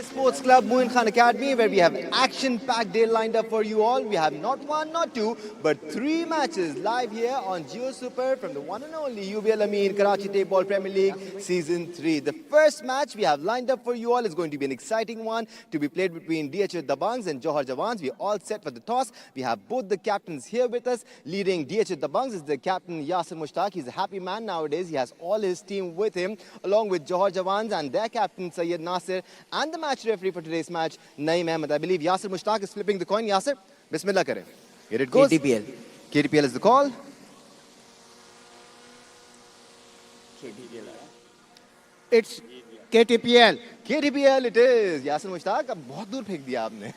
Sports Club, Moin Academy, where we have action-packed day lined up for you all. We have not one, not two, but three matches live here on Jio Super from the one and only UBL Amin Karachi Table Premier League Season 3. The first match we have lined up for you all is going to be an exciting one to be played between DHA Dabanggs and Johar Jawans. We are all set for the toss. We have both the captains here with us. Leading DHA Dabanggs is the captain Yasir Mushtaq. He's a happy man nowadays. He has all his team with him, along with Johar Jawans and their captain Syed, Nasir, and the match referee for today's match, Naeem Ahmed. I believe Yasir Mushtaq is flipping the coin. Yasir, Bismillah kare. Here it goes. KTPL. KTPL is the call. KTPL. It's KTPL. KTPL it is. Yasir Mushtaq, अब बहुत दूर फेंक दिया आपने.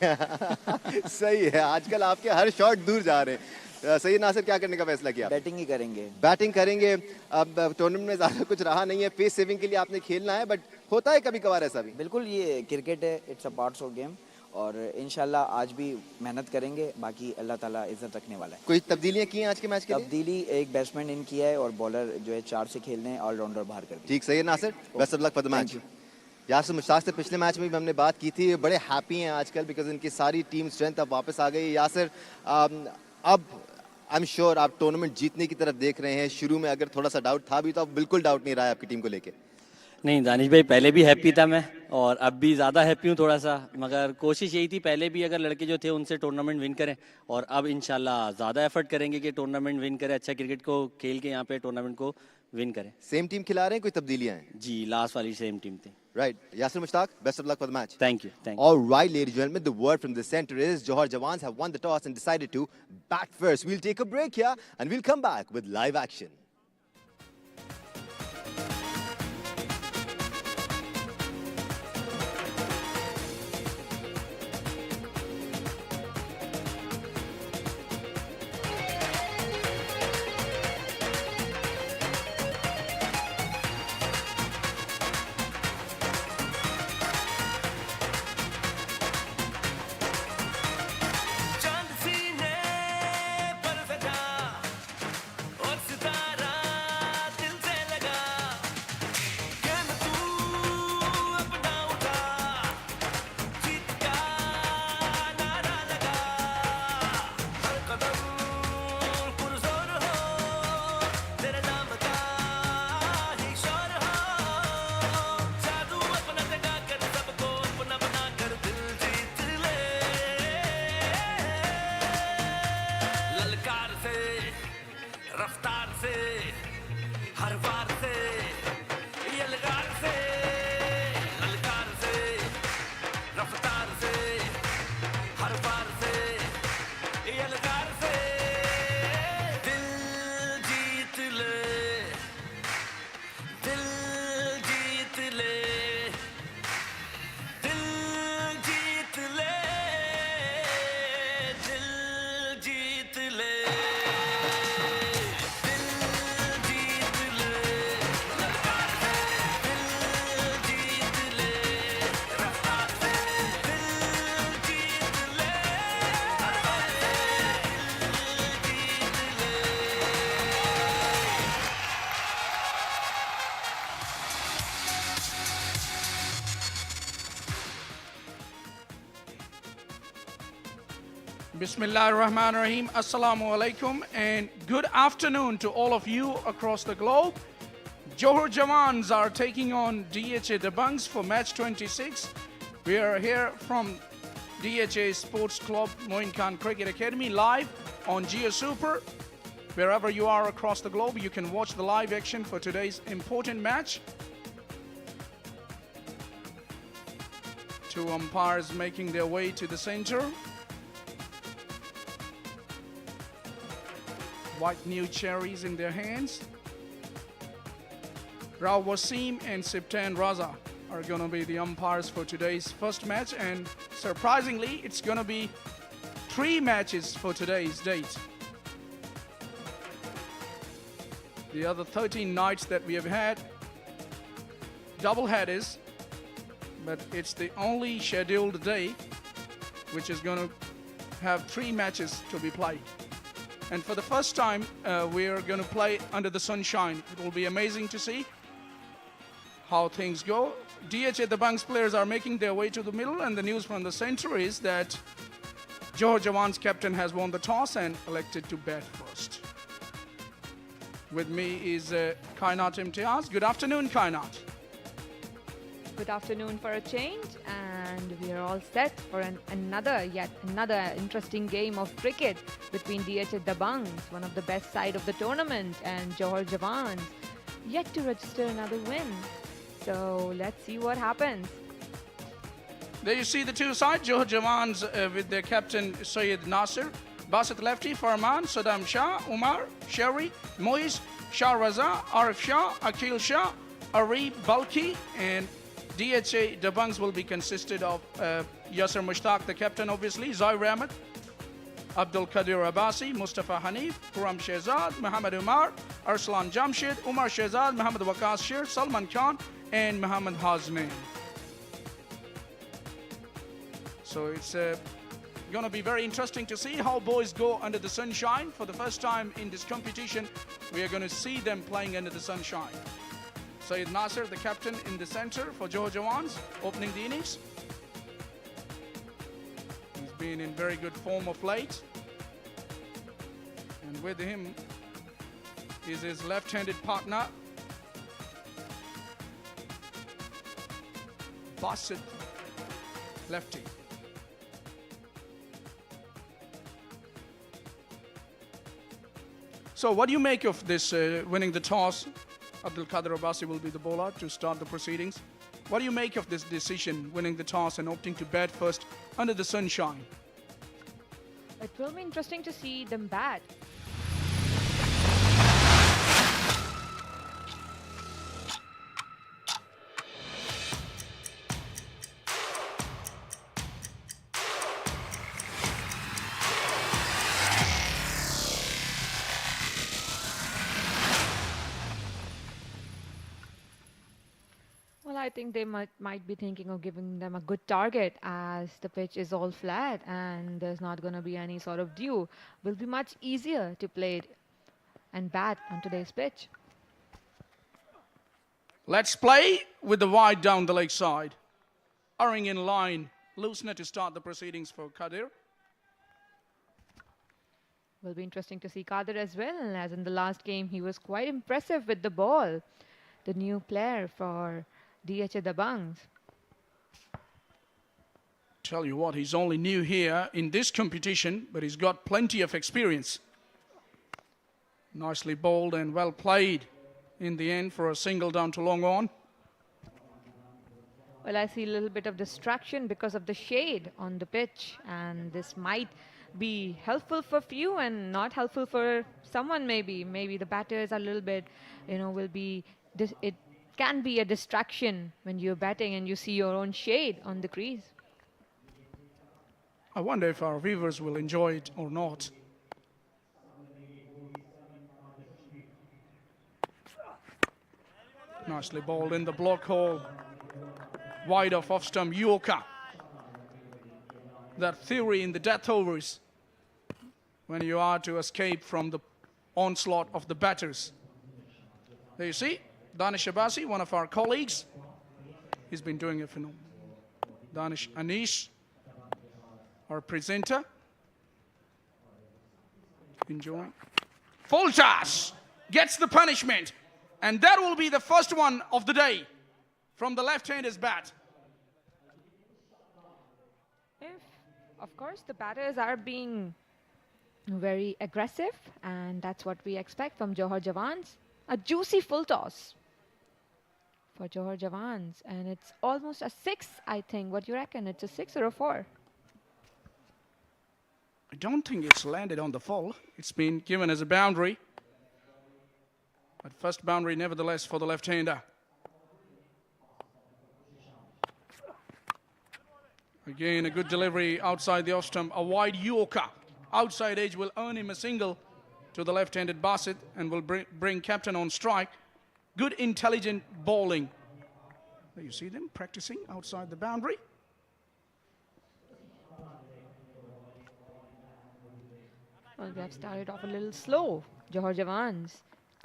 सही है. आजकल आपके हर शॉट दूर जा रहे हैं. सही नासिर, क्या करने का फैसला किया? बैटिंग ही करेंगे. बैटिंग करेंगे. अब टूर्नामेंट में ज़्यादा कुछ रहा नहीं है. पेस सेविंग के लिए आपने खेलना है, बट होता है कभी कभार ऐसा भी. बिल्कुल, ये क्रिकेट है. It's a parts of game. और इंशाल्लाह आज भी मेहनत करेंगे. बाकी अल्लाह ताला इज्जत रखने वाला है. कोई तब्दीलियां की हैं आज के मैच के लिए? तब्दीली, एक बैट्समैन इन किया है और बॉलर जो है 4 से खेलने हैं, ऑलराउंडर बाहर कर दिया. ठीक, सही है Nasir. Best of luck for the match. Yasir Mushtaq से पिछले मैच में भी हमने बात की थी. बड़े हैप्पी हैं आजकल बिकॉज इनकी सारी टीम स्ट्रेंथ अब वापस आ गई. यासिर, अब आई एम श्योर आप टूर्नामेंट जीतने की तरफ देख रहे हैं. शुरू में अगर थोड़ा सा डाउट था भी, तो अब बिल्कुल डाउट नहीं रहा है आपकी टीम को लेके. नहीं दानिश भाई, पहले भी हैप्पी था मैं और अब भी ज़्यादा हैप्पी हूँ थोड़ा सा. मगर कोशिश यही थी पहले भी अगर लड़के जो थे उनसे टूर्नामेंट विन करें, और अब इंशाल्लाह ज़्यादा एफर्ट करेंगे कि टूर्नामेंट विन करें, अच्छा क्रिकेट को खेल के यहाँ पे टूर्नामेंट को विन करें. सेम टीम खिला रहे हैं, कोई तब्दीलियां हैं? जी, लास्ट वाली सेम टीम थी. Right. Yasir Mushtaq, best of luck for the match. Thank you. Thank you. All right, ladies and gentlemen, the word from the center is Johar Jawans have won the toss and decided to bat first. We'll take a break here and we'll come back with live action. Bismillahirrahmanirrahim. Assalamu alaikum and good afternoon to all of you across the globe. Johar Jawans are taking on DHA Dabanggs for match 26. We are here from DHA Sports Club, Moin Cricket Academy, live on Jio Super. Wherever you are across the globe, you can watch the live action for today's important match. Two umpires making their way to the center. White new cherries in their hands. Rao Wasim and Siptan Raza are going to be the umpires for today's first match, and surprisingly it's going to be 3 matches for today's date. The other 13 nights that we have had double headers, but it's the only scheduled day which is going to have 3 matches to be played. And for the first time, we're going to play under the sunshine. It will be amazing to see how things go. DHA Dabanggs players are making their way to the middle, and the news from the center is that Johar Jawans captain has won the toss and elected to bat first. With me is Kainat Imtiaz. Good afternoon, Kainat. Good afternoon for a change, and we are all set for yet another interesting game of cricket between DHA Dabanggs, one of the best side of the tournament, and Johar Jawans, yet to register another win. So let's see what happens. There you see the two sides. Johar Jawans with their captain Syed Nasir, Basit lefty, Farman, Saddam Shah, Umar, Sherry, Mois, Shah Raza, Arif Shah, Akil Shah, Arif Balki, and DHA Dabanggs will be consisted of Yasir Mushtaq, the captain obviously, Zair Ahmed, Abdul Qadir Abbasi, Mustafa Hanif, Kuram Shehzad, Muhammad Umar, Arslan Jamshid, Umar Shehzad, Muhammad Waqas Shir, Salman Khan, and Muhammad Hasnain. So it's going to be very interesting to see how boys go under the sunshine. For the first time in this competition, we are going to see them playing under the sunshine. Syed Nasir, the captain, in the center for Johar Jawans, opening the innings. He's been in very good form of late. And with him is his left-handed partner, Basit, lefty. So what do you make of this winning the toss? Abdul Qadir Abbasi will be the bowler to start the proceedings. What do you make of this decision, winning the toss and opting to bat first under the sunshine? It will be interesting to see them bat. Well, I think they might be thinking of giving them a good target, as the pitch is all flat and there's not going to be any sort of dew. Will be much easier to play and bat on today's pitch. Let's play with the wide down the leg side. Hurrying in line, loosener to start the proceedings for Qadir. Will be interesting to see Qadir as well, as in the last game he was quite impressive with the ball. The new player for DHA Dabanggs. Tell you what, he's only new here in this competition, but he's got plenty of experience. Nicely bowled and well played in the end for a single down to long on. Well, I see a little bit of distraction because of the shade on the pitch, and this might be helpful for few and not helpful for someone maybe. Maybe the batters are a little bit, will be, it can be a distraction when you're batting and you see your own shade on the crease. I wonder if our viewers will enjoy it or not. Nicely bowled in the block hole. Wide off stump, Yorker. That theory in the death overs, when you are to escape from the onslaught of the batters. There you see, Danish Abbasi, one of our colleagues. He's been doing a phenomenal. Danish Anish, our presenter. Enjoying. Full toss gets the punishment. And that will be the first one of the day from the left-hander's bat. If, of course, the batters are being very aggressive, and that's what we expect from Johar Jawans. A juicy full toss for Johar Jawans, and it's almost a 6, I think. What do you reckon? It's a 6 or a 4? I don't think it's landed on the full. It's been given as a boundary. But first boundary, nevertheless, for the left-hander. Again, a good delivery outside the off-stump. A wide Yorker. Outside edge will earn him a single to the left-handed Basit and will bring captain on strike. Good, intelligent bowling. There you see them practicing outside the boundary. Well, they have started off a little slow. Johar Jawans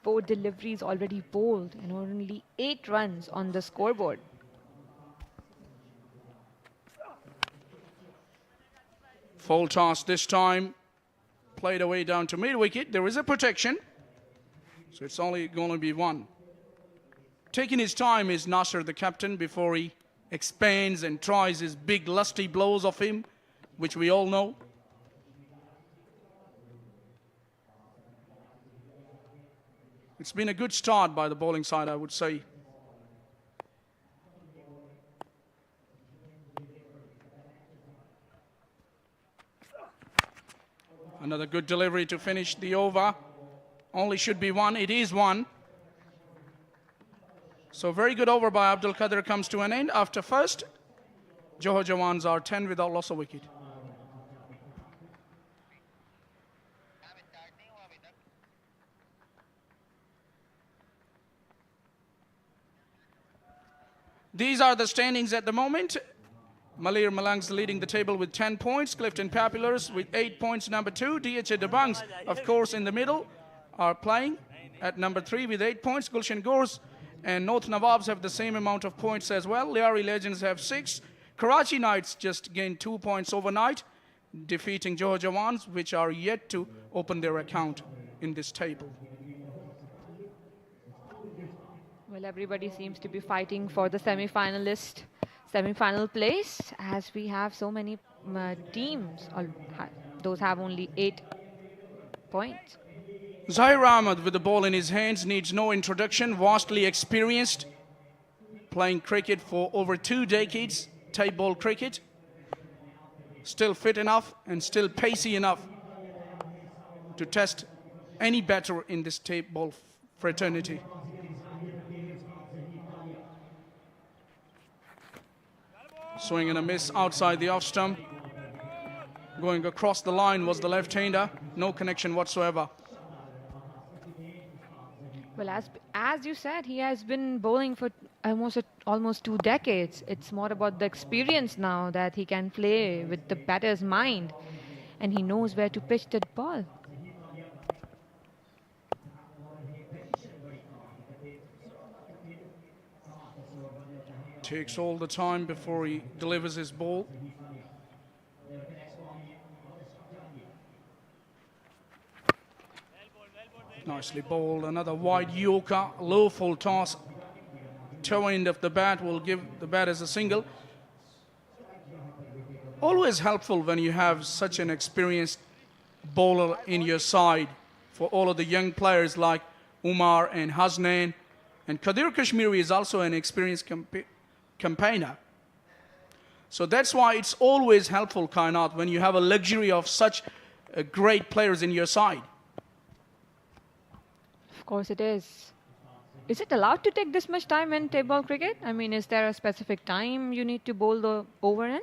4 deliveries already bowled and only 8 runs on the scoreboard. Full toss this time. Played away down to mid-wicket. There is a protection. So it's only going to be one. Taking his time is Nasir, the captain, before he expands and tries his big lusty blows of him, which we all know. It's been a good start by the bowling side, I would say. Another good delivery to finish the over. Only should be one. It is one. So very good over by Abdul Qadir comes to an end. After first, Johar Jawans are 10 without loss of wicket. These are the standings at the moment. Malir Malang's leading the table with 10 points. Clifton Papulars with 8 points, number 2. DHA Dabanggs, of course, in the middle, are playing at number 3 with 8 points. Gulshan Gors and North Nawabs have the same amount of points as well. Liari Legends have 6. Karachi Knights just gained 2 points overnight, defeating Johar Jawans, which are yet to open their account in this table. Well, everybody seems to be fighting for the semi-final place, as we have so many teams. Those have only 8 points. Zahir Ahmed with the ball in his hands needs no introduction, vastly experienced, playing cricket for over 2 decades, tape ball cricket. Still fit enough and still pacey enough to test any batter in this tape ball fraternity. Swing and a miss outside the off stump. Going across the line was the left-hander. No connection whatsoever. Well, as you said, he has been bowling for almost 2 decades. It's more about the experience now that he can play with the batter's mind, and he knows where to pitch that ball. Takes all the time before he delivers his ball. Nicely bowled. Another wide yorker, low full toss. Toe end of the bat will give the batters a single. Always helpful when you have such an experienced bowler in your side. For all of the young players like Umar and Hasnain. And Qadir Kashmiri is also an experienced campaigner. So that's why it's always helpful, Kainat, when you have a luxury of such great players in your side. Of course it is. Is it allowed to take this much time in tape ball cricket? I mean, is there a specific time you need to bowl the over in?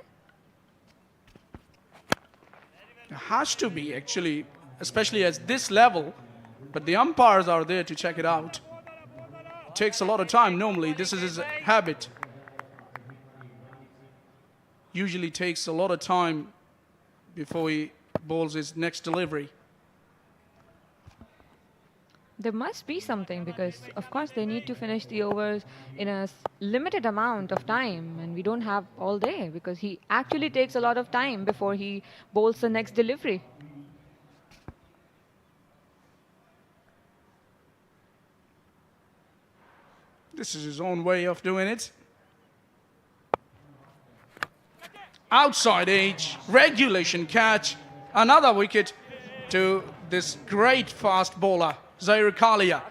It has to be, actually, especially at this level. But the umpires are there to check it out. It takes a lot of time normally. This is his habit. Usually takes a lot of time before he bowls his next delivery. There must be something, because of course they need to finish the overs in a limited amount of time, and we don't have all day, because he actually takes a lot of time before he bowls the next delivery. This is his own way of doing it. Outside edge, regulation catch, another wicket to this great fast bowler, Zair Kalia.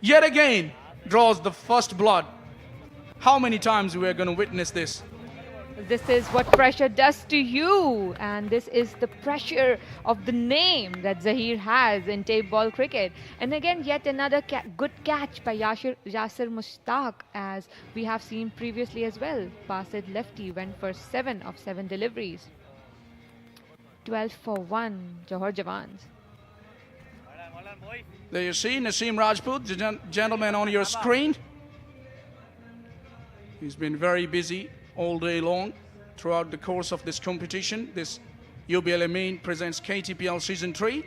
Yet again, draws the first blood. How many times we are going to witness this? This is what pressure does to you, and this is the pressure of the name that Zahir has in tape ball cricket. And again, yet another good catch by Yasir Mushtaq, as we have seen previously as well. Passed lefty went for 7 of 7 deliveries. 12 for 1, Johar Jawans. There you see Naseem Rajput, the gentleman on your screen. He's been very busy all day long throughout the course of this competition. This UBL Main presents KTPL Season 3.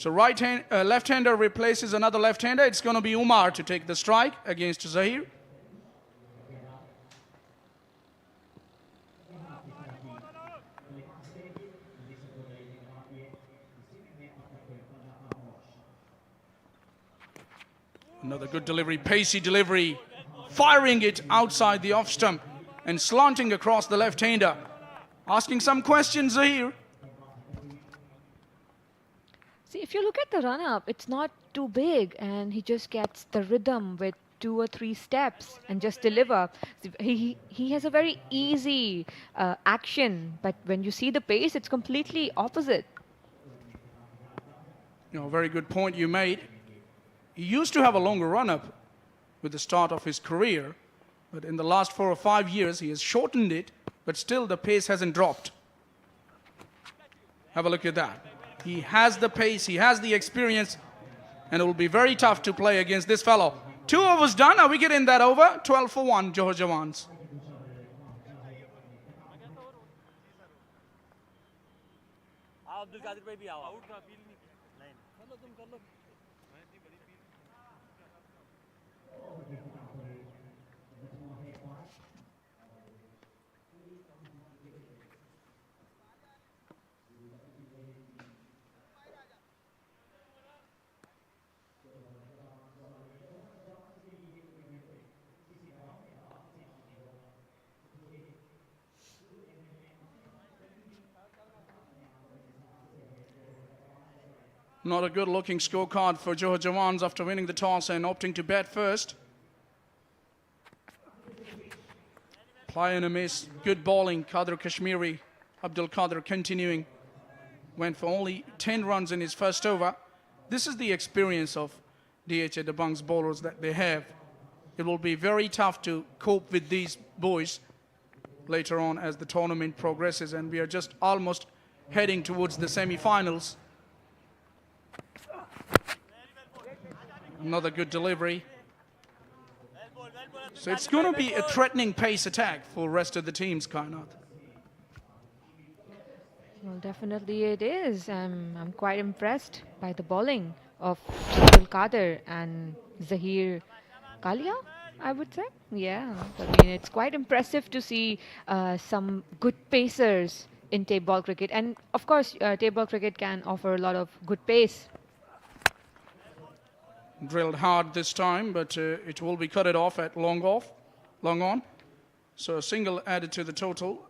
So left-hander replaces another left-hander. It's going to be Umar to take the strike against Zahir. Another good delivery, pacey delivery, firing it outside the off stump and slanting across the left-hander. Asking some questions here. See, if you look at the run-up, it's not too big, and he just gets the rhythm with 2 or 3 steps and just deliver. He has a very easy action, but when you see the pace, it's completely opposite. Very good point you made. He used to have a longer run-up with the start of his career, but in the last 4 or 5 years, he has shortened it, but still the pace hasn't dropped. Have a look at that. He has the pace, he has the experience, and it will be very tough to play against this fellow. 2 overs done, a wicket in that over, 12 for 1, Johar Jawans. Not a good looking scorecard for Johar Jawans after winning the toss and opting to bat first. Play and a miss. Good bowling. Qadr Kashmiri. Abdul Qadir continuing. Went for only 10 runs in his first over. This is the experience of DHA Dabanggs bowlers that they have. It will be very tough to cope with these boys later on as the tournament progresses, and we are just almost heading towards the semi-finals. Another good delivery. So it's going to be a threatening pace attack for the rest of the teams, Kainat. Well, definitely it is. I'm quite impressed by the bowling of Abdul Qadir and Zahir Kalia, I would say. Yeah, I mean, it's quite impressive to see some good pacers in tape ball cricket. And of course, tape ball cricket can offer a lot of good pace. Drilled hard this time, but it will be cut it off at long on. So a single added to the total.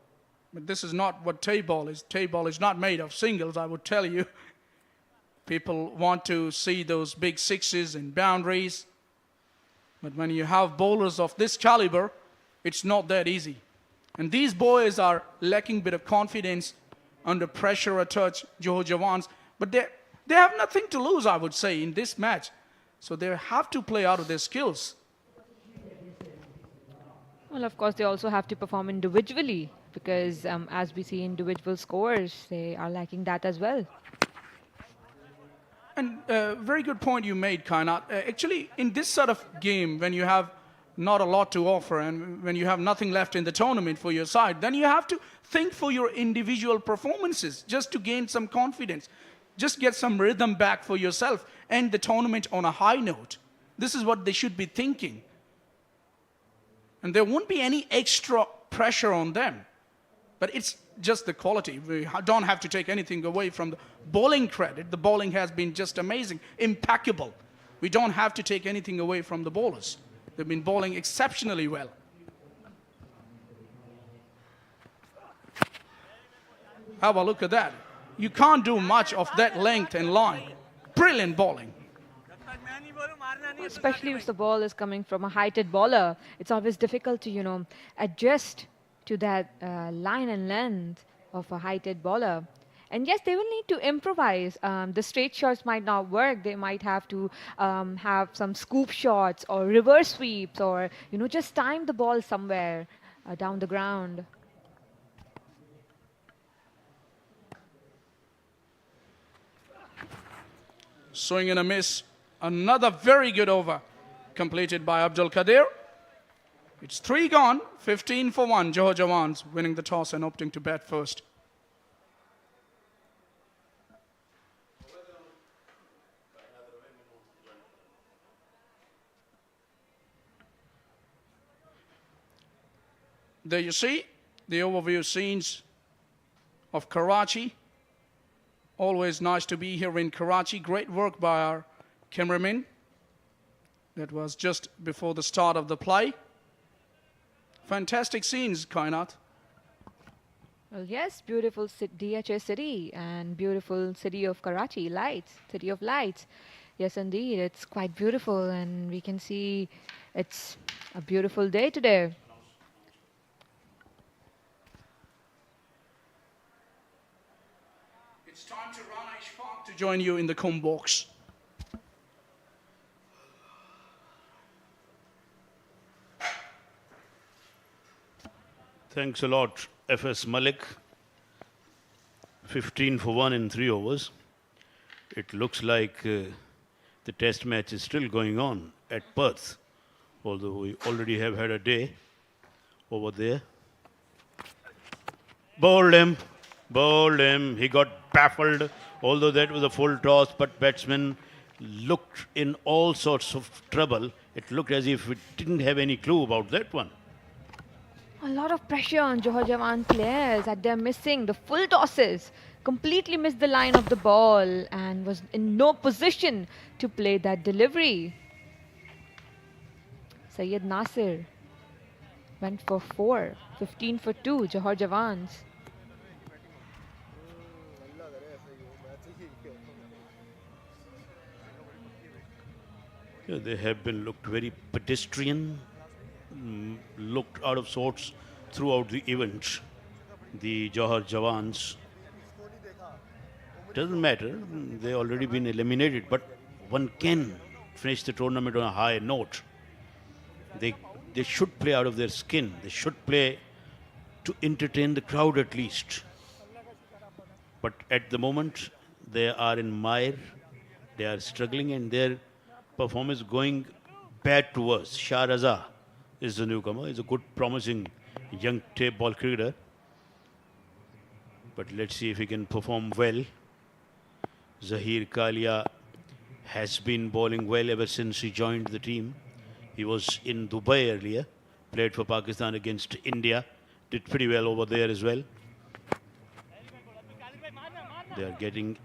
But this is not what tape ball is. Tape ball is not made of singles, I would tell you. People want to see those big sixes and boundaries. But when you have bowlers of this caliber, it's not that easy. And these boys are lacking a bit of confidence under pressure a touch, Johar Jawans. But they have nothing to lose, I would say, in this match. So they have to play out of their skills. Well, of course, they also have to perform individually because as we see individual scores, they are lacking that as well. And very good point you made, Kainat. Actually, in this sort of game, when you have not a lot to offer and when you have nothing left in the tournament for your side, then you have to think for your individual performances just to gain some confidence. Just get some rhythm back for yourself and the tournament on a high note. This is what they should be thinking. And there won't be any extra pressure on them. But it's just the quality. We don't have to take anything away from the bowling credit. The bowling has been just amazing, impeccable. We don't have to take anything away from the bowlers. They've been bowling exceptionally well. Have a look at that. You can't do much of that length and line. Brilliant bowling. Especially if the ball is coming from a heighted bowler, it's always difficult to, adjust to that line and length of a heighted bowler. And yes, they will need to improvise. The straight shots might not work. They might have to have some scoop shots or reverse sweeps or, just time the ball somewhere down the ground. Swing and a miss. Another very good over completed by Abdul Qadir. It's 3 gone, 15 for 1. Johar Jawans winning the toss and opting to bat first. there you see the overview scenes of Karachi. Always nice to be here in Karachi. Great work by our cameraman. That was just before the start of the play. Fantastic scenes, Kainat. Well, yes, beautiful DHA city and beautiful city of Karachi, lights, city of lights. Yes, indeed, it's quite beautiful, and we can see it's a beautiful day today. It's time to run Ishfaq to join you in the comb box. Thanks a lot, FS Malik. 15 for 1 in 3 overs. It looks like the test match is still going on at Perth, although we already have had a day over there. Bowled him. He got baffled, although that was a full toss, but batsman looked in all sorts of trouble. It looked as if it didn't have any clue about that one. A lot of pressure on Johar Jawans players that they're missing the full tosses. Completely missed the line of the ball and was in no position to play that delivery. Syed Nasir went for 4, 15 for 2, Johar Jawans. Yeah, they have been looked very pedestrian, looked out of sorts throughout the event. The Johar Jawans. Doesn't matter, they already been eliminated, but one can finish the tournament on a high note. They should play out of their skin. They should play to entertain the crowd at least. But at the moment, they are in mire. They are struggling and their performance going bad to worse. Shah Raza is the newcomer. He's a good, promising young tape ball cricketer. But let's see if he can perform well. Zahir Kalia has been bowling well ever since he joined the team. He was in Dubai earlier, played for Pakistan against India, did pretty well over there as well. They are getting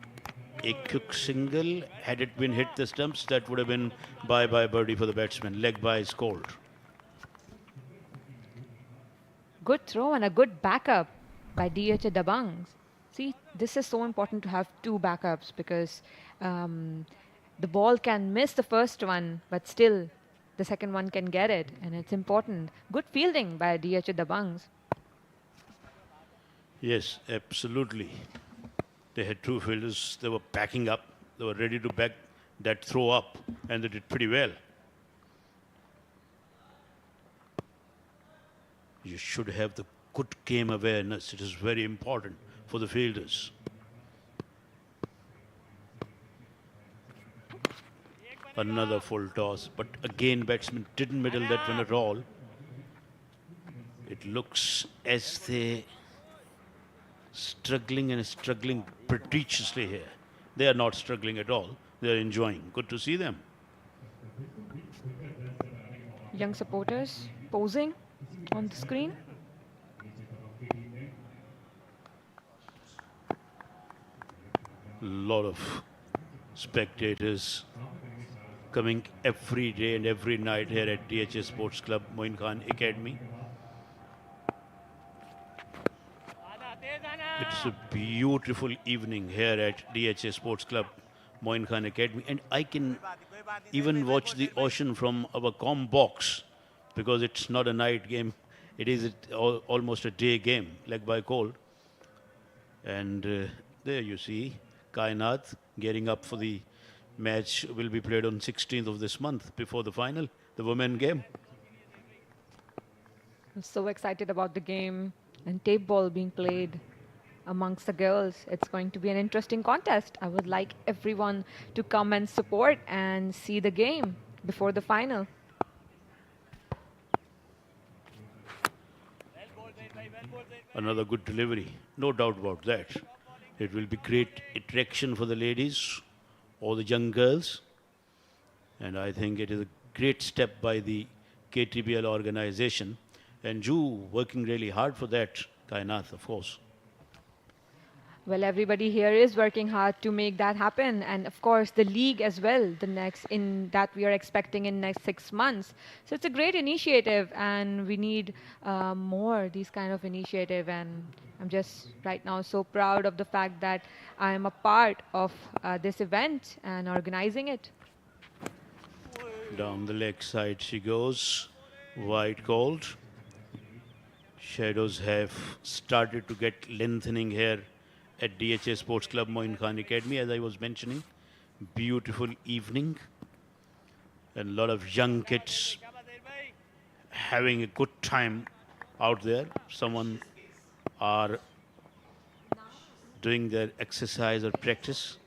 a quick single. Had it been hit the stumps, that would have been bye-bye birdie for the batsman. Leg by is called. Good throw and a good backup by DHA Dabanggs. See, this is so important to have 2 backups because the ball can miss the first one, but still the second one can get it, and it's important. Good fielding by DHA Dabanggs. Yes, absolutely. They had 2 fielders. They were backing up. They were ready to back that throw up, and they did pretty well. You should have the good game awareness. It is very important for the fielders. Another full toss, but again batsman didn't middle that one at all. It looks as they struggling prodigiously here. They are not struggling at all. They are enjoying. Good to see them. Young supporters posing on the screen. Lot of spectators coming every day and every night here at DHA Sports Club, Moin Academy. It's a beautiful evening here at DHA Sports Club, Moin Academy, and I can even watch the ocean from our comm box because it's not a night game. It is almost a day game, leg by cold. And there you see Kainat gearing up for the match. Will be played on 16th of this month before the final, the women game. I'm so excited about the game and tape ball being played amongst the girls. It's going to be an interesting contest. I would like everyone to come and support and see the game before the final. Another good delivery, no doubt about that. It will be great attraction for the ladies or the young girls. And I think it is a great step by the KTPL organization And you working really hard for that, Kainath, of course. Well, everybody here is working hard to make that happen, and of course the league as well. The next in that we are expecting in next 6 months. So it's a great initiative, and we need more these kind of initiative. And I'm just right now so proud of the fact that I am a part of this event and organizing it. Down the leg side she goes. Wide called. Shadows have started to get lengthening here at DHA Sports Club Moin Khan Academy, as I was mentioning. Beautiful evening. And a lot of young kids having a good time out there. Someone are doing their exercise or practice.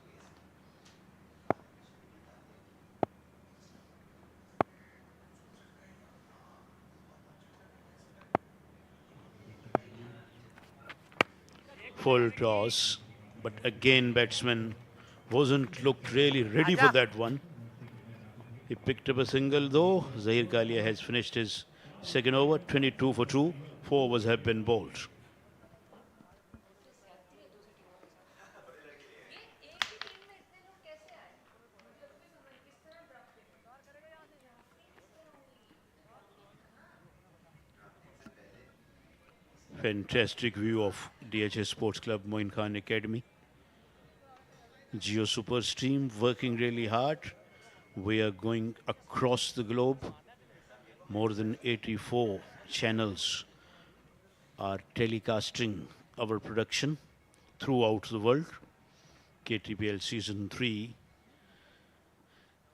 Full toss, but again batsman wasn't looked really ready for that one. He picked up a single though. Zahir Kalia has finished his second over, 22 for 2. 4 overs have been bowled. Fantastic view of DHA Sports Club Moin Khan Academy. Geo Supers team working really hard. We are going across the globe. More than 84 channels are telecasting our production throughout the world. KTPL Season 3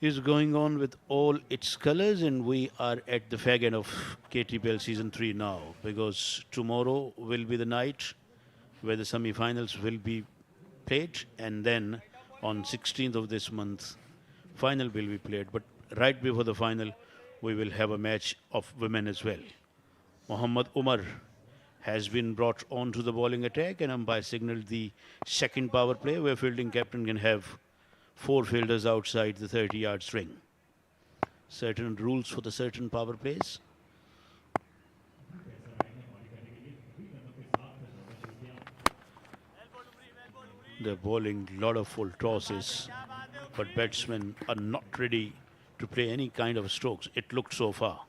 is going on with all its colors, and we are at the fag end of KTPL Season 3 now, because tomorrow will be the night where the semi-finals will be played, and then on 16th of this month final will be played. But right before the final we will have a match of women as well. Muhammad Umar has been brought on to the bowling attack, and umpire signaled the second power play where fielding captain can have 4 fielders outside the 30-yard ring. Certain rules for the certain power plays. They're bowling a lot of full tosses, but batsmen are not ready to play any kind of strokes. It looked so far.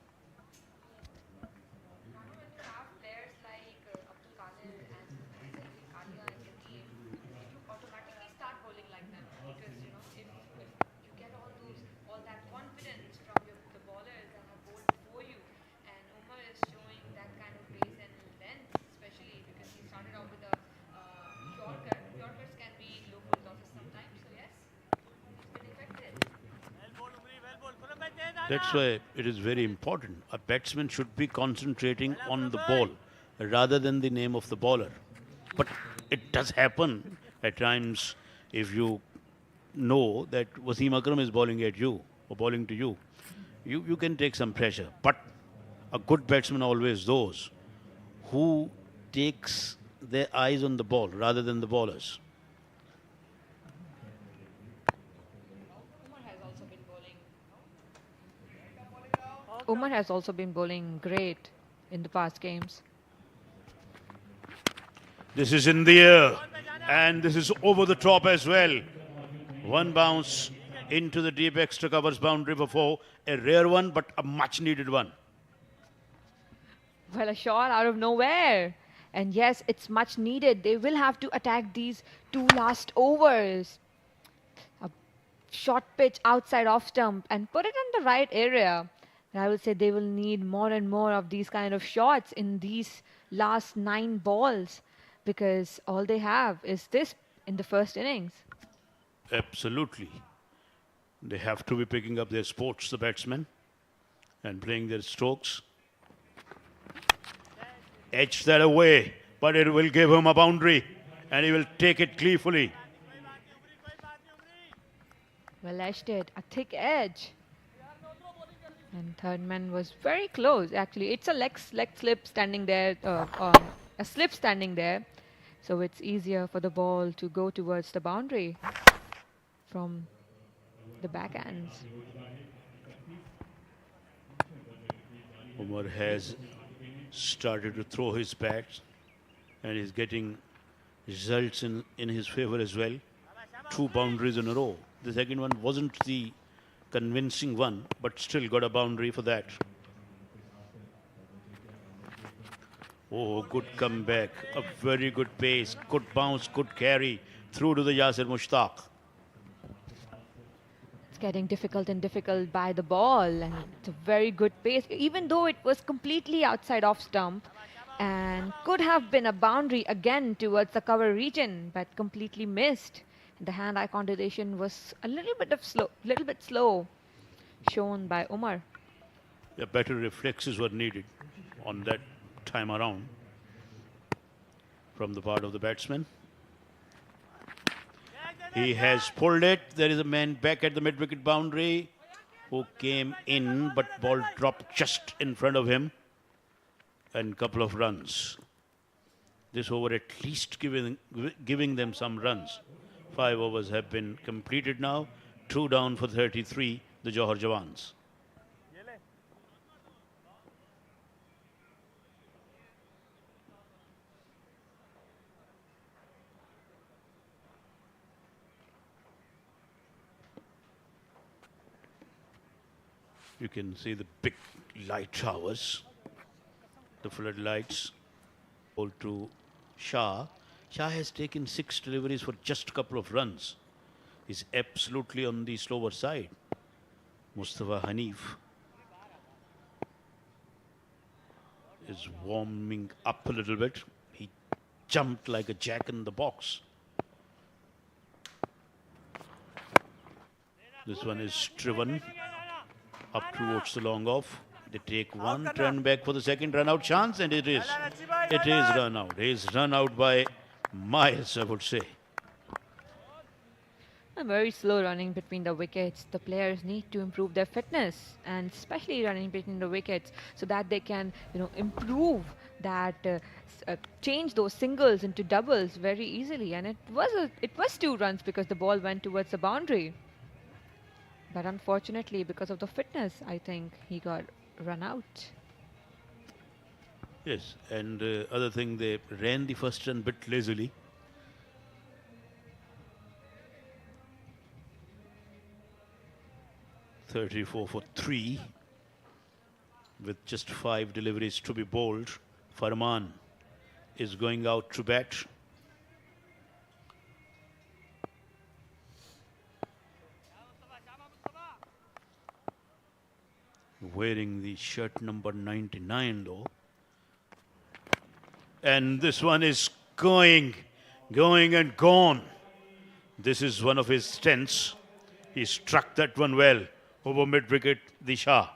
That's why it is very important. A batsman should be concentrating on the ball rather than the name of the bowler. But it does happen at times. If you know that Wasim Akram is bowling at you or bowling to you, you can take some pressure. But a good batsman always those who takes their eyes on the ball rather than the bowlers. Umar has also been bowling great in the past games. This is in the air, and this is over the top as well. One bounce into the deep extra covers boundary for 4. A rare one, but a much needed one. Well, a shot out of nowhere. And yes, it's much needed. They will have to attack these 2 last overs. A short pitch outside off stump and put it in the right area. And I would say they will need more and more of these kind of shots in these last 9 balls, because all they have is this in the first innings. Absolutely. They have to be picking up their sports, the batsmen, and playing their strokes. Edge that away, but it will give him a boundary, and he will take it gleefully. Well edged it, a thick edge. And third man was very close. Actually, it's a leg slip standing there, a slip standing there. So it's easier for the ball to go towards the boundary from the backhands. Umar has started to throw his bats, and he's getting results in his favor as well. 2 boundaries in a row. The second one wasn't the convincing one, but still got a boundary for that. Oh, good comeback. A very good pace. Good bounce, good carry. Through to the Yasir Mushtaq. It's getting difficult and difficult by the ball, and it's a very good pace, even though it was completely outside off stump and could have been a boundary again towards the cover region, but completely missed. The hand-eye coordination was a little bit slow, shown by Umar. Yeah, better reflexes were needed on that time around from the part of the batsman. He has pulled it. There is a man back at the mid-wicket boundary who came in, but ball dropped just in front of him. And couple of runs. This over at least giving them some runs. 5 overs have been completed now. 2 down for 33, the Johar Jawans. You can see the big light towers, the floodlights. Ball to Shah. Shah has taken 6 deliveries for just a couple of runs. He's absolutely on the slower side. Mustafa Hanif is warming up a little bit. He jumped like a jack in the box. This one is driven up towards the long off. They take 1 turn back for the second run out chance, and it is run out. He is run out by miles, I would say. A very slow running between the wickets. The players need to improve their fitness, and especially running between the wickets, so that they can, improve that, change those singles into doubles very easily. And it was 2 runs because the ball went towards the boundary. But unfortunately, because of the fitness, I think he got run out. Yes, and other thing, they ran the first run bit lazily. .34 for 3, with just 5 deliveries to be bowled. Farman is going out to bat. Wearing the shirt number 99 though. And this one is going and gone. This is one of his strengths. He struck that one well over mid-wicket, the Shah.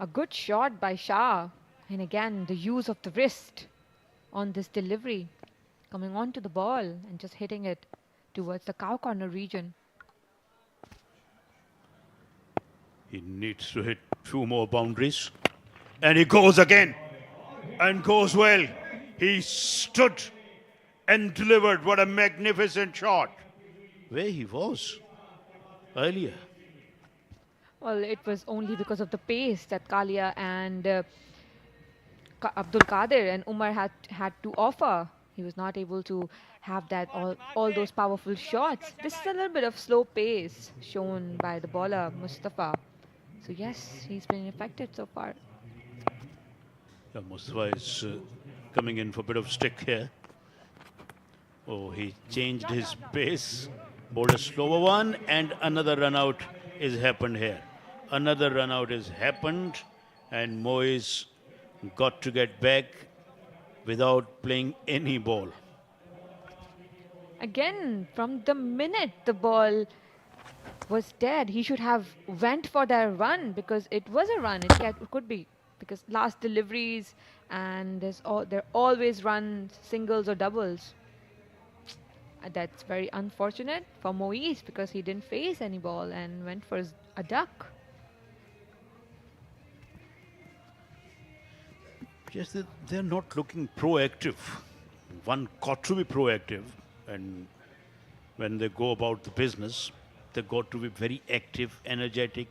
A good shot by Shah. And again, the use of the wrist on this delivery. Coming onto the ball and just hitting it towards the cow corner region. He needs to hit 2 more boundaries. And he goes again. And goes well. He stood and delivered. What a magnificent shot. Where he was earlier. Well, it was only because of the pace that Kalia and Abdul Qadir and Umar had to offer. He was not able to have that all those powerful shots. This is a little bit of slow pace shown by the bowler, Mustafa. So yes, he's been affected so far. Yeah, Mustafa is coming in for a bit of stick here. Oh, he changed his pace. Bowled a slower one, and another run out is happened here. Another run out is happened, and Mois got to get back without playing any ball. Again, from the minute the ball was dead, he should have went for that run, because it was a run. It could be, because last deliveries and there always run singles or doubles. That's very unfortunate for Moise, because he didn't face any ball and went for a duck. Yes, they're not looking proactive. One got to be proactive, and when they go about the business, they got to be very active, energetic,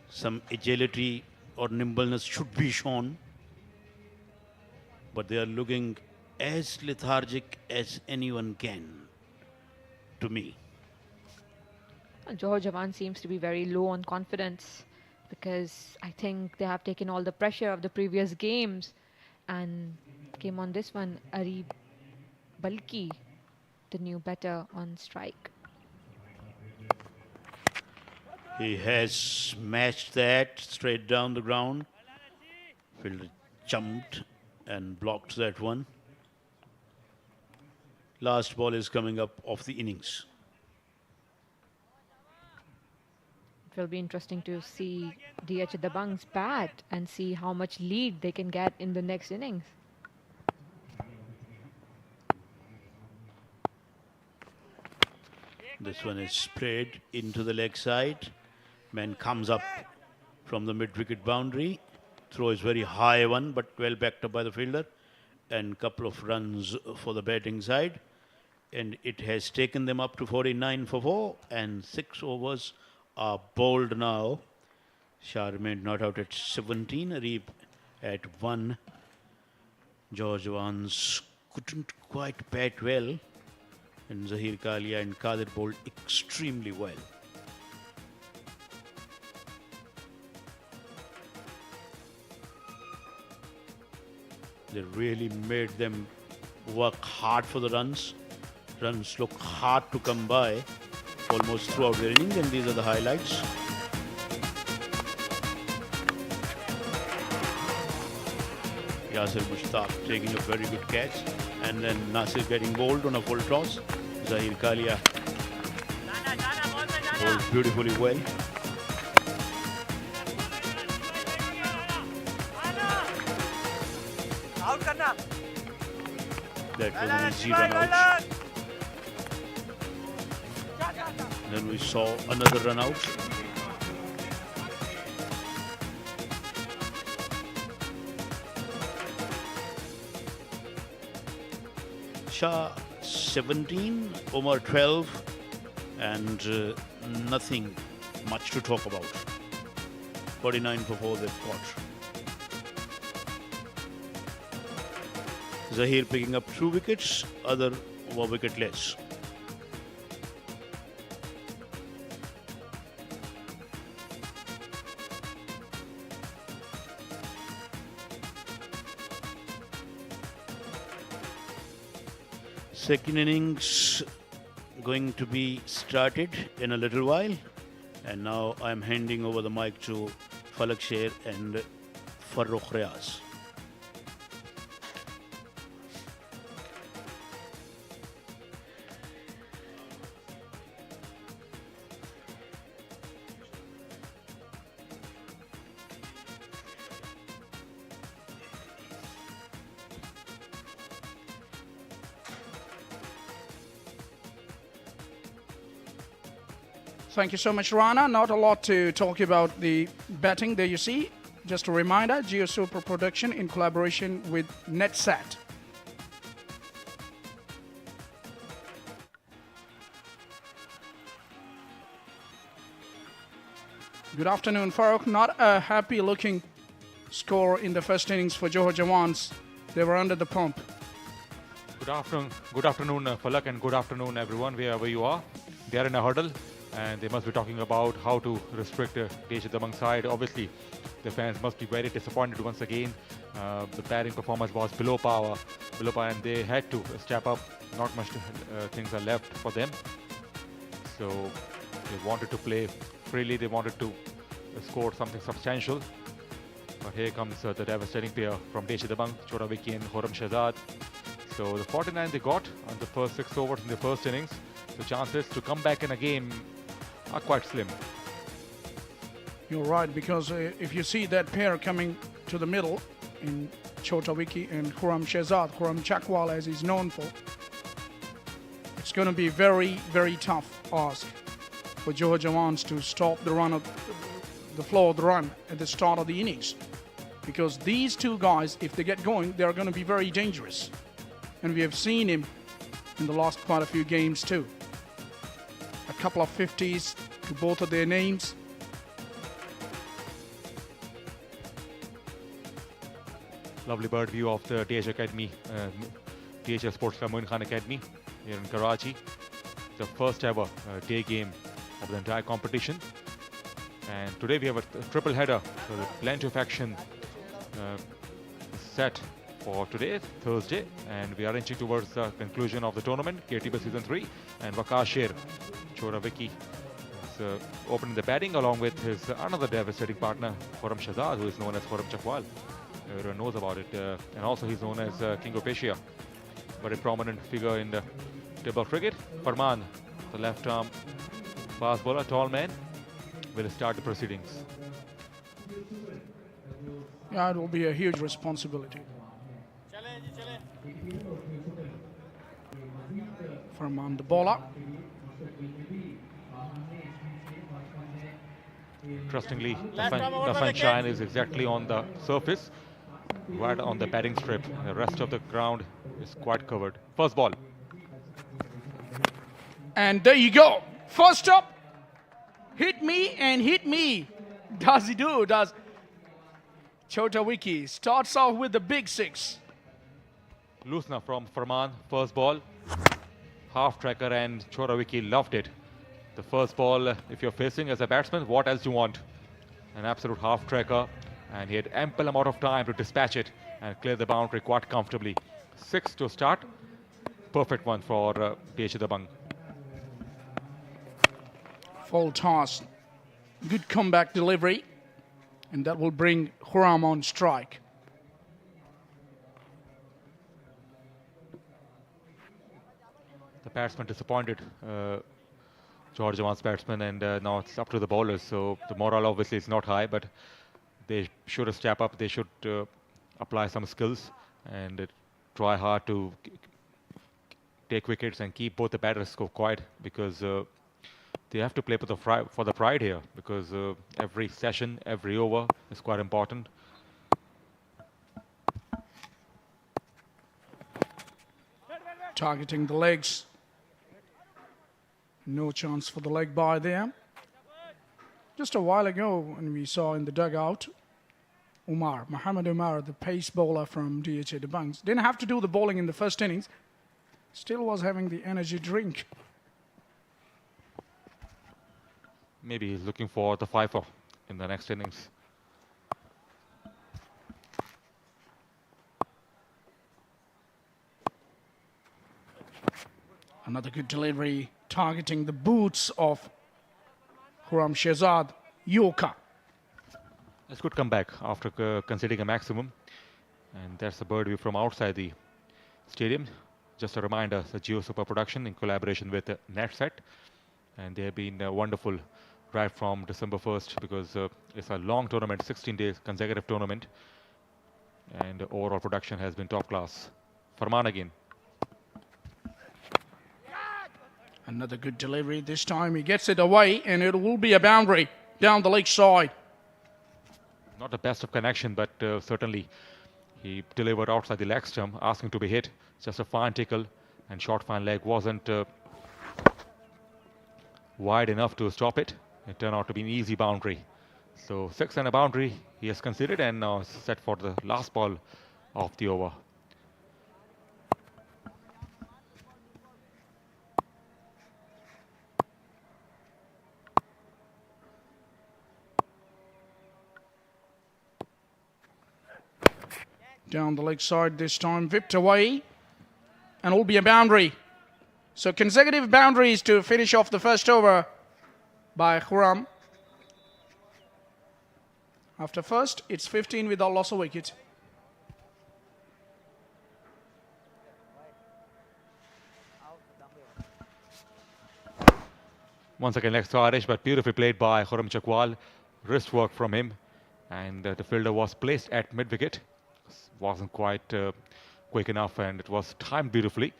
some agility or nimbleness should be shown. But they are looking as lethargic as anyone can, to me. Johar Jawans seems to be very low on confidence because I think they have taken all the pressure of the previous games and came on this one. Ari Balki, the new batter on strike. He has smashed that straight down the ground. Fielder jumped and blocked that one. Last ball is coming up of the innings. It will be interesting to see DHA Dabanggs bat and see how much lead they can get in the next innings. This one is sprayed into the leg side. Man comes up from the mid-wicket boundary. Throw is very high one, but well backed up by the fielder. And couple of runs for the batting side. And it has taken them up to 49 for 4. And 6 overs are bowled now. Shah remained not out at 17. Reeb at 1. Johar Jawans couldn't quite bat well. And Zahir Kalia and Qadir bowled extremely well. They really made them work hard for the runs. Runs look hard to come by almost throughout their innings, and these are the highlights. Yasir Mushtaq taking a very good catch, and then Nasir getting bowled on a full toss. Zahir Kalia bowled beautifully well. That was an easy run out. Then we saw another run out. Shah 17, Omar 12, and nothing much to talk about. 49 for 4 they've got. Zahir picking up 2 wickets, other were wicketless. Second innings going to be started in a little while, and now I'm handing over the mic to Falak Sher and Farrukh Riaz. Thank you so much, Rana. Not a lot to talk about the batting there you see. Just a reminder, Geo Super production in collaboration with NetSat. Good afternoon, Farooq. Not a happy looking score in the first innings for Johar Jawans. They were under the pump. Good afternoon, Falak, and good afternoon, everyone, wherever you are. They are in a hurdle, and they must be talking about how to restrict DHA Dabanggs side. Obviously, the fans must be very disappointed once again. The batting performance was below par, and they had to step up. Not much things are left for them. So they wanted to play freely. They wanted to score something substantial. But here comes the devastating pair from DHA Dabanggs, Chota Vicky and Khurram Shehzad. So the 49 they got on the first 6 overs in the first innings. The chances to come back in a game are quite slim. You're right, because if you see that pair coming to the middle in Chota Vicky and Khurram Shehzad, Khurram Chakwal as he's known for, it's going to be very, very tough ask for Johar Jawans to stop the run of the flow of the run at the start of the innings. Because these two guys, if they get going, they're going to be very dangerous. And we have seen him in the last quite a few games too. A couple of 50s to both of their names. Lovely bird view of the DHA Academy, DHA Sports Club Moin Academy here in Karachi. It's the first ever day game of the entire competition. And today we have a triple header, so plenty of action set for today, Thursday, and we are inching towards the conclusion of the tournament, KTPL Season 3, and Yasir, Chora Vicky, is opening the batting along with his another devastating partner, Khurram Shahzad, who is known as Khurram Chakwal. Everyone knows about it, and also he's known as King of Asia, very prominent figure in the table cricket. Farman, the left arm fast bowler, tall man, will start the proceedings. Yeah, it will be a huge responsibility. Farman, the bowler. Interestingly, the sunshine is exactly on the surface, right on the batting strip. The rest of the ground is quite covered. First ball. And there you go. First up, hit me and hit me. Does he do? Does Chota Wiki starts off with the big six. Loosener from Farman, first ball. Half tracker, and Chota Wiki loved it. The first ball, if you're facing as a batsman, what else do you want? An absolute half tracker, and he had ample amount of time to dispatch it and clear the boundary quite comfortably. 6 to start. Perfect one for DHA Dabanggs. Full toss. Good comeback delivery. And that will bring Khurram on strike. The batsman disappointed, Johar Jawans batsman, and now it's up to the bowlers. So the morale obviously is not high, but they should step up. They should apply some skills and try hard to take wickets and keep both the batters quiet, because they have to play for the pride here, because every session, every over is quite important. Targeting the legs. No chance for the leg by there. Just a while ago, when we saw in the dugout, Mohammad Umar, the pace bowler from DHA Dabanggs, didn't have to do the bowling in the first innings. Still was having the energy drink. Maybe he's looking for the fifer in the next innings. Another good delivery, targeting the boots of Khurram Shahzad, Yoka. That's good comeback after conceding a maximum. And that's a bird view from outside the stadium. Just a reminder, the Geo Super production in collaboration with NetSet. And they have been wonderful right from December 1st, because it's a long tournament, 16 days consecutive tournament. And the overall production has been top class. Farman again. Another good delivery. This time he gets it away, and it will be a boundary down the leg side. Not the best of connection, but certainly he delivered outside the leg stump, asking to be hit. Just a fine tickle, and short fine leg wasn't wide enough to stop it. It turned out to be an easy boundary. So 6 and a boundary he has considered, and now set for the last ball of the over. Down the leg side this time, whipped away, and it will be a boundary. So consecutive boundaries to finish off the first over by Khurram. After first, it's 15 without loss of wicket. Once again, leg side, but beautifully played by Khurram Chakwal. Wrist work from him, and the fielder was placed at mid-wicket. Wasn't quite quick enough, and it was timed beautifully.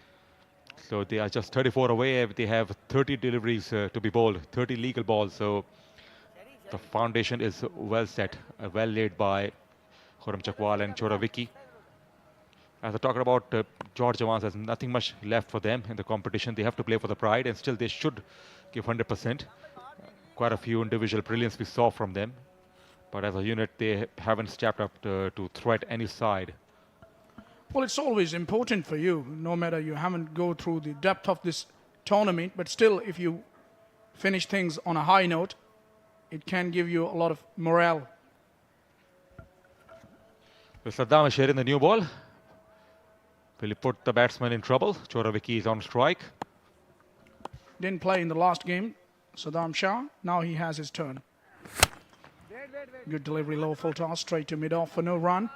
So they are just 34 away. They have 30 deliveries to be bowled, 30 legal balls. So the foundation is well set, well laid by Khurram Chakwal and Chota Wiki. As I talked about, Johar Jawans has nothing much left for them in the competition. They have to play for the pride, and still they should give 100%. Quite a few individual brilliance we saw from them. But as a unit, they haven't stepped up to threat any side Well, it's always important for you, no matter you haven't go through the depth of this tournament, but still, if you finish things on a high note, it can give you a lot of morale. Will Saddam is sharing the new ball. Will he put the batsman in trouble? Choraviki is on strike. Didn't play in the last game, Saddam Shah. Now he has his turn. Good delivery, low full toss, straight to mid-off for no run.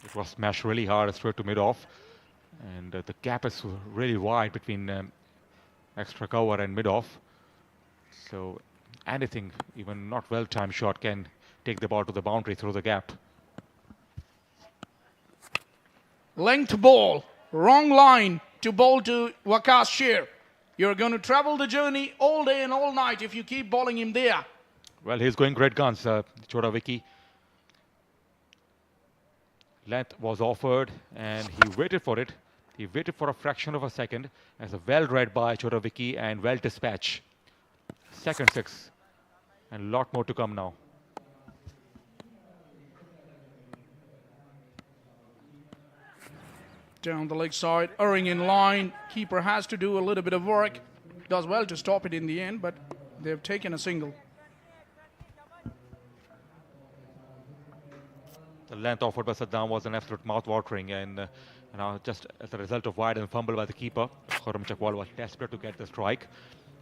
It was smashed really hard, straight to mid-off. And the gap is really wide between extra cover and mid-off. So anything, even not well-timed shot, can take the ball to the boundary through the gap. Length ball, wrong line to bowl to Waqas Sher. You're going to travel the journey all day and all night if you keep bowling him there. Well, he's going great guns, Choraviki. Length was offered and he waited for it. He waited for a fraction of a second as a well read by Choraviki and well dispatched. Second six, and a lot more to come now. Down the leg side, erring in line. Keeper has to do a little bit of work. Does well to stop it in the end, but they've taken a single. The length offered by Saddam was an absolute mouth-watering, and just as a result of wide and fumble by the keeper, Khurram Chakwal was desperate to get the strike,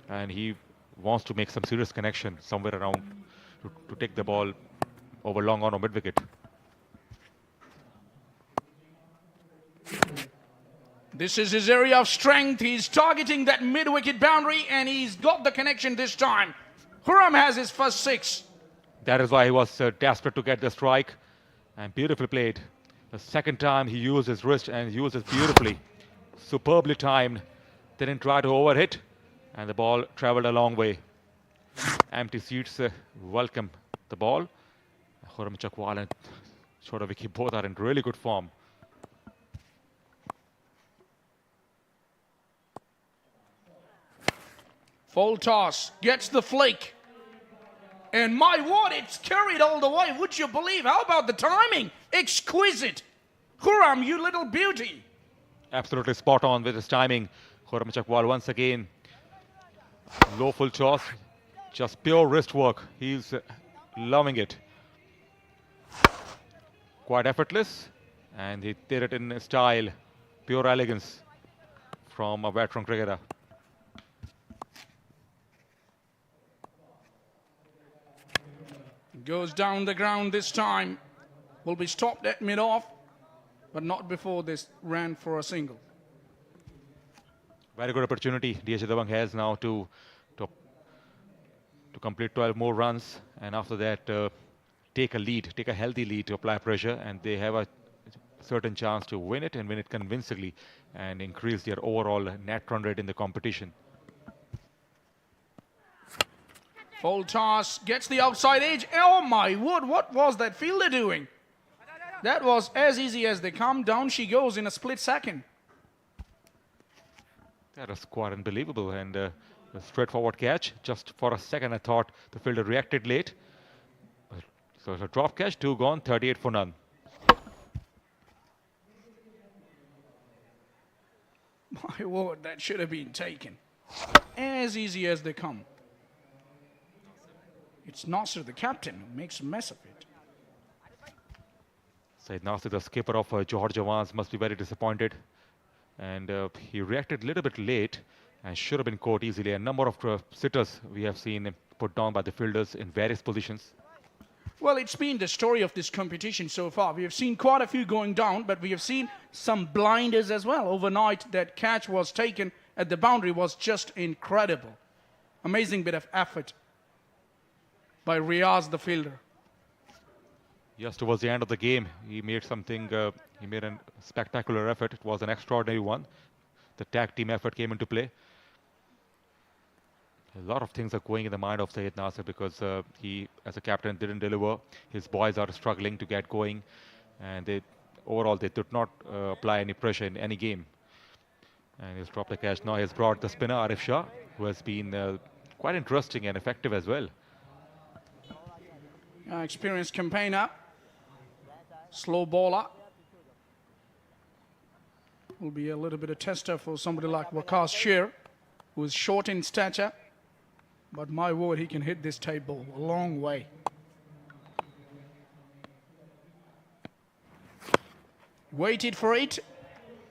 and he wants to make some serious connection somewhere around to take the ball over long on or mid-wicket. This is his area of strength. He's targeting that mid-wicket boundary, and he's got the connection this time. Khurram has his first six. That is why he was desperate to get the strike, and beautifully played. The second time he used his wrist and used it beautifully. Superbly timed. Didn't try to overhit, and the ball traveled a long way. Empty seats welcome the ball. Khurram Chakwal and Choraviki both are in really good form. Full toss, gets the flake. And my word, it's carried all the way. Would you believe? How about the timing? Exquisite. Khurram, you little beauty. Absolutely spot on with his timing. Khurram Chakwal once again. Low full toss. Just pure wrist work. He's loving it. Quite effortless. And he did it in style. Pure elegance from a veteran cricketer. Goes down the ground this time. Will be stopped at mid-off, but not before this ran for a single. Very good opportunity DHA Dabanggs has now to complete 12 more runs, and after that take a lead, take a healthy lead to apply pressure, and they have a certain chance to win it and win it convincingly and increase their overall net run rate in the competition. Full toss, gets the outside edge. Oh my word, what was that fielder doing? That was as easy as they come. Down she goes in a split second. That was quite unbelievable, and a straightforward catch. Just for a second I thought the fielder reacted late. So it's a drop catch, 2 gone, 38 for none. My word, that should have been taken. As easy as they come. It's Nasir, the captain, who makes a mess of it. Syed Nasir, the skipper of Johar Jawans, must be very disappointed. And he reacted a little bit late and should have been caught easily. A number of sitters we have seen put down by the fielders in various positions. Well, it's been the story of this competition so far. We have seen quite a few going down, but we have seen some blinders as well. Overnight, that catch was taken at the boundary was just incredible. Amazing bit of effort by Riaz, the fielder. Yes, towards the end of the game, he made something, he made a spectacular effort. It was an extraordinary one. The tag team effort came into play. A lot of things are going in the mind of Syed Nasir because he, as a captain, didn't deliver. His boys are struggling to get going. And overall, they did not apply any pressure in any game. And he's dropped the catch. Now he's brought the spinner, Arif Shah, who has been quite interesting and effective as well. experienced campaigner, slow bowler. Will be a little bit of tester for somebody like Syed, who is short in stature. But my word, he can hit this tight ball a long way. Waited for it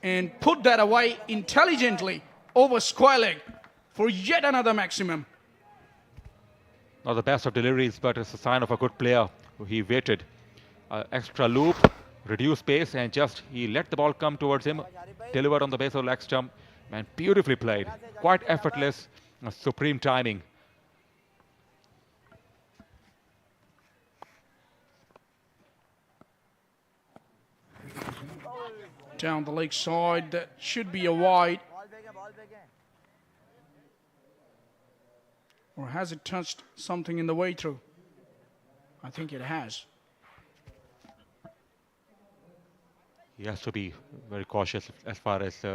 and put that away intelligently over square leg for yet another maximum. Not the best of deliveries, but it's a sign of a good player. He waited. Extra loop, reduced pace, and just he let the ball come towards him. Delivered on the base of leg stump. Man, beautifully played. Quite effortless. Supreme timing. Down the leg side, that should be a wide. Or has it touched something in the way through? I think it has. He has to be very cautious as far as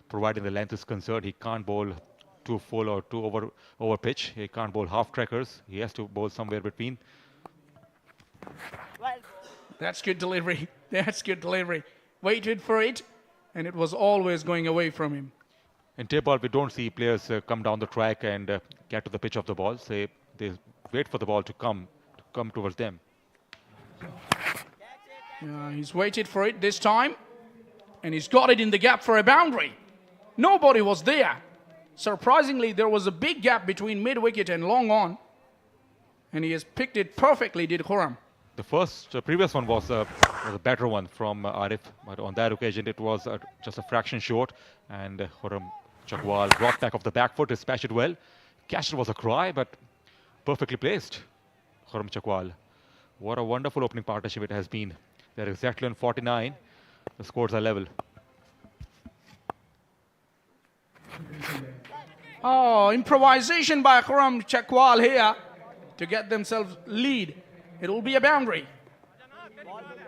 providing the length is concerned. He can't bowl too full or too over pitch. He can't bowl half trackers. He has to bowl somewhere between. That's good delivery. That's good delivery. Waited for it, and it was always going away from him. In tape ball, we don't see players come down the track and get to the pitch of the ball. They wait for the ball to come towards them. He's waited for it this time, and he's got it in the gap for a boundary. Nobody was there. Surprisingly, there was a big gap between mid-wicket and long on, and he has picked it perfectly, did Khurram. The previous one was a better one from Arif, but on that occasion it was just a fraction short, and Khurram Chakwal brought back off the back foot, dispatched it well. Catch was a cry, but perfectly placed. Khurram Chakwal. What a wonderful opening partnership it has been. They're exactly on 49. The scores are level. Oh, improvisation by Khurram Chakwal here to get themselves lead. It will be a boundary.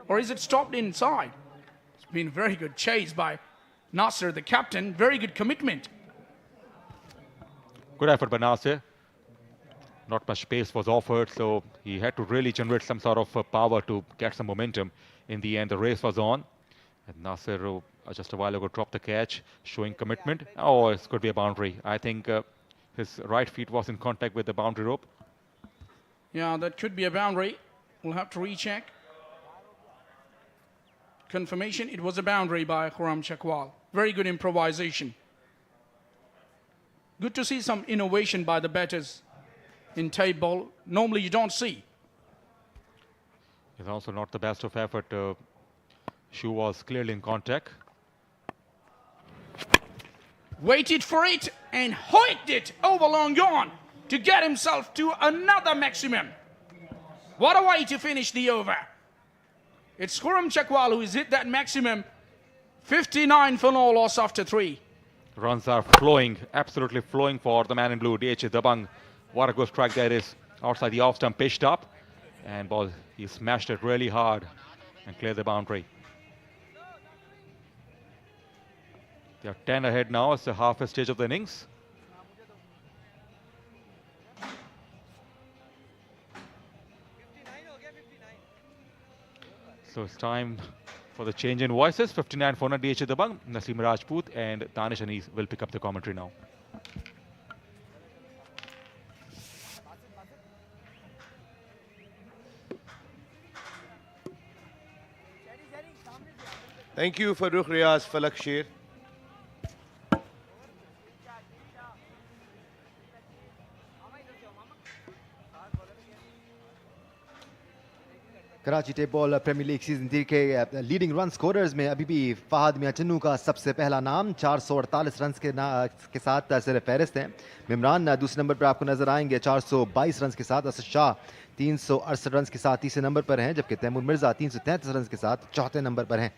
Or is it stopped inside? It's been very good chase by Nasir, the captain. Very good commitment. Good effort by Nasir. Not much space was offered, so he had to really generate some sort of power to get some momentum. In the end, the race was on. And Nasir, just a while ago, dropped the catch, showing commitment. Oh, it could be a boundary. I think his right feet was in contact with the boundary rope. Yeah, that could be a boundary. We'll have to recheck. Confirmation, it was a boundary by Khurram Chakwal. Very good improvisation. Good to see some innovation by the batters in tape ball. Normally you don't see. It's also not the best of effort. Shoe was clearly in contact. Waited for it and hoiked it over long on to get himself to another maximum. What a way to finish the over. It's Khurram Chakwal who has hit that maximum. 59 for no loss after 3. Runs are flowing, absolutely flowing for the man in blue, DHA Dabanggs. What a good strike that is. Outside the off stump, pitched up. And ball, he smashed it really hard and cleared the boundary. They are 10 ahead now. It's the halfway stage of the innings. So it's time for the change in voices. 59 for DHA Dabanggs, Naseem Rajput and Danish Anis will pick up the commentary now. Thank you, Farooq Riaz, Falak Sher. Karachi tape ball premier league season 3 के leading run scorers में अभी भी फहद मियां चन्नू का सबसे पहला नाम 448 run के साथ सिर फहरिस्त हैं। मिमरान दूसरे नंबर पर आपको नजर आएंगे 422 रन के साथ। असद शाह 368 रन के साथ तीसरे नंबर पर हैं, जबकि तैमूर मिर्जा 333 रन के साथ चौथे नंबर पर हैं।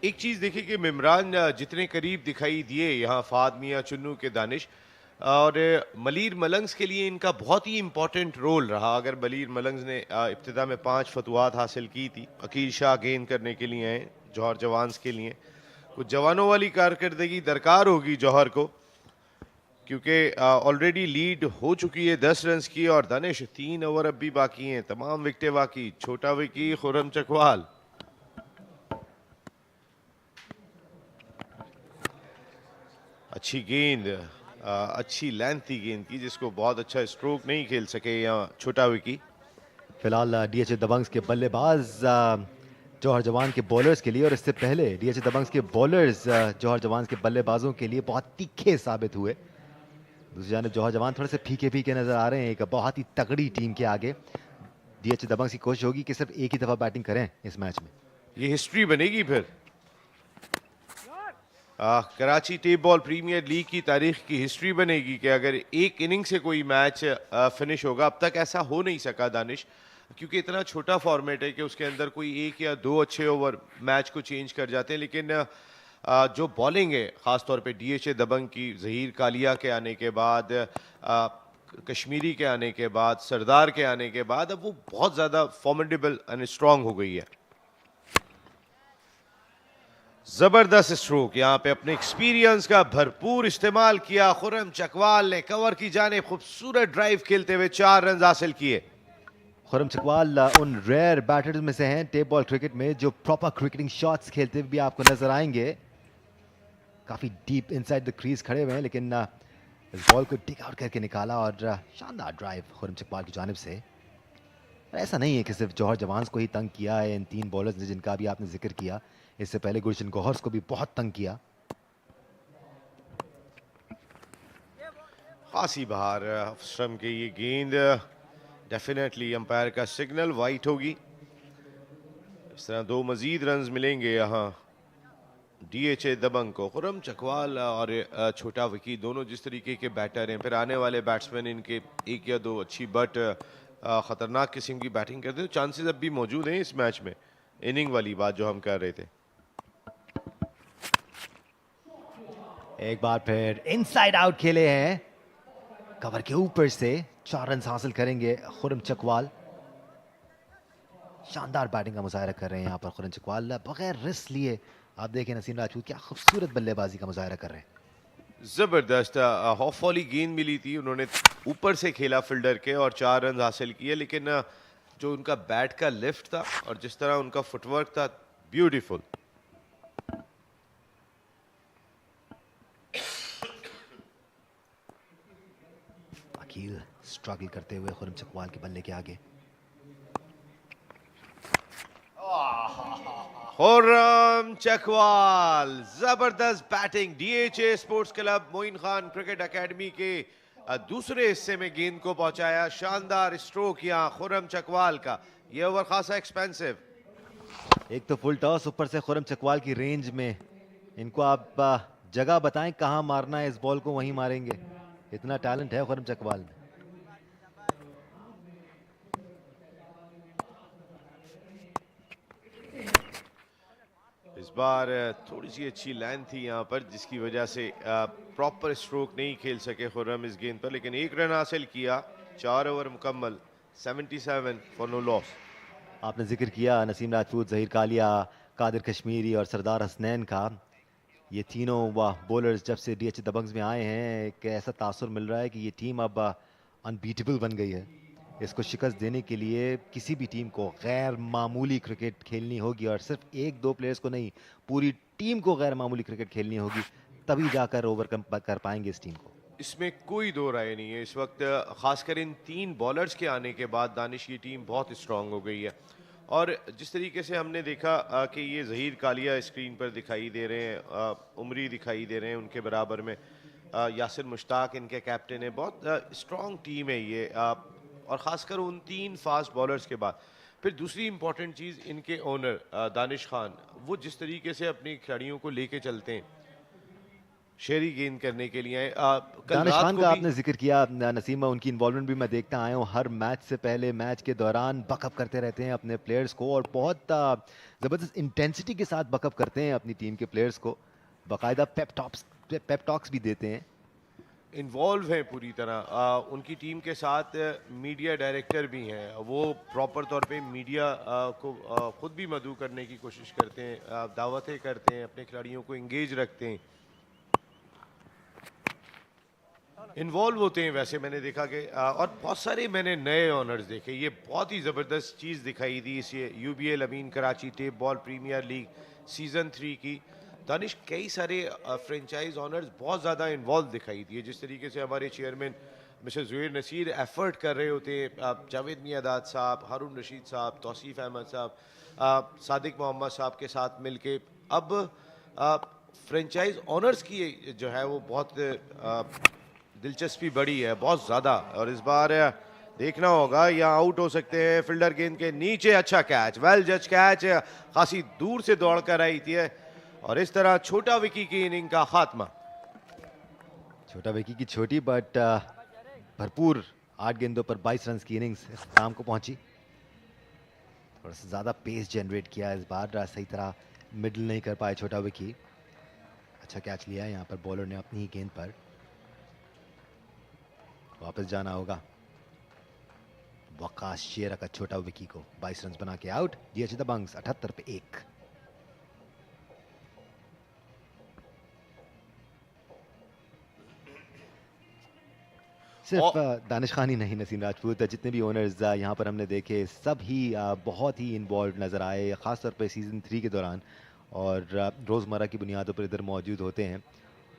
एक चीज़ देखिए कि मिमरान जितने करीब दिखाई दिए यहाँ फहद मियां चन्नू के दानिश और मलीर मलंग्स के लिए इनका बहुत ही इम्पोर्टेंट रोल रहा। अगर मलीर मलंग्स ने इब्तिदा में 5 फतवात हासिल की थी, अकील शाह गेंद करने के लिए आए, जौहर जवान्स के लिए कुछ जवानों वाली कारकर्दगी दरकार होगी जौहर को। क्योंकि ऑलरेडी लीड हो चुकी है 10 रन की और दानिश 3 ओवर अब भी बाकी हैं, तमाम विकेटें बाकी। छोटा विकी खुर्रम चकवाल, अच्छी गेंद, अच्छी लेंथी गेंद की, जिसको बहुत अच्छा स्ट्रोक नहीं खेल सके यहाँ छोटा विकी। फिलहाल डीएचए दबंग्स के बल्लेबाज जौहर जवान के बॉलर्स के लिए, और इससे पहले डीएचए दबंग्स के बॉलर्स जौहर जवान के बल्लेबाजों के लिए बहुत तीखे साबित हुए। दूसरी जानिब जौहर जवान थोड़े से फीके फीके नजर आ रहे हैं एक बहुत ही तगड़ी टीम के आगे। डीएचए दबंग्स की कोशिश होगी कि सिर्फ एक ही दफा बैटिंग करें इस मैच में। ये हिस्ट्री बनेगी फिर Karachi tape ball premier league की तारीख की हिस्ट्री बनेगी कि अगर एक इनिंग से कोई मैच फिनिश होगा। अब तक ऐसा हो नहीं सका दानिश, क्योंकि इतना छोटा फॉर्मेट है कि उसके अंदर कोई एक या दो अच्छे ओवर मैच को चेंज कर जाते हैं। लेकिन जो बॉलिंग है ख़ासतौर पे डीएचए दबंग की, ज़हीर कालिया के आने के बाद, कश्मीरी के आने के बाद, सरदार के आने के बाद, अब वो बहुत ज़्यादा फॉर्मेडेबल एंड स्ट्रॉन्ग हो गई है। जबरदस्त स्ट्रोक, यहाँ पे अपने एक्सपीरियंस का भरपूर इस्तेमाल किया खुर्रम चकवाल ने। कवर की जाने खूबसूरत ड्राइव खेलते हुए 4 रन हासिल किए। खुर्रम चकवाल उन रेयर बैटर्स में से हैं टेप बॉल क्रिकेट में जो प्रॉपर क्रिकेटिंग शॉट्स खेलते हुए भी आपको नजर आएंगे। काफी डीप इनसाइड द क्रीज खड़े हुए हैं, लेकिन इस बॉल को टिक आउट करके निकाला और शानदार ड्राइव खुर्रम चकवाल की जानिब से। ऐसा नहीं है कि सिर्फ जौहर जवान्स को ही तंग किया है इन 3 बॉलर्स ने जिनका भी आपने जिक्र किया, इससे पहले गुलशन गौहर को भी बहुत तंग किया। खासी बाहर अफसरम के ये गेंद, डेफिनेटली अंपायर का सिग्नल वाइट होगी। इस तरह 2 मजीद रन मिलेंगे यहाँ डीएचए दबंग को। खुर्रम चकवाल और छोटा विकी दोनों जिस तरीके के बैटर हैं, फिर आने वाले बैट्समैन इनके एक या दो अच्छी बट खतरनाक किस्म की बैटिंग करते हैं, तो चांसेस अब भी मौजूद हैं इस मैच में। इनिंग वाली बात जो हम कर रहे थे। एक बार फिर इनसाइड आउट खेले हैं, कवर के ऊपर से 4 रन हासिल करेंगे खुर्रम चकवाल। शानदार बैटिंग का मुजाहरा कर रहे हैं यहाँ पर खुर्रम चकवाल, बगैर रिस्क लिए। आप देखें नसीर राजपूत क्या खूबसूरत बल्लेबाजी का मुजाहरा कर रहे हैं। जबरदस्त ऑफ वाली गेंद मिली थी, उन्होंने ऊपर से खेला फील्डर के और 4 रन हासिल किए। लेकिन जो उनका बैट का लिफ्ट था और जिस तरह उनका फुटवर्क था, ब्यूटीफुल। अकील स्ट्रगल करते हुए खुर्रम चकवाल के बल्ले के आगे। खुर्रम चकवाल, जबरदस्त batting. DHA sports club Moin Khan cricket academy के दूसरे हिस्से में गेंद को पहुंचाया। शानदार स्ट्रोक यहाँ खुर्रम चकवाल का। ये ओवर खासा एक्सपेंसिव। एक तो फुल टॉस, ऊपर से खुर्रम चकवाल की रेंज में। इनको आप जगह बताएं कहां मारना है इस बॉल को, वहीं मारेंगे। इतना टैलेंट है खुर्रम चकवाल में। इस बार थोड़ी सी अच्छी लाइन थी यहाँ पर, जिसकी वजह से प्रॉपर स्ट्रोक नहीं खेल सके खुर्रम इस गेंद पर। लेकिन 1 रन हासिल किया, 4 ओवर मुकम्मल, 77 फॉर नो लॉस। आपने जिक्र किया नसीम राजपूत, ज़हीर कालिया, कादिर कश्मीरी और सरदार हसनैन का। ये तीनों बॉलर्स जब से डीएचए दबंग्स में आए हैं, एक ऐसा तासुर मिल रहा है कि ये टीम अब अनबीटेबल बन गई है। इसको शिकस्त देने के लिए किसी भी टीम को गैर मामूली क्रिकेट खेलनी होगी, और सिर्फ 1-2 प्लेयर्स को नहीं, पूरी टीम को गैर मामूली क्रिकेट खेलनी होगी, तभी जाकर ओवरकम कर पाएंगे इस टीम को। इसमें कोई दो राय नहीं है। इस वक्त खासकर इन 3 बॉलर्स के आने के बाद दानिश की टीम बहुत स्ट्रांग हो गई है। और जिस तरीके से हमने देखा कि ये ज़हीर कालिया स्क्रीन पर दिखाई दे रहे हैं, उमरी दिखाई दे रहे हैं उनके बराबर में, यासिर मुश्ताक इनके कैप्टन है। बहुत स्ट्रांग टीम है ये, और ख़ासकर उन 3 फास्ट बॉलर्स के बाद। फिर दूसरी इंपॉर्टेंट चीज़, इनके ओनर दानिश खान, वो जिस तरीके से अपनी खिलाड़ियों को लेके चलते हैं, शेरी गेंद करने के लिए दानिश खान का आपने जिक्र किया नसीम, उनकी इन्वॉल्वमेंट भी मैं देखता आया हूँ। हर मैच से पहले, मैच के दौरान बकअप करते रहते हैं अपने प्लेयर्स को, और बहुत ज़बरदस्त इंटेंसिटी के साथ बकअप करते हैं अपनी टीम के प्लेयर्स को। बाकायदा पेप टॉक्स भी देते हैं। इन्वॉल्व हैं पूरी तरह। उनकी टीम के साथ मीडिया डायरेक्टर भी हैं, वो प्रॉपर तौर पे मीडिया को खुद भी मदऊ करने की कोशिश करते हैं, दावतें करते हैं, अपने खिलाड़ियों को इंगेज रखते हैं। इन्वॉल्व होते हैं। वैसे मैंने देखा कि और बहुत सारे मैंने नए ऑनर्स देखे, ये बहुत ही ज़बरदस्त चीज़ दिखाई दी इस UBL Ameen Karachi tape ball premier league season 3 की। दानिश, कई सारे फ्रेंचाइज ऑनर्स बहुत ज़्यादा इन्वॉल्व दिखाई दिए। जिस तरीके से हमारे chairman mister Zuhair Naseer effort कर रहे होते हैं, जावेद मियादाद साहब, हारून रशीद साहब, तौसीफ अहमद साहब, सादिक मोहम्मद साहब के साथ मिलके अब फ्रेंचाइज ऑनर्स की जो है वो बहुत दिलचस्पी बढ़ी है, बहुत ज़्यादा। और इस बार देखना होगा, यहाँ आउट हो सकते हैं। फील्डर गेंद के नीचे, अच्छा कैच, वेल जज कैच, खासी दूर से दौड़ कर आई थी और इस तरह छोटा विकी की इनिंग का खात्मा। छोटा विकी की छोटी बट भरपूर 8 गेंदों पर 22 रन की इनिंग्स इस शाम को पहुंची। थोड़ा सा ज़्यादा पेस जनरेट किया इस बार, सही तरह मिडल नहीं कर पाए छोटा विकी। अच्छा कैच लिया है यहाँ पर बॉलर ने अपनी ही गेंद पर। वापस जाना होगा वकास शेरा का छोटा विकी को 22 रन बना के आउट। DHA दबंग्स 78 पे 1। सिर्फ दानिश खान ही नहीं, नसीम राजपूत, जितने भी ओनर्स यहाँ पर हमने देखे सब ही बहुत ही इन्वॉल्व नज़र आए, ख़ासतौर पे सीज़न 3 के दौरान। और रोज़मर्रा की बुनियादों पर इधर मौजूद होते हैं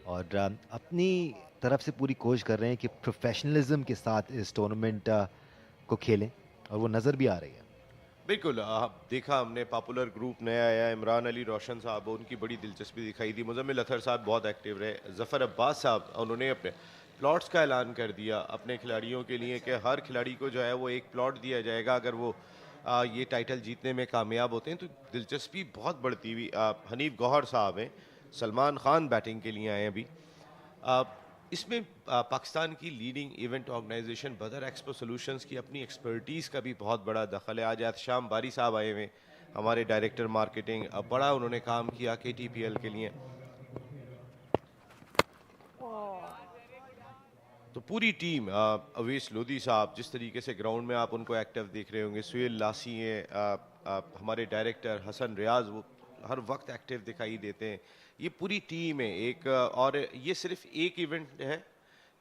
और अपनी तरफ से पूरी कोशिश कर रहे हैं कि प्रोफेशनलिज्म के साथ इस टूर्नामेंट को खेलें और वो नज़र भी आ रही है। बिल्कुल, देखा हमने पॉपुलर ग्रुप नया आया, इमरान अली रोशन साहब, उनकी बड़ी दिलचस्पी दिखाई दी। मुजम्मिल अतर साहब बहुत एक्टिव रहे। ज़फ़र अब्बास साहब, उन्होंने अपने प्लॉट्स का ऐलान कर दिया अपने खिलाड़ियों के लिए कि हर खिलाड़ी को जो है वो एक प्लॉट दिया जाएगा अगर वो ये टाइटल जीतने में कामयाब होते हैं। तो दिलचस्पी बहुत बढ़ती हुई। हनीफ गौहर साहब हैं, सलमान खान बैटिंग के लिए आए हैं अभी। इसमें पाकिस्तान की लीडिंग इवेंट ऑर्गेनाइजेशन बदर एक्सपो सॉल्यूशंस की अपनी एक्सपर्टीज़ का भी बहुत बड़ा दखल है। आज एहतशाम बारी साहब आए हुए, हमारे डायरेक्टर मार्केटिंग, बड़ा उन्होंने काम किया KTPL के लिए। तो पूरी टीम, अवेश लोधी साहब, जिस तरीके से ग्राउंड में आप उनको एक्टिव देख रहे होंगे, सुहेल लासी हैं, हमारे डायरेक्टर हसन रियाज, वो हर वक्त एक्टिव दिखाई देते हैं। ये पूरी टीम है एक, और ये सिर्फ एक इवेंट है,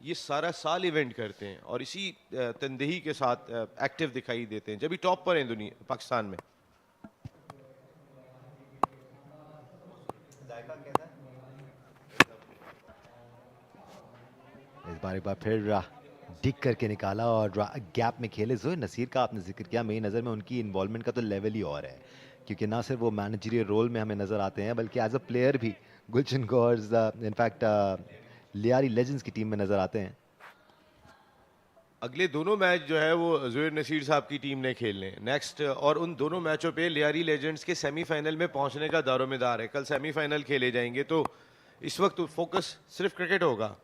ये सारा साल इवेंट करते हैं और इसी तनदेही के साथ एक्टिव दिखाई देते हैं, जब भी टॉप पर हैं दुनिया पाकिस्तान में। इस बार एक बार फिर डिग करके निकाला और गैप में खेले। ज़ोहर नसीर का आपने जिक्र किया, मेरी नज़र में उनकी इन्वॉल्वमेंट का तो लेवल ही और है, क्योंकि ना सिर्फ वो मैनेजरियल रोल में हमें नज़र आते हैं बल्कि एज अ प्लेयर भी गुलशन गौर्स इनफैक्ट लियारी लेजेंड्स की टीम में नज़र आते हैं। अगले दोनों मैच जो है वो ज़ुहैर नसीर साहब की टीम ने खेलने नेक्स्ट, और उन दोनों मैचों पे लियारी लेजेंड्स के सेमीफाइनल में पहुंचने का दारोमदार है। कल सेमीफाइनल खेले जाएंगे, तो इस वक्त फोकस सिर्फ क्रिकेट होगा।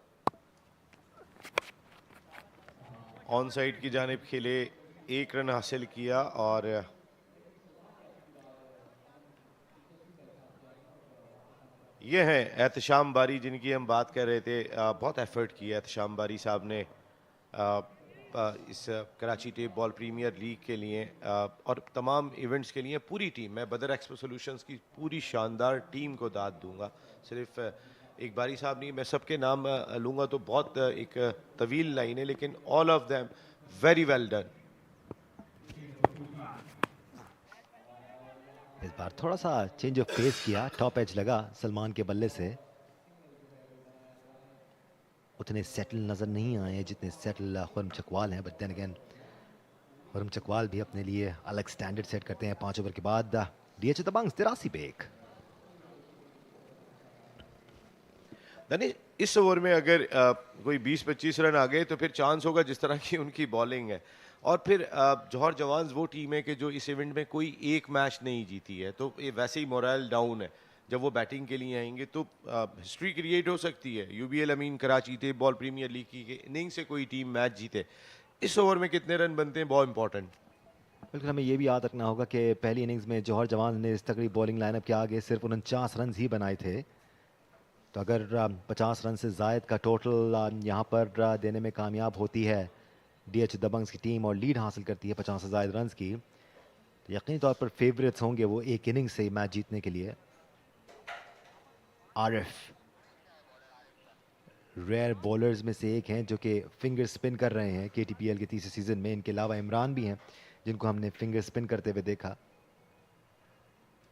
ऑन साइड की जानिब खेले, 1 रन हासिल किया और ये हैं एहतशाम बारी जिनकी हम बात कर रहे थे। बहुत एफर्ट किया एहतशाम बारी साहब ने इस Karachi tape ball premier league के लिए और तमाम इवेंट्स के लिए। पूरी टीम, मैं बदर एक्सपो सॉल्यूशंस की पूरी शानदार टीम को दाद दूंगा। सिर्फ एक बारी साहब नहीं, मैं सबके नाम लूँगा तो बहुत एक तवील लाइन है, लेकिन all of them very well done. इस बार थोड़ा सा चेंज ऑफ पेस किया, टॉप एज लगा सलमान के बल्ले से, उतने सेटल नजर नहीं आए जितने सेटल खुरम चकवाल हैं। But then again Khurram Chakwal भी अपने लिए अलग स्टैंडर्ड सेट करते हैं। 5 ओवर के बाद DHA दबंग्स 83 पे 1। दानिश, इस ओवर में अगर कोई 20-25 रन आ गए तो फिर चांस होगा, जिस तरह की उनकी बॉलिंग है। और फिर जौहर जवान्स वो टीम है कि जो इस इवेंट में कोई एक मैच नहीं जीती है, तो ये वैसे ही मोरल डाउन है। जब वो बैटिंग के लिए आएंगे तो हिस्ट्री क्रिएट हो सकती है। UBL Ameen Karachi tape ball premier league की इनिंग से कोई टीम मैच जीते, इस ओवर में कितने रन बनते हैं, बहुत इंपॉर्टेंट। बिल्कुल, हमें ये भी याद रखना होगा कि पहली इनिंग्स में जौहर जवान ने इस तगड़ी बॉलिंग लाइनअप के आगे सिर्फ 49 रन ही बनाए थे। तो अगर 50 रन से ज़ायद का टोटल यहाँ पर देने में कामयाब होती है DHA दबंग्स की टीम और लीड हासिल करती है 50 से ज़ायद रन की, तो यकीनी तौर पर फेवरेट्स होंगे वो एक इनिंग से मैच जीतने के लिए। आरिफ रेयर बॉलर्स में से एक हैं जो कि फिंगर स्पिन कर रहे हैं KTPL के तीसरे सीजन में। इनके अलावा इमरान भी हैं जिनको हमने फिंगर स्पिन करते हुए देखा।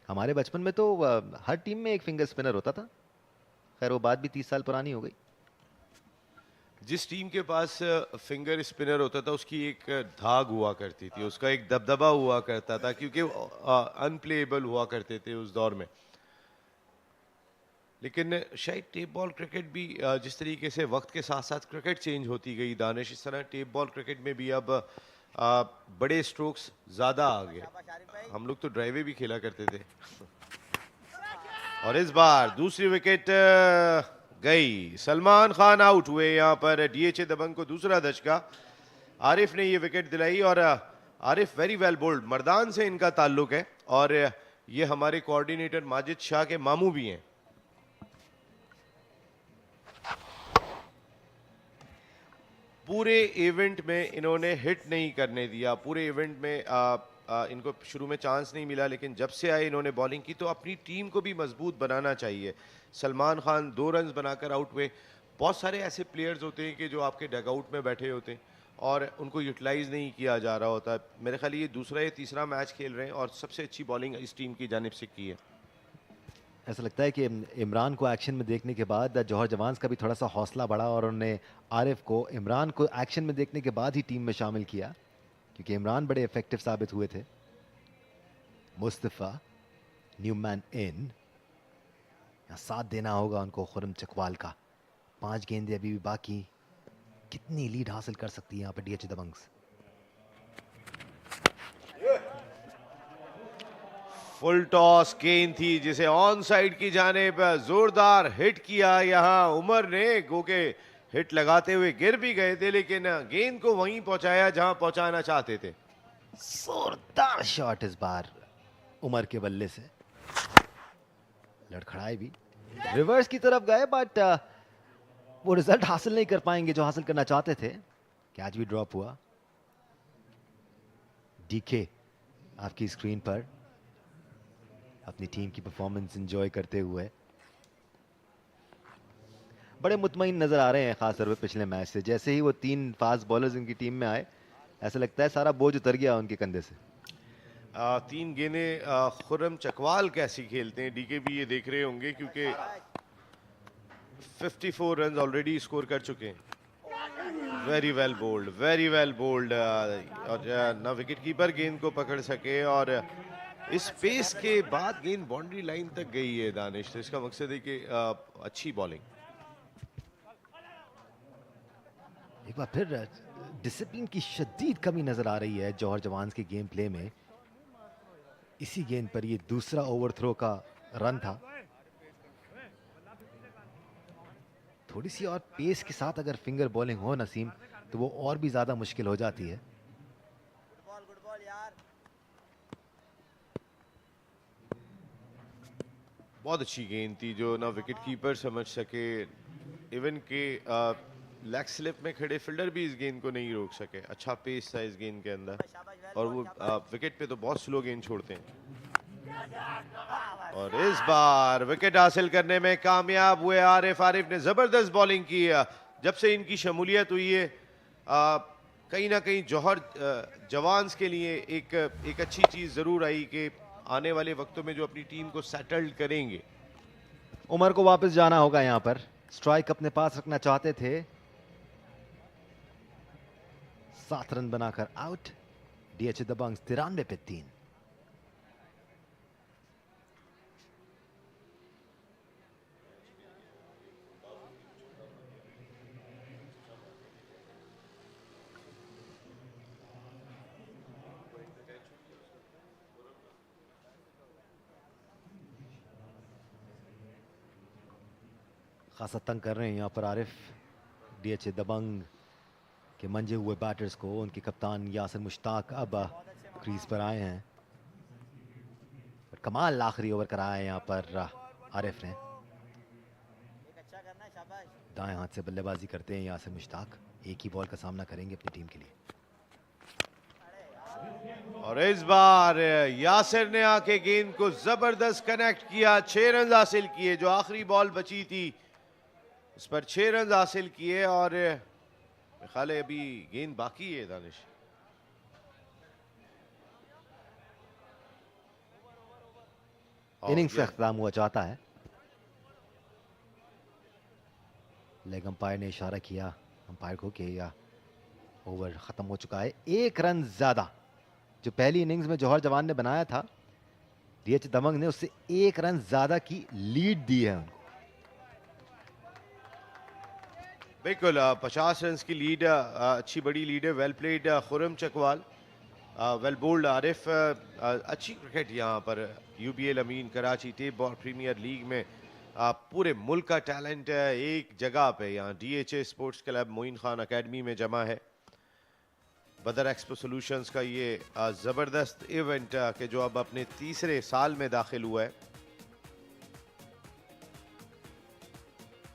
हमारे बचपन में तो हर टीम में एक फिंगर स्पिनर होता था। खैर वो बात भी 30 साल पुरानी हो गई। जिस टीम के पास फिंगर स्पिनर होता था उसकी एक धाग हुआ करती थी, उसका एक दबदबा हुआ करता था, क्योंकि अनप्लेएबल हुआ करते थे उस दौर में। लेकिन शायद टेप बॉल क्रिकेट भी जिस तरीके से वक्त के साथ साथ क्रिकेट चेंज होती गई दानिश, इस तरह टेप बॉल क्रिकेट में भी अब बड़े स्ट्रोक्स ज़्यादा आ गए। हम लोग तो ड्राइवे भी खेला करते थे। और इस बार दूसरी विकेट गई। सलमान खान आउट हुए यहाँ पर। DHA दबंग को दूसरा दशका। आरिफ ने ये विकेट दिलाई और Arif very well bowled. Mardan से इनका ताल्लुक है और ये हमारे कोऑर्डिनेटर माजिद शाह के मामू भी हैं। पूरे इवेंट में इन्होंने हिट नहीं करने दिया। पूरे इवेंट में इनको शुरू में चांस नहीं मिला, लेकिन जब से आए इन्होंने बॉलिंग की तो अपनी टीम को भी मजबूत बनाना चाहिए। सलमान खान 2 रन्स बनाकर आउट हुए। बहुत सारे ऐसे प्लेयर्स होते हैं कि जो आपके डगआउट में बैठे होते हैं और उनको यूटिलाइज नहीं किया जा रहा होता। मेरे ख्याल ये दूसरा या तीसरा मैच खेल रहे हैं और सबसे अच्छी बॉलिंग इस टीम की जानिब से की है। ऐसा लगता है कि इमरान को एक्शन में देखने के बाद जौहर जवान्स का भी थोड़ा सा हौसला बढ़ा और उन्होंने आरिफ को इमरान को एक्शन में देखने के बाद ही टीम में शामिल किया, क्योंकि इमरान बड़े इफेक्टिव साबित हुए थे। मुस्तफ़ा न्यू मैन इन, साथ देना होगा उनको खुरम चकवाल का। 5 गेंदें अभी भी बाकी। कितनी लीड हासिल कर सकती है यहाँ पर DHA दबंग्स? फुल टॉस गेंद थी जिसे ऑन साइड की जानिब जोरदार हिट किया। यहाँ उमर ने गो के हिट लगाते हुए गिर भी गए थे, लेकिन गेंद को वहीं पहुंचाया जहां पहुंचाना चाहते थे। जोरदार शॉट इस बार उमर के बल्ले से। लड़खड़ाए भी, रिवर्स की तरफ गए, बट वो रिजल्ट हासिल नहीं कर पाएंगे जो हासिल करना चाहते थे। कैच भी ड्रॉप हुआ। DK आपकी स्क्रीन पर अपनी टीम की परफॉर्मेंस एंजॉय करते हुए बड़े मुतमईन नजर आ रहे हैं, खासतौर पर पिछले मैच से। जैसे ही वो 3 फास्ट बॉलर्स उनकी टीम में आए, ऐसा लगता है सारा बोझ उतर गया उनके कंधे से। 3 गेंदें खुरम चकवाल कैसी खेलते हैं DK भी ये देख रहे होंगे, क्योंकि 54 रन ऑलरेडी स्कोर कर चुके हैं। Very well bowled, very well bowled. और ना विकेट कीपर गेंद को पकड़ सके और इस पेस के बाद गेंद बाउंड्री लाइन तक गई है दानिश, तो इसका मकसद है कि अच्छी बॉलिंग। एक बार फिर डिसिप्लिन की शदीद कमी नजर आ रही है जौहर जवान्स के गेम प्ले में। इसी गेंद पर ये दूसरा ओवरथ्रो का रन था। थोड़ी सी और पेस के साथ अगर फिंगर बॉलिंग हो नसीम, तो वो और भी ज्यादा मुश्किल हो जाती है। बहुत अच्छी गेंद थी जो ना विकेट कीपर समझ सके, इवन के लेग स्लिप में खड़े फील्डर भी इस गेंद को नहीं रोक सके। अच्छा पेस था इस गेंद के अंदर और वो विकेट पे तो बहुत स्लो गेंद छोड़ते हैं। और इस बार विकेट हासिल करने में कामयाब हुए आरिफ। आरिफ ने जबरदस्त बॉलिंग की। जब से इनकी शमूलियत हुई है कहीं ना कहीं जौहर जवान्स के लिए एक अच्छी चीज जरूर आई कि आने वाले वक्तों में जो अपनी टीम को सेटल्ड करेंगे। उमर को वापस जाना होगा यहाँ पर। स्ट्राइक अपने पास रखना चाहते थे। 7 रन बनाकर आउट। DHA दबंग्स 93 पे 3। खासा तंग कर रहे हैं यहाँ पर आरिफ DHA दबंग के मंजे हुए बैटर्स को। उनके कप्तान यासिर मुश्ताक अब क्रीज पर आए हैं। कमाल आखिरी ओवर कराया है यहाँ पर आरिफ ने। दाएं हाथ से बल्लेबाजी करते हैं यासिर मुश्ताक। एक ही बॉल का सामना करेंगे अपनी टीम के लिए। और इस बार यासिर ने आके गेंद को जबरदस्त कनेक्ट किया। 6 रन हासिल किए। जो आखिरी बॉल बची थी इस पर 6 रन हासिल किए और मेरे ख्याल है अभी गेंद बाकी है दानिश। इनिंग्स का अख्ताम हुआ चाहता है। लेग अंपायर ने इशारा किया अंपायर को कि ओवर खत्म हो चुका है। 1 रन ज्यादा जो पहली इनिंग्स में जौहर जवान ने बनाया था, डीएच दबंग ने उससे 1 रन ज्यादा की लीड दी है उनको। बिल्कुल 50 रन की लीड, अच्छी बड़ी लीड है। Well played Khurram Chakwal, well bowled Arif. अच्छी क्रिकेट यहाँ पर UBL Ameen Karachi tape ball premier league में पूरे मुल्क का टैलेंट एक जगह पे यहाँ DHA sports club Moin Khan academy में जमा है। बदर एक्सपो सॉल्यूशंस का ये ज़बरदस्त इवेंट के जो अब अपने तीसरे साल में दाखिल हुआ है।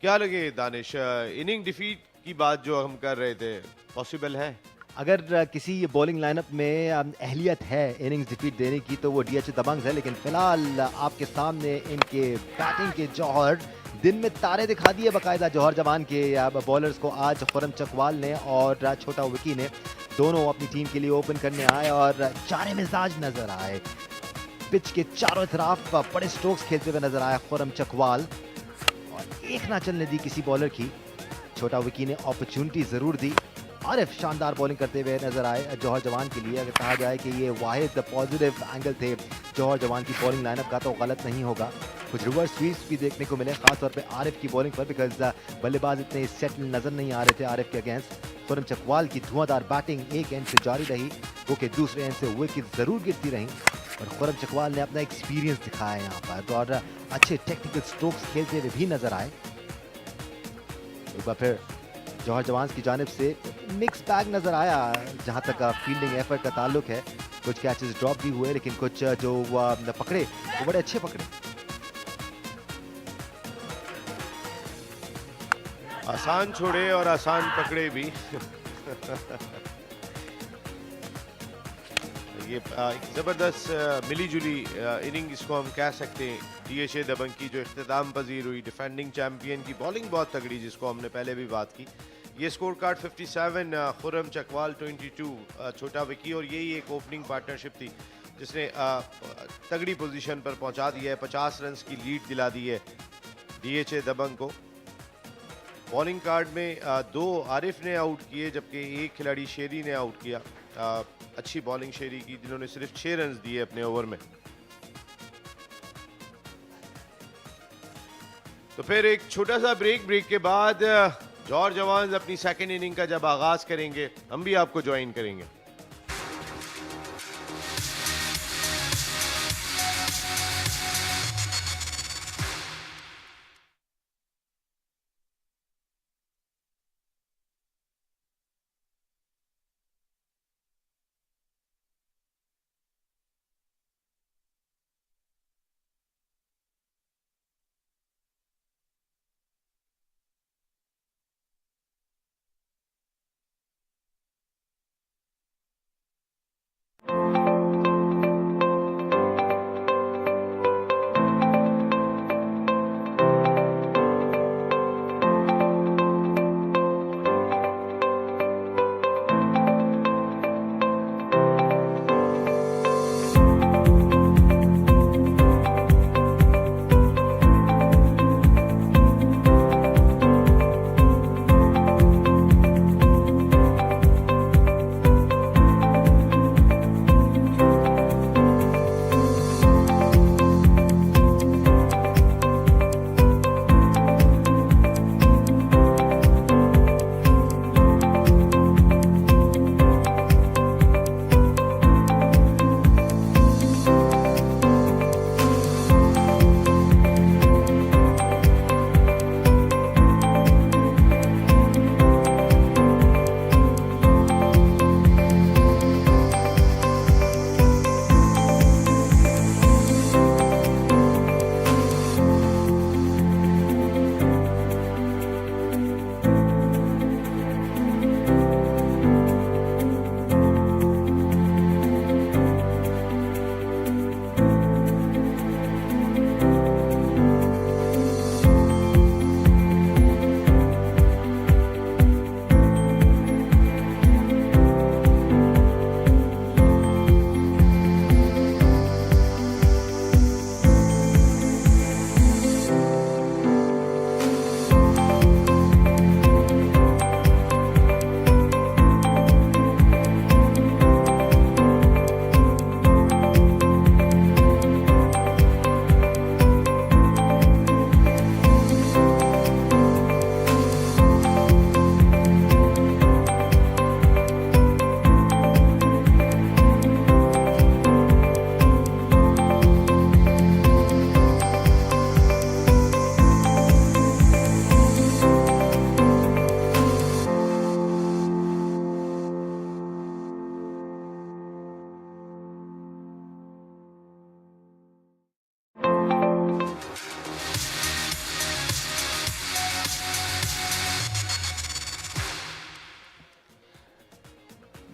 क्या लगे दानिश, इनिंग डिफीट की बात जो हम कर रहे थे, पॉसिबल है? अगर किसी बॉलिंग लाइनअप में अहलियत है इनिंग्स डिफीट देने की तो वो डीएच दबंग्स है, लेकिन फिलहाल आपके सामने इनके बैटिंग के जौहर दिन में तारे दिखा दिए बाकायदा। जौहर जवान के बॉलर्स को आज खुरम चकवाल ने और छोटा विकी ने दोनों अपनी टीम के लिए ओपन करने आए और चारे मिजाज नजर आए। पिच के चारों तरफ बड़े स्ट्रोक्स खेलते हुए नजर आया खुरम चकवाल और एक ना चलने दी किसी बॉलर की। छोटा विकी ने अपॉर्चुनिटी जरूर दी। आरिफ शानदार बॉलिंग करते हुए नजर आए जौहर जवान के लिए। अगर कहा जाए कि ये वाहिद पॉजिटिव एंगल थे जौहर जवान की बॉलिंग लाइनअप का तो गलत नहीं होगा। कुछ रिवर्स स्वीप्स भी देखने को मिले, खासतौर पे आरिफ की बॉलिंग पर, बिकॉज बल्लेबाज इतने सेटल नजर नहीं आ रहे थे आरिफ के अगेंस्ट। खुरम चकवाल की धुआंधार बैटिंग एक एंड से जारी रही, वो कि दूसरे एंड से विकेट जरूर गिरती रहीं और खुरम चकवाल ने अपना एक्सपीरियंस दिखाया यहाँ पर और अच्छे टेक्निकल स्ट्रोक्स खेलते हुए भी नजर आए। एक बार फिर जौहर जवान की जानिब से मिक्स बैग नजर आया जहां तक फील्डिंग एफर्ट का ताल्लुक है। कुछ कैचेस ड्रॉप भी हुए, लेकिन कुछ जो पकड़े वो बड़े अच्छे पकड़े। आसान छोड़े और आसान पकड़े भी। ये एक ज़बरदस्त मिली जुली इनिंग इसको हम कह सकते हैं। डीएचए दबंग की जो इख्तिताम पजीर हुई, डिफेंडिंग चैंपियन की बॉलिंग बहुत तगड़ी जिसको हमने पहले भी बात की। ये स्कोर कार्ड 57, खुरम चकवाल 22, छोटा विकी, और यही एक ओपनिंग पार्टनरशिप थी जिसने तगड़ी पोजीशन पर पहुंचा दिया है। 50 रन की लीड दिला दी है डीएचए दबंग को। बॉलिंग कार्ड में 2 आरिफ ने आउट किए जबकि एक खिलाड़ी शेरी ने आउट किया। अच्छी बॉलिंग शेरी की जिन्होंने सिर्फ 6 रन दिए अपने ओवर में। तो फिर एक छोटा सा ब्रेक के बाद जौहर जवान अपनी सेकंड इनिंग का जब आगाज करेंगे हम भी आपको ज्वाइन करेंगे।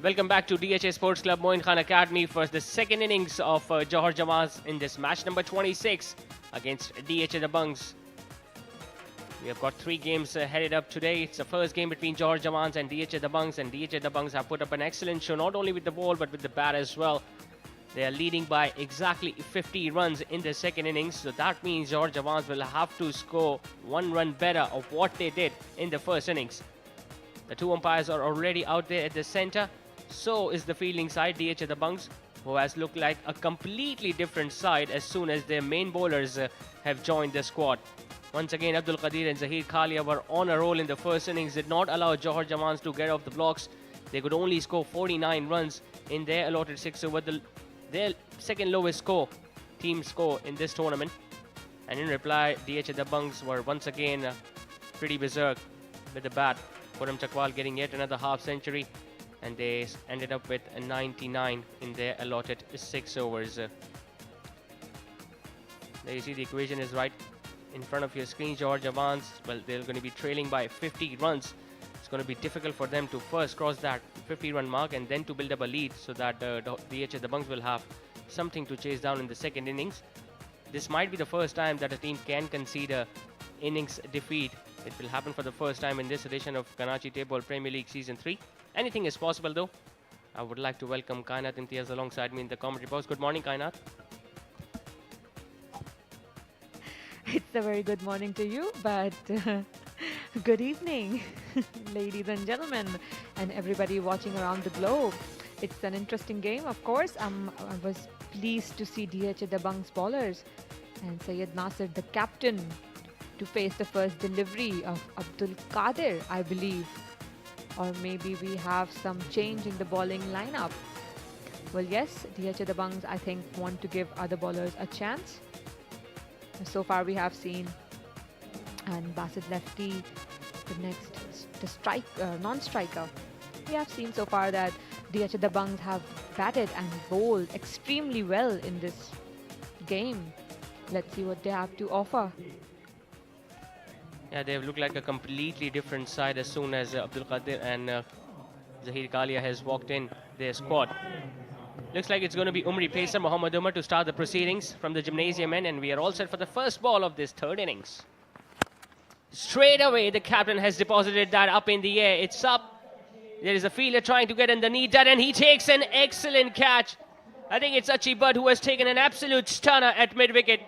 Welcome back to DHA Sports Club Moin Academy for the second innings of Johar Jawans in this match number 26 against DHA Dabanggs. We have got 3 games headed up today. It's the first game between Johar Jawans and DHA Dabanggs, and DHA Dabanggs have put up an excellent show, not only with the ball but with the bat as well. They are leading by exactly 50 runs in the second innings, so that means Johar Jawans will have to score 1 run better of what they did in the first innings. The 2 umpires are already out there at the centre. So is the fielding side, DHA Dabanggs, who has looked like a completely different side as soon as their main bowlers have joined the squad. Once again, Abdul Qadir and Zahir Khalia were on a roll in the first innings, did not allow Johar Jawans to get off the blocks. They could only score 49 runs in their allotted 6 over, their second lowest score, team score in this tournament. And in reply, DHA Dabanggs were once again pretty berserk with the bat. Puram Chakwal getting yet another half century, and they ended up with a 99 in their allotted 6 overs. There you see the equation is right in front of your screen. Johar Jawans, well, they're going to be trailing by 50 runs. It's going to be difficult for them to first cross that 50-run mark and then to build up a lead, so that DHA Dabanggs will have something to chase down in the second innings. This might be the first time that a team can concede a innings defeat. It will happen for the first time in this edition of Karachi Table Premier League Season 3. Anything is possible though. I would like to welcome Kainat Imtiaz alongside me in the commentary box. Good morning, Kainat. It's a very good morning to you, but good evening, ladies and gentlemen, and everybody watching around the globe. It's an interesting game, of course. I was pleased to see DHA Dabanggs bowlers and Syed Nasir, the captain, to face the first delivery of Abdul Qadir, I believe. Or maybe we have some change in the bowling lineup. Well, yes, DHA Dabanggs, I think, want to give other bowlers a chance. So far we have seen, and Basit lefty, the non-striker. We have seen so far that DHA Dabanggs have batted and bowled extremely well in this game. Let's see what they have to offer. Yeah, they've looked like a completely different side as soon as Abdul Qadir and Zahir Khalia has walked in their squad. Looks like it's going to be Umri Pacer Mohammad Umar to start the proceedings from the gymnasium end, and we are all set for the first ball of this third innings. Straight away, the captain has deposited that up in the air. It's up. There is a fielder trying to get underneath that, and he takes an excellent catch. I think it's Achi Butt who has taken an absolute stunner at mid-wicket.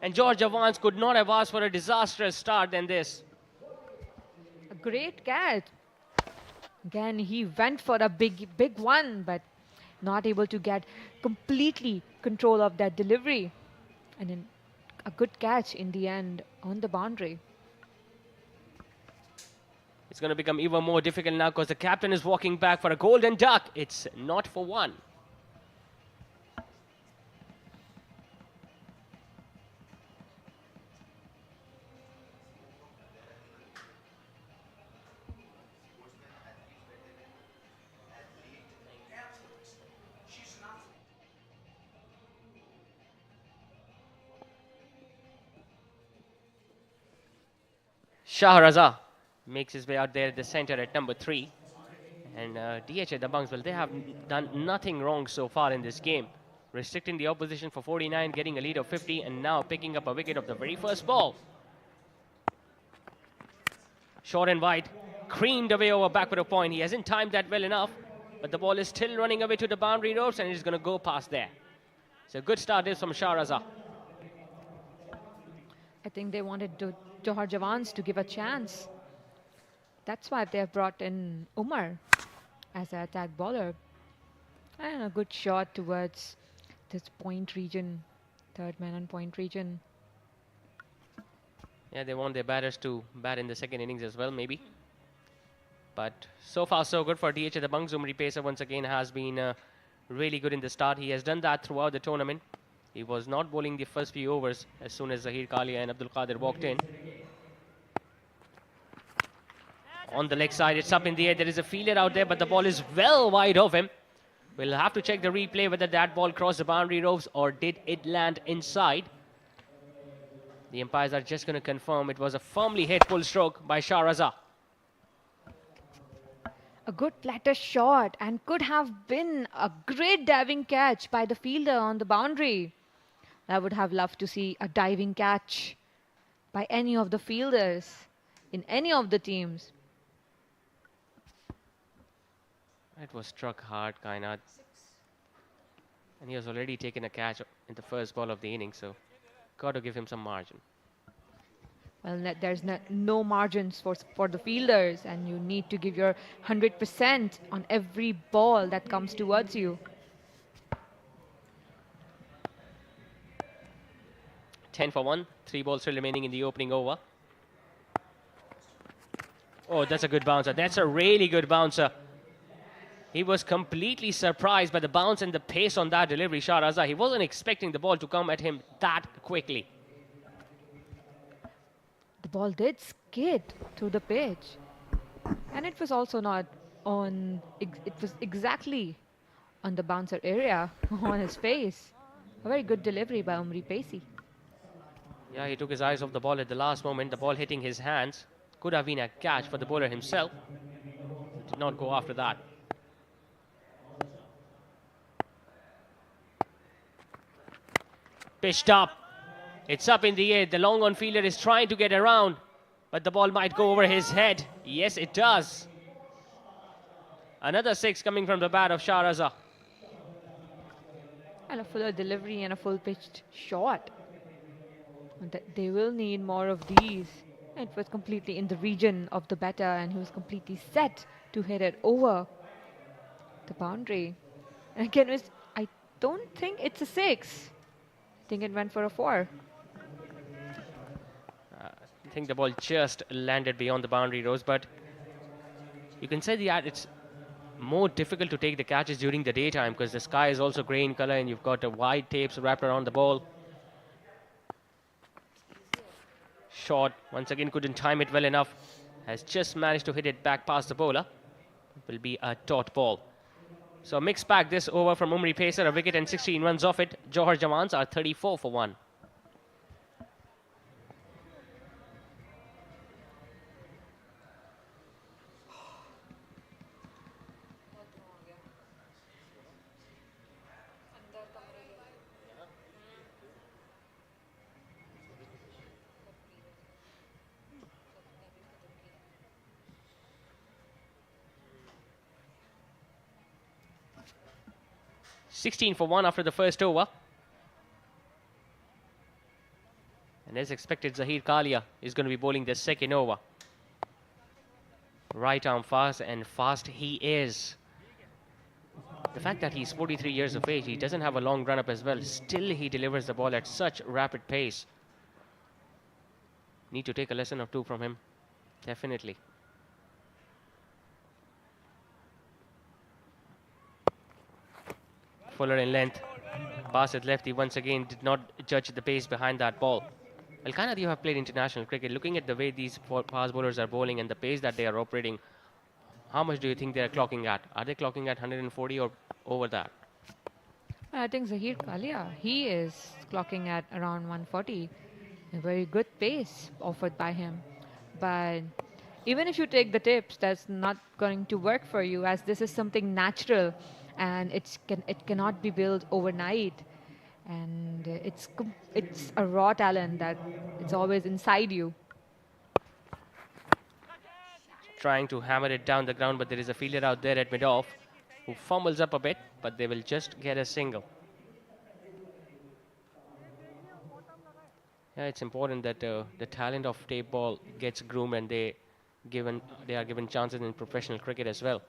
And Johar Jawans could not have asked for a disastrous start than this. A great catch. Again, he went for a big one, but not able to get completely control of that delivery. And then a good catch in the end on the boundary. It's going to become even more difficult now because the captain is walking back for a golden duck. It's not for one. Shahraza makes his way out there at the center at number 3. And DHA Dabanggs, well, they have done nothing wrong so far in this game. Restricting the opposition for 49, getting a lead of 50, and now picking up a wicket of the very first ball. Short and wide, creamed away over backward of point. He hasn't timed that well enough, but the ball is still running away to the boundary ropes, and it's going to go past there. It's a good start this from Shahraza. I think they wanted Johar Jawans to give a chance. That's why they have brought in Umar as an attack bowler. And a good shot towards this point region, third man on point region. Yeah, they want their batters to bat in the second innings as well, maybe. But so far, so good for DHA Dabanggs. Umri Pacer once again has been really good in the start. He has done that throughout the tournament. He was not bowling the first few overs as soon as Zahir Khalia and Abdul Qadir walked in. On the leg side, it's up in the air. There is a fielder out there, but the ball is well wide of him. We'll have to check the replay whether that ball crossed the boundary ropes or did it land inside. The umpires are just going to confirm it was a firmly hit pull stroke by Shahraza. A good flatter shot and could have been a great diving catch by the fielder on the boundary. I would have loved to see a diving catch by any of the fielders in any of the teams. It was struck hard, Kainat. And he has already taken a catch in the first ball of the inning, so got to give him some margin. Well, there's no margins for the fielders, and you need to give your 100% on every ball that comes towards you. 10 for 1, 3 balls still remaining in the opening over. Oh, that's a good bouncer. That's a really good bouncer. He was completely surprised by the bounce and the pace on that delivery, Shah Raza. He wasn't expecting the ball to come at him that quickly. The ball did skid through the pitch, and it was also not on, it was exactly on the bouncer area on his face. A very good delivery by Umri Pacey. Yeah, he took his eyes off the ball at the last moment. The ball hitting his hands. Could have been a catch for the bowler himself. He did not go after that. Pitched up. It's up in the air. The long on fielder is trying to get around, but the ball might go over his head. Yes, it does. Another 6 coming from the bat of Shah Raza. And a fuller delivery and a full pitched shot. They will need more of these. It was completely in the region of the batter, and he was completely set to hit it over the boundary. And again, I don't think it's a 6. I think it went for a 4. I think the ball just landed beyond the boundary, Rose, but you can say that it's more difficult to take the catches during the daytime because the sky is also grey in color and you've got a wide tapes wrapped around the ball. Shot, once again couldn't time it well enough. Has just managed to hit it back past the bowler. It will be a dot ball. So mixed bag this over from Umri Pacer, a wicket and 16 runs off it. Johar Jawans are 34 for 1. $16 for 1 after the first over. And as expected, Zahir Kalia is going to be bowling the second over. Right arm fast, and fast he is. The fact that he's 43 years of age, he doesn't have a long run up as well. Still, he delivers the ball at such rapid pace. Need to take a lesson or two from him. Definitely. Fuller in length. Pass at lefty once again did not judge the pace behind that ball. Well, Kanath, you have played international cricket. Looking at the way these fast bowlers are bowling and the pace that they are operating, how much do you think they are clocking at? Are they clocking at 140 or over that? I think Zahir Kalia, he is clocking at around 140. A very good pace offered by him. But even if you take the tips, that's not going to work for you, as this is something natural and it cannot be built overnight. And it's a raw talent that it's always inside you. Trying to hammer it down the ground, but there is a fielder out there at mid-off who fumbles up a bit, but they will just get a single. Yeah, it's important that the talent of tape ball gets groomed and they are given chances in professional cricket as well.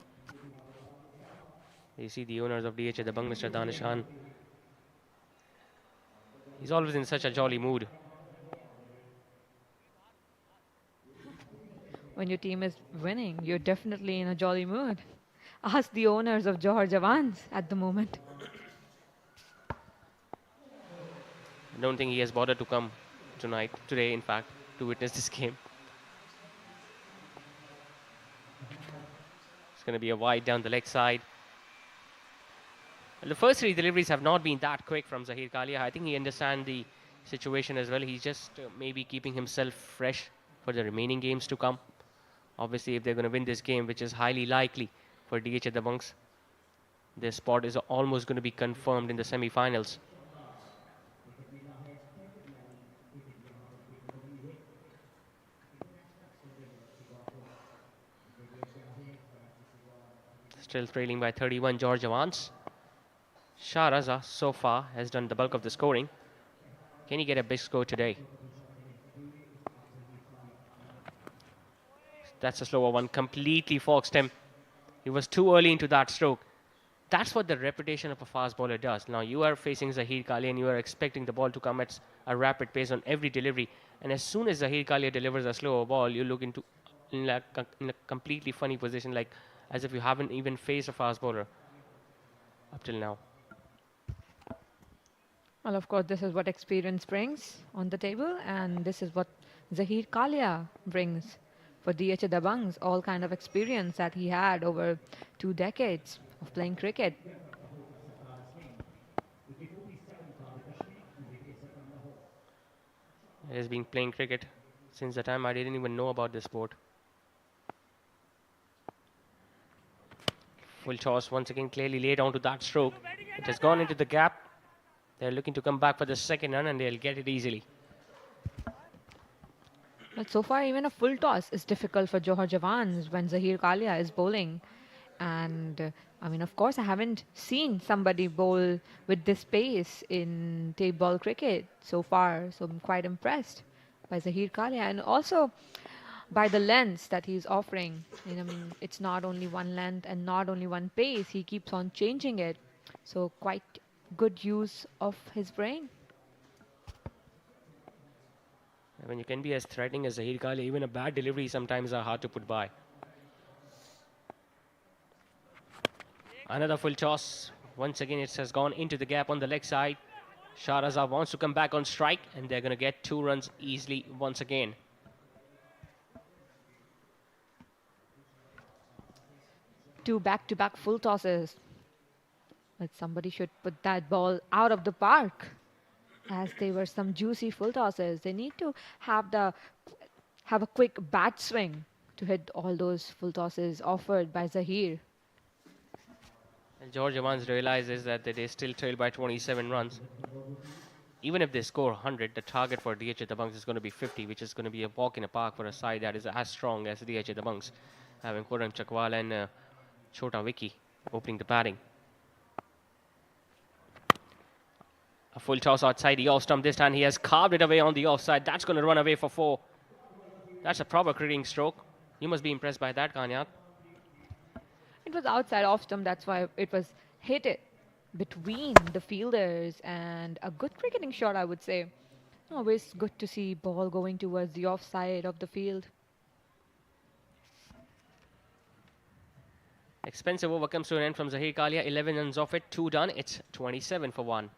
You see the owners of DHA Dabanggs, Mr. Danish Khan. He's always in such a jolly mood. When your team is winning, you're definitely in a jolly mood. Ask the owners of Johar Jawans at the moment. I don't think he has bothered to come today, in fact, to witness this game. It's going to be a wide down the leg side. Well, the first 3 deliveries have not been that quick from Zahir Kalia. I think he understands the situation as well. He's just maybe keeping himself fresh for the remaining games to come. Obviously, if they're going to win this game, which is highly likely, for DHA Dabanggs. Their spot is almost going to be confirmed in the semi-finals. Still trailing by 31, Johar Jawans. Shah Raza so far has done the bulk of the scoring. Can he get a big score today? That's a slower one, completely foxed him. He was too early into that stroke. That's what the reputation of a fast bowler does. Now you are facing Zahir Kalia and you are expecting the ball to come at a rapid pace on every delivery. And as soon as Zahir Kalia delivers a slower ball, you look into in a completely funny position, like as if you haven't even faced a fast bowler up till now. Well, of course, this is what experience brings on the table, and this is what Zahir Kalia brings for DHA Dabanggs, all kind of experience that he had over 2 decades of playing cricket. He has been playing cricket since the time I didn't even know about this sport. Full toss once again, clearly laid onto that stroke. It has gone into the gap. They're looking to come back for the second run and they'll get it easily. But so far, even a full toss is difficult for Johar Jawans when Zahir Kalia is bowling. And I mean, of course, I haven't seen somebody bowl with this pace in tape ball cricket so far. So I'm quite impressed by Zahir Kalia, and also by the lengths that he's offering. I mean, it's not only one length and not only one pace. He keeps on changing it. So quite good use of his brain. When you can be as threatening as Zahir Kalia, even a bad delivery sometimes are hard to put by. Another full toss. Once again, it has gone into the gap on the leg side. Shah Raza wants to come back on strike, and they're going to get 2 runs easily once again. Two back-to-back full tosses. But somebody should put that ball out of the park, as they were some juicy full tosses. They need to have a quick bat swing to hit all those full tosses offered by Zahir. And Johar Jawans realizes that they still trail by 27 runs. Even if they score 100, the target for DHA Dabanggs is going to be 50, which is going to be a walk in the park for a side that is as strong as DHA Dabanggs, having Khurram Chakwal and Chota Vicky opening the batting. A full toss outside the off stump. This time he has carved it away on the offside. That's going to run away for 4. That's a proper cricketing stroke. You must be impressed by that, Kanyat. It was outside off stump, that's why it was hit it between the fielders, and a good cricketing shot, I would say. Always good to see ball going towards the offside of the field. Expensive over comes to an end from Zahir Kalia. 11 runs off it, 2 done. It's 27 for 1.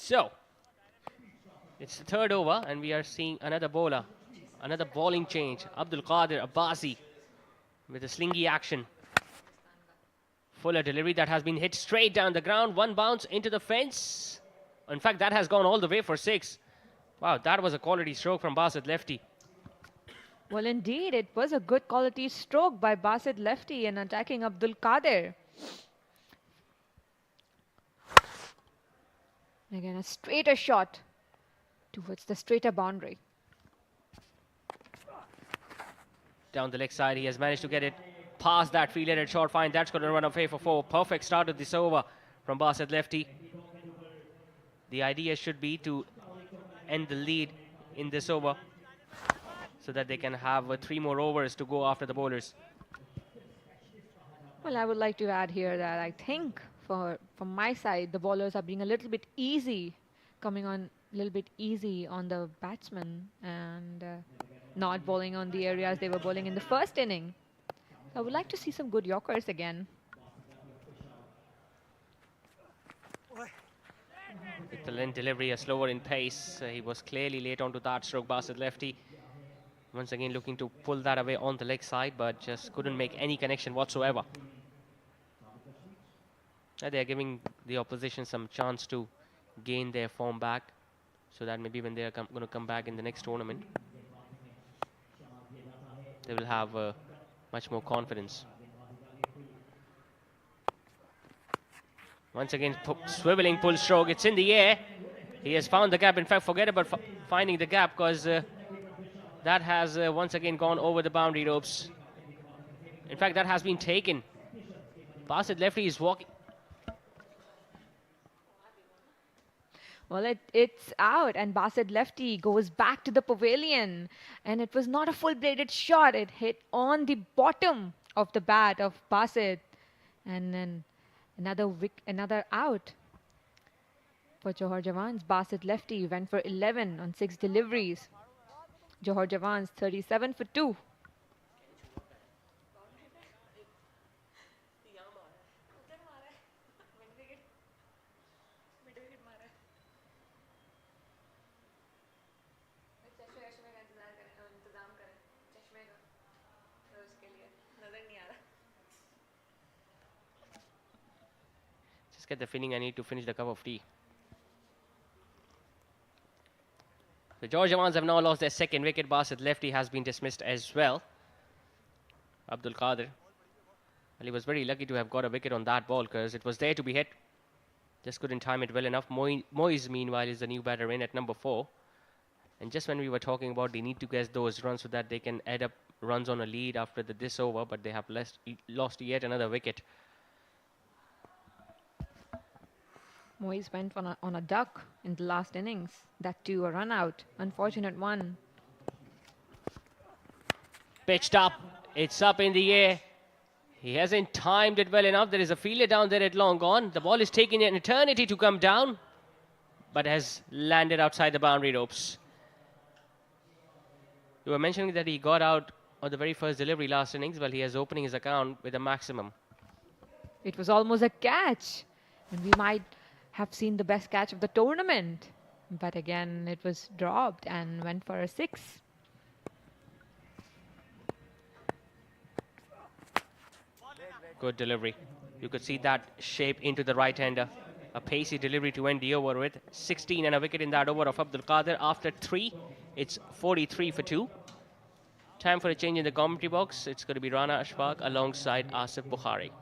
So, it's the 3rd over and we are seeing another bowler, another bowling change. Abdul Qadir Abbasi with a slingy action. Fuller delivery that has been hit straight down the ground. 1 bounce into the fence. In fact, that has gone all the way for 6. Wow, that was a quality stroke from Basit lefty. Well, indeed, it was a good quality stroke by Basit lefty in attacking Abdul Qadir. Again, a straighter shot towards the straighter boundary. Down the leg side, he has managed to get it past that 3-legged short fine. That's going to run away for 4. Perfect start of this over from Basit lefty. The idea should be to end the lead in this over so that they can have 3 more overs to go after the bowlers. Well, I would like to add here that I think from my side, the bowlers are being a little bit easy, coming on a little bit easy on the batsmen, and not bowling on the areas they were bowling in the first inning. I would like to see some good Yorkers again. Excellent delivery, a slower in pace. He was clearly late onto that stroke, Basit lefty. Once again looking to pull that away on the leg side, but just couldn't make any connection whatsoever. They are giving the opposition some chance to gain their form back, so that maybe when they are going to come back in the next tournament, they will have much more confidence. Once again, swiveling pull stroke. It's in the air. He has found the gap. In fact, forget about finding the gap, because that has once again gone over the boundary ropes. In fact, that has been taken. Basit lefty is walking. Well, it's out, and Basit lefty goes back to the pavilion, and it was not a full-bladed shot. It hit on the bottom of the bat of Basit, and then another out for Johar Jawans. Basit lefty went for 11 on 6 deliveries. Johar Jawans 37 for 2. Just get the feeling I need to finish the cup of tea. The Johar Jawans have now lost their second wicket. Basit lefty has been dismissed as well. Abdul Qadir. Well, he was very lucky to have got a wicket on that ball, because it was there to be hit. Just couldn't time it well enough. Moin, meanwhile, is the new batter in at number 4. And just when we were talking about they need to get those runs so that they can add up runs on a lead after this over, but they have lost yet another wicket. Mois went on a duck in the last innings. That too, a run out. Unfortunate one. Pitched up. It's up in the air. He hasn't timed it well enough. There is a fielder down there at long on. The ball is taking an eternity to come down, but has landed outside the boundary ropes. You were mentioning that he got out on the very first delivery last innings. Well, he is opening his account with a maximum. It was almost a catch, and we might have seen the best catch of the tournament. But again, it was dropped and went for a 6. Good delivery. You could see that shape into the right-hander. A pacey delivery to end the over with. 16 and a wicket in that over of Abdul Qadir. After 3, it's 43 for 2. Time for a change in the commentary box. It's going to be Rana Ashfaq alongside Asif Bukhari.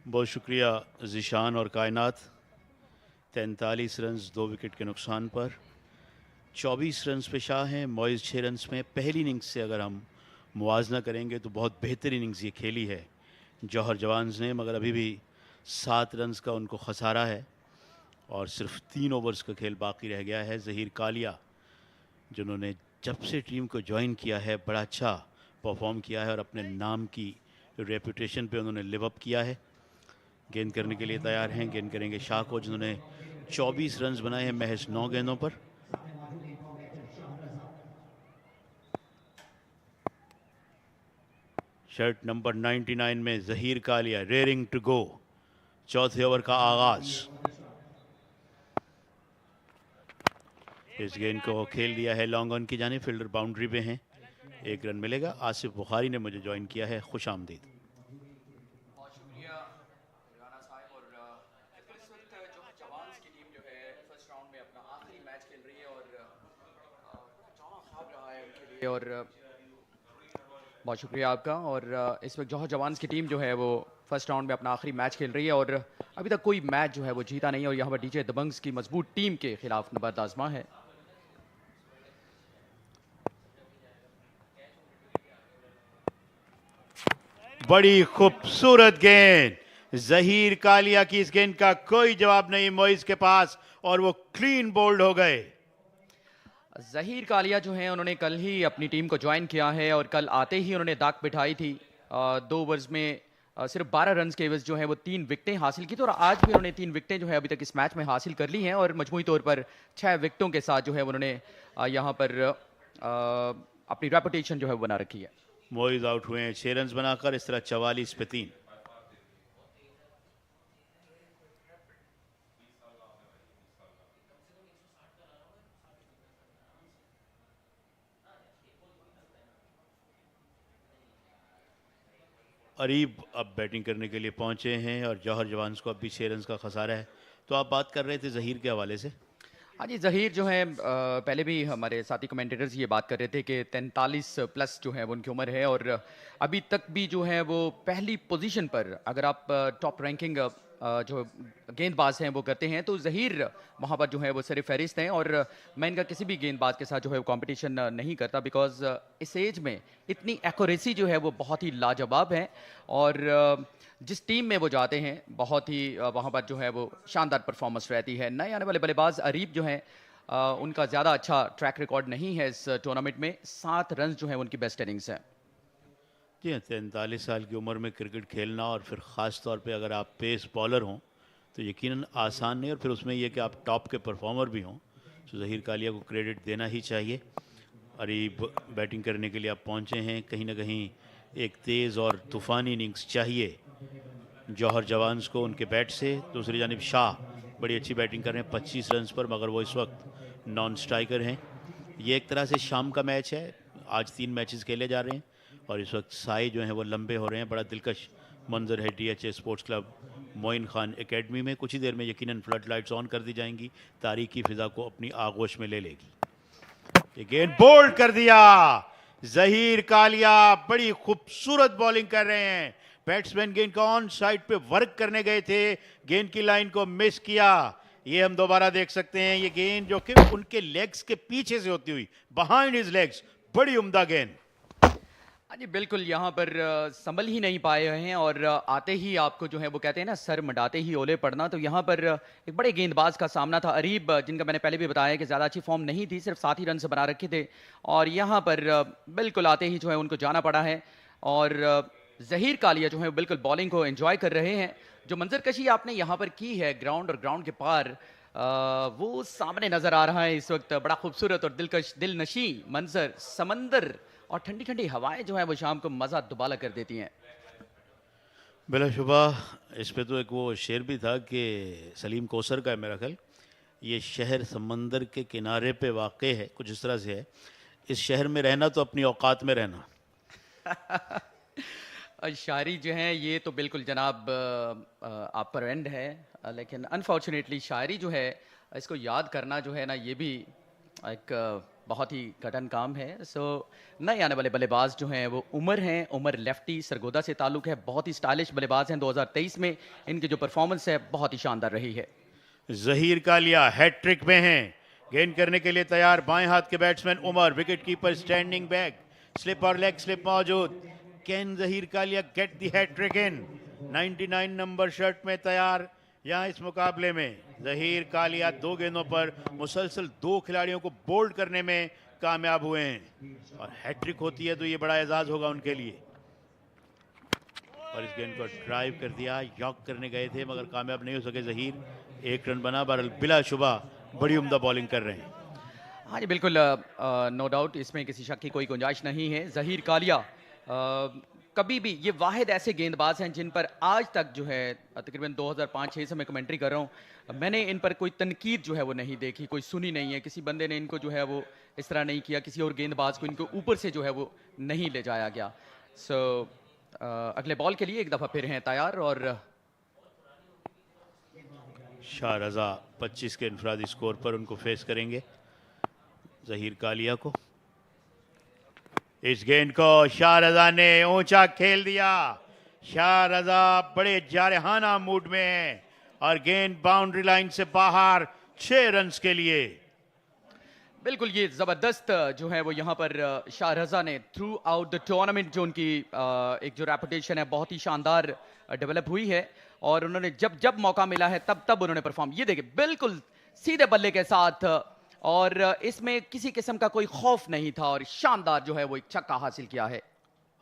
बहुत शुक्रिया ज़िशान और कायनात। 43 runs 2 wicket के नुकसान पर 24 runs पे शाह हैं। Moiz 6 runs में। पहली इनिंग्स से अगर हम मुवाजना करेंगे तो बहुत बेहतर इनिंग्स ये खेली है जौहर जवान्स ने, मगर अभी भी 7 रन्स का उनको खसारा है और सिर्फ 3 ओवर्स का खेल बाकी रह गया है। ज़हीर कालिया जिन्होंने जब से टीम को ज्वाइन किया है बड़ा अच्छा परफॉर्म किया है और अपने नाम की रेपुटेशन पे उन्होंने लिव अप किया है। गेंद करने के लिए तैयार हैं। गेंद करेंगे शाह को, जिन्होंने 24 रन्स बनाए हैं महज 9 गेंदों पर। शर्ट नंबर 99 में Zaheer Kalia raring to go. चौथे ओवर का आगाज। इस गेंद को खेल दिया है लॉन्ग ऑन की जाने। फील्डर बाउंड्री पे हैं। 1 रन मिलेगा। आसिफ बुखारी ने मुझे ज्वाइन किया है, खुश आमदीद। और बहुत शुक्रिया आपका। और इस वक्त जौहर जवान्स की टीम जो है वो फर्स्ट राउंड में अपना आखिरी मैच खेल रही है और अभी तक कोई मैच जो है वो जीता नहीं है और यहाँ पर डीजे दबंग्स की मजबूत टीम के खिलाफ नबर्द आजमा है। बड़ी खूबसूरत गेंद। ज़हीर कालिया की इस गेंद का कोई जवाब नहीं मोइज़ के पास और वो क्लीन बोल्ड हो गए। जहीर कालिया जो हैं उन्होंने कल ही अपनी टीम को ज्वाइन किया है और कल आते ही उन्होंने दाग बिठाई थी। 2 ओवर्स में सिर्फ 12 रन के एवज जो है वो 3 विकेटें हासिल की थी और आज भी उन्होंने 3 विकेटें जो है अभी तक इस मैच में हासिल कर ली हैं और मजमूई तौर पर 6 विकेटों के साथ जो है उन्होंने यहाँ पर अपनी रेपुटेशन जो है बना रखी है। मोइज आउट हुए हैं 6 रन बनाकर, इस तरह 44 पे 3। अरीब अब बैटिंग करने के लिए पहुंचे हैं और जौहर जवान्स को अब भी 6 रन का खसारा है। तो आप बात कर रहे थे जहीर के हवाले से। हाँ जी, जहीर जो है पहले भी हमारे साथी कमेंटेटर्स ये बात कर रहे थे कि 43 प्लस जो है वो उनकी उम्र है और अभी तक भी जो है वो पहली पोजीशन पर, अगर आप टॉप रैंकिंग जो गेंदबाज हैं वो करते हैं तो जहीर वहाँ पर जो है वो सर फहरिस्त हैं और मैं इनका किसी भी गेंदबाज के साथ जो है वो कॉम्पिटिशन नहीं करता, बिकॉज इस एज में इतनी एक्यूरेसी जो है वो बहुत ही लाजवाब है और जिस टीम में वो जाते हैं बहुत ही वहाँ पर जो है वो शानदार परफॉर्मेंस रहती है। नए आने वाले बल्लेबाज अरीब जो हैं उनका ज़्यादा अच्छा ट्रैक रिकॉर्ड नहीं है इस टूर्नामेंट में, 7 रन जो है उनकी बेस्ट इनिंग्स है। जी हाँ, 43 साल की उम्र में क्रिकेट खेलना और फिर ख़ास तौर पे अगर आप पेस बॉलर हों तो यकीनन आसान नहीं, और फिर उसमें यह कि आप टॉप के परफॉर्मर भी हों, तो जहीर कालिया को क्रेडिट देना ही चाहिए। अरीब बैटिंग करने के लिए आप पहुंचे हैं, कहीं ना कहीं एक तेज़ और तूफ़ानी इनिंग्स चाहिए जौहर जवान्स को उनके बैट से। दूसरी जानिब शाह बड़ी अच्छी बैटिंग कर रहे हैं 25 रन पर, मगर वो इस वक्त नॉन स्ट्राइकर हैं। ये एक तरह से शाम का मैच है, आज 3 मैचेस खेले जा रहे हैं और इस वक्त साई जो हैं वो लंबे हो रहे हैं। बड़ा दिलकश मंजर है DHA sports club Moin Khan academy में। कुछ ही देर में यकीनन फ्लड लाइट्स ऑन कर दी जाएंगी, तारीखी फ़िज़ा को अपनी आगोश में ले लेगी। ये गेंद बोल्ड कर दिया जहीर कालिया, बड़ी खूबसूरत बॉलिंग कर रहे हैं। बैट्समैन गेंद को ऑन साइड पे वर्क करने गए थे, गेंद की लाइन को मिस किया। ये हम दोबारा देख सकते हैं, ये गेंद जो कि उनके लेग्स के पीछे से होती हुई, बिहाइंड हिज लेग्स, बड़ी उम्दा गेंद। हाँ जी बिल्कुल, यहाँ पर संभल ही नहीं पाए हैं और आते ही आपको जो है वो कहते हैं ना सर मडाते ही ओले पड़ना, तो यहाँ पर एक बड़े गेंदबाज का सामना था अरीब, जिनका मैंने पहले भी बताया कि ज़्यादा अच्छी फॉर्म नहीं थी, सिर्फ 7 ही रन से बना रखे थे और यहाँ पर बिल्कुल आते ही जो है उनको जाना पड़ा है और जहीर कालिया जो है बिल्कुल बॉलिंग को एंजॉय कर रहे हैं। जो मंजरकशी आपने यहाँ पर की है ग्राउंड और ग्राउंड के पार, वो सामने नज़र आ रहा है इस वक्त, बड़ा खूबसूरत और दिलकश दिलनशी मंजर, समंदर और ठंडी ठंडी हवाएं जो है वो शाम को मज़ा दुबाला कर देती हैं। बिलाशुबा इस पे तो एक वो शेर भी था कि सलीम कोसर का है मेरा ख्याल, ये शहर समंदर के किनारे पे वाक़े है, कुछ इस तरह से है। इस शहर में रहना तो अपनी औकात में रहना। शायरी जो है ये तो बिल्कुल जनाब आप पर एंड है, लेकिन अनफॉर्चुनेटली शायरी जो है इसको याद करना जो है ना ये भी एक बहुत ही कठिन काम है। सो नए आने वाले बल्लेबाज जो हैं वो उमर लेफ्टी सरगोदा से ताल्लुक़ है, बहुत ही स्टाइलिश बल्लेबाज हैं। 2023 में इनकी जो परफॉर्मेंस है बहुत ही शानदार रही है। जहीर कालिया हैट्रिक में हैं, गेंद करने के लिए तैयार बाएं हाथ के batsman Umar, wicket keeper standing back, slip और लेग स्लिप मौजूद। Can Zaheer Kalia get the hattrick in? 99 number shirt में तैयार यहाँ इस मुकाबले में जहीर कालिया 2 गेंदों पर मुसलसल 2 खिलाड़ियों को बोल्ड करने में कामयाब हुए हैं और हैट्रिक होती है तो ये बड़ा एजाज होगा उनके लिए। और इस गेंद को ड्राइव कर दिया, यॉक करने गए थे मगर कामयाब नहीं हो सके जहीर, 1 रन बना। बहरहाल बिलाशुबा बड़ी उम्दा बॉलिंग कर रहे हैं। हाँ जी बिल्कुल, नो डाउट इसमें किसी शक की कोई गुंजाइश नहीं है। जहीर कालिया कभी भी ये वाहिद ऐसे गेंदबाज हैं जिन पर आज तक जो है तकरीबन 2005-6 से मैं कमेंट्री कर रहा हूँ, मैंने इन पर कोई तनकीद जो है वो नहीं देखी, कोई सुनी नहीं है, किसी बंदे ने इनको जो है वो इस तरह नहीं किया, किसी और गेंदबाज को इनको ऊपर से जो है वो नहीं ले जाया गया। सो अगले बॉल के लिए एक दफ़ा फिर हैं तैयार और शाह रजा 25 के इनफरादी स्कोर पर उनको फेस करेंगे जहीर कालिया को। इस गेंद को शाह रजा ने ऊंचा खेल दिया, शाह रजा बड़े जारहाना मूड में हैं और गेंद बाउंड्री लाइन से बाहर 6 रन के लिए। बिल्कुल ये ज़बरदस्त जो है वो यहाँ पर शाह रजा ने थ्रू आउट द टूर्नामेंट जो उनकी एक जो रेपुटेशन है बहुत ही शानदार डेवलप हुई है और उन्होंने जब जब मौका मिला है तब तब उन्होंने परफॉर्म, ये देखिए बिल्कुल सीधे बल्ले के साथ और इसमें किसी किस्म का कोई खौफ नहीं था और शानदार जो है वो एक छक्का हासिल किया है।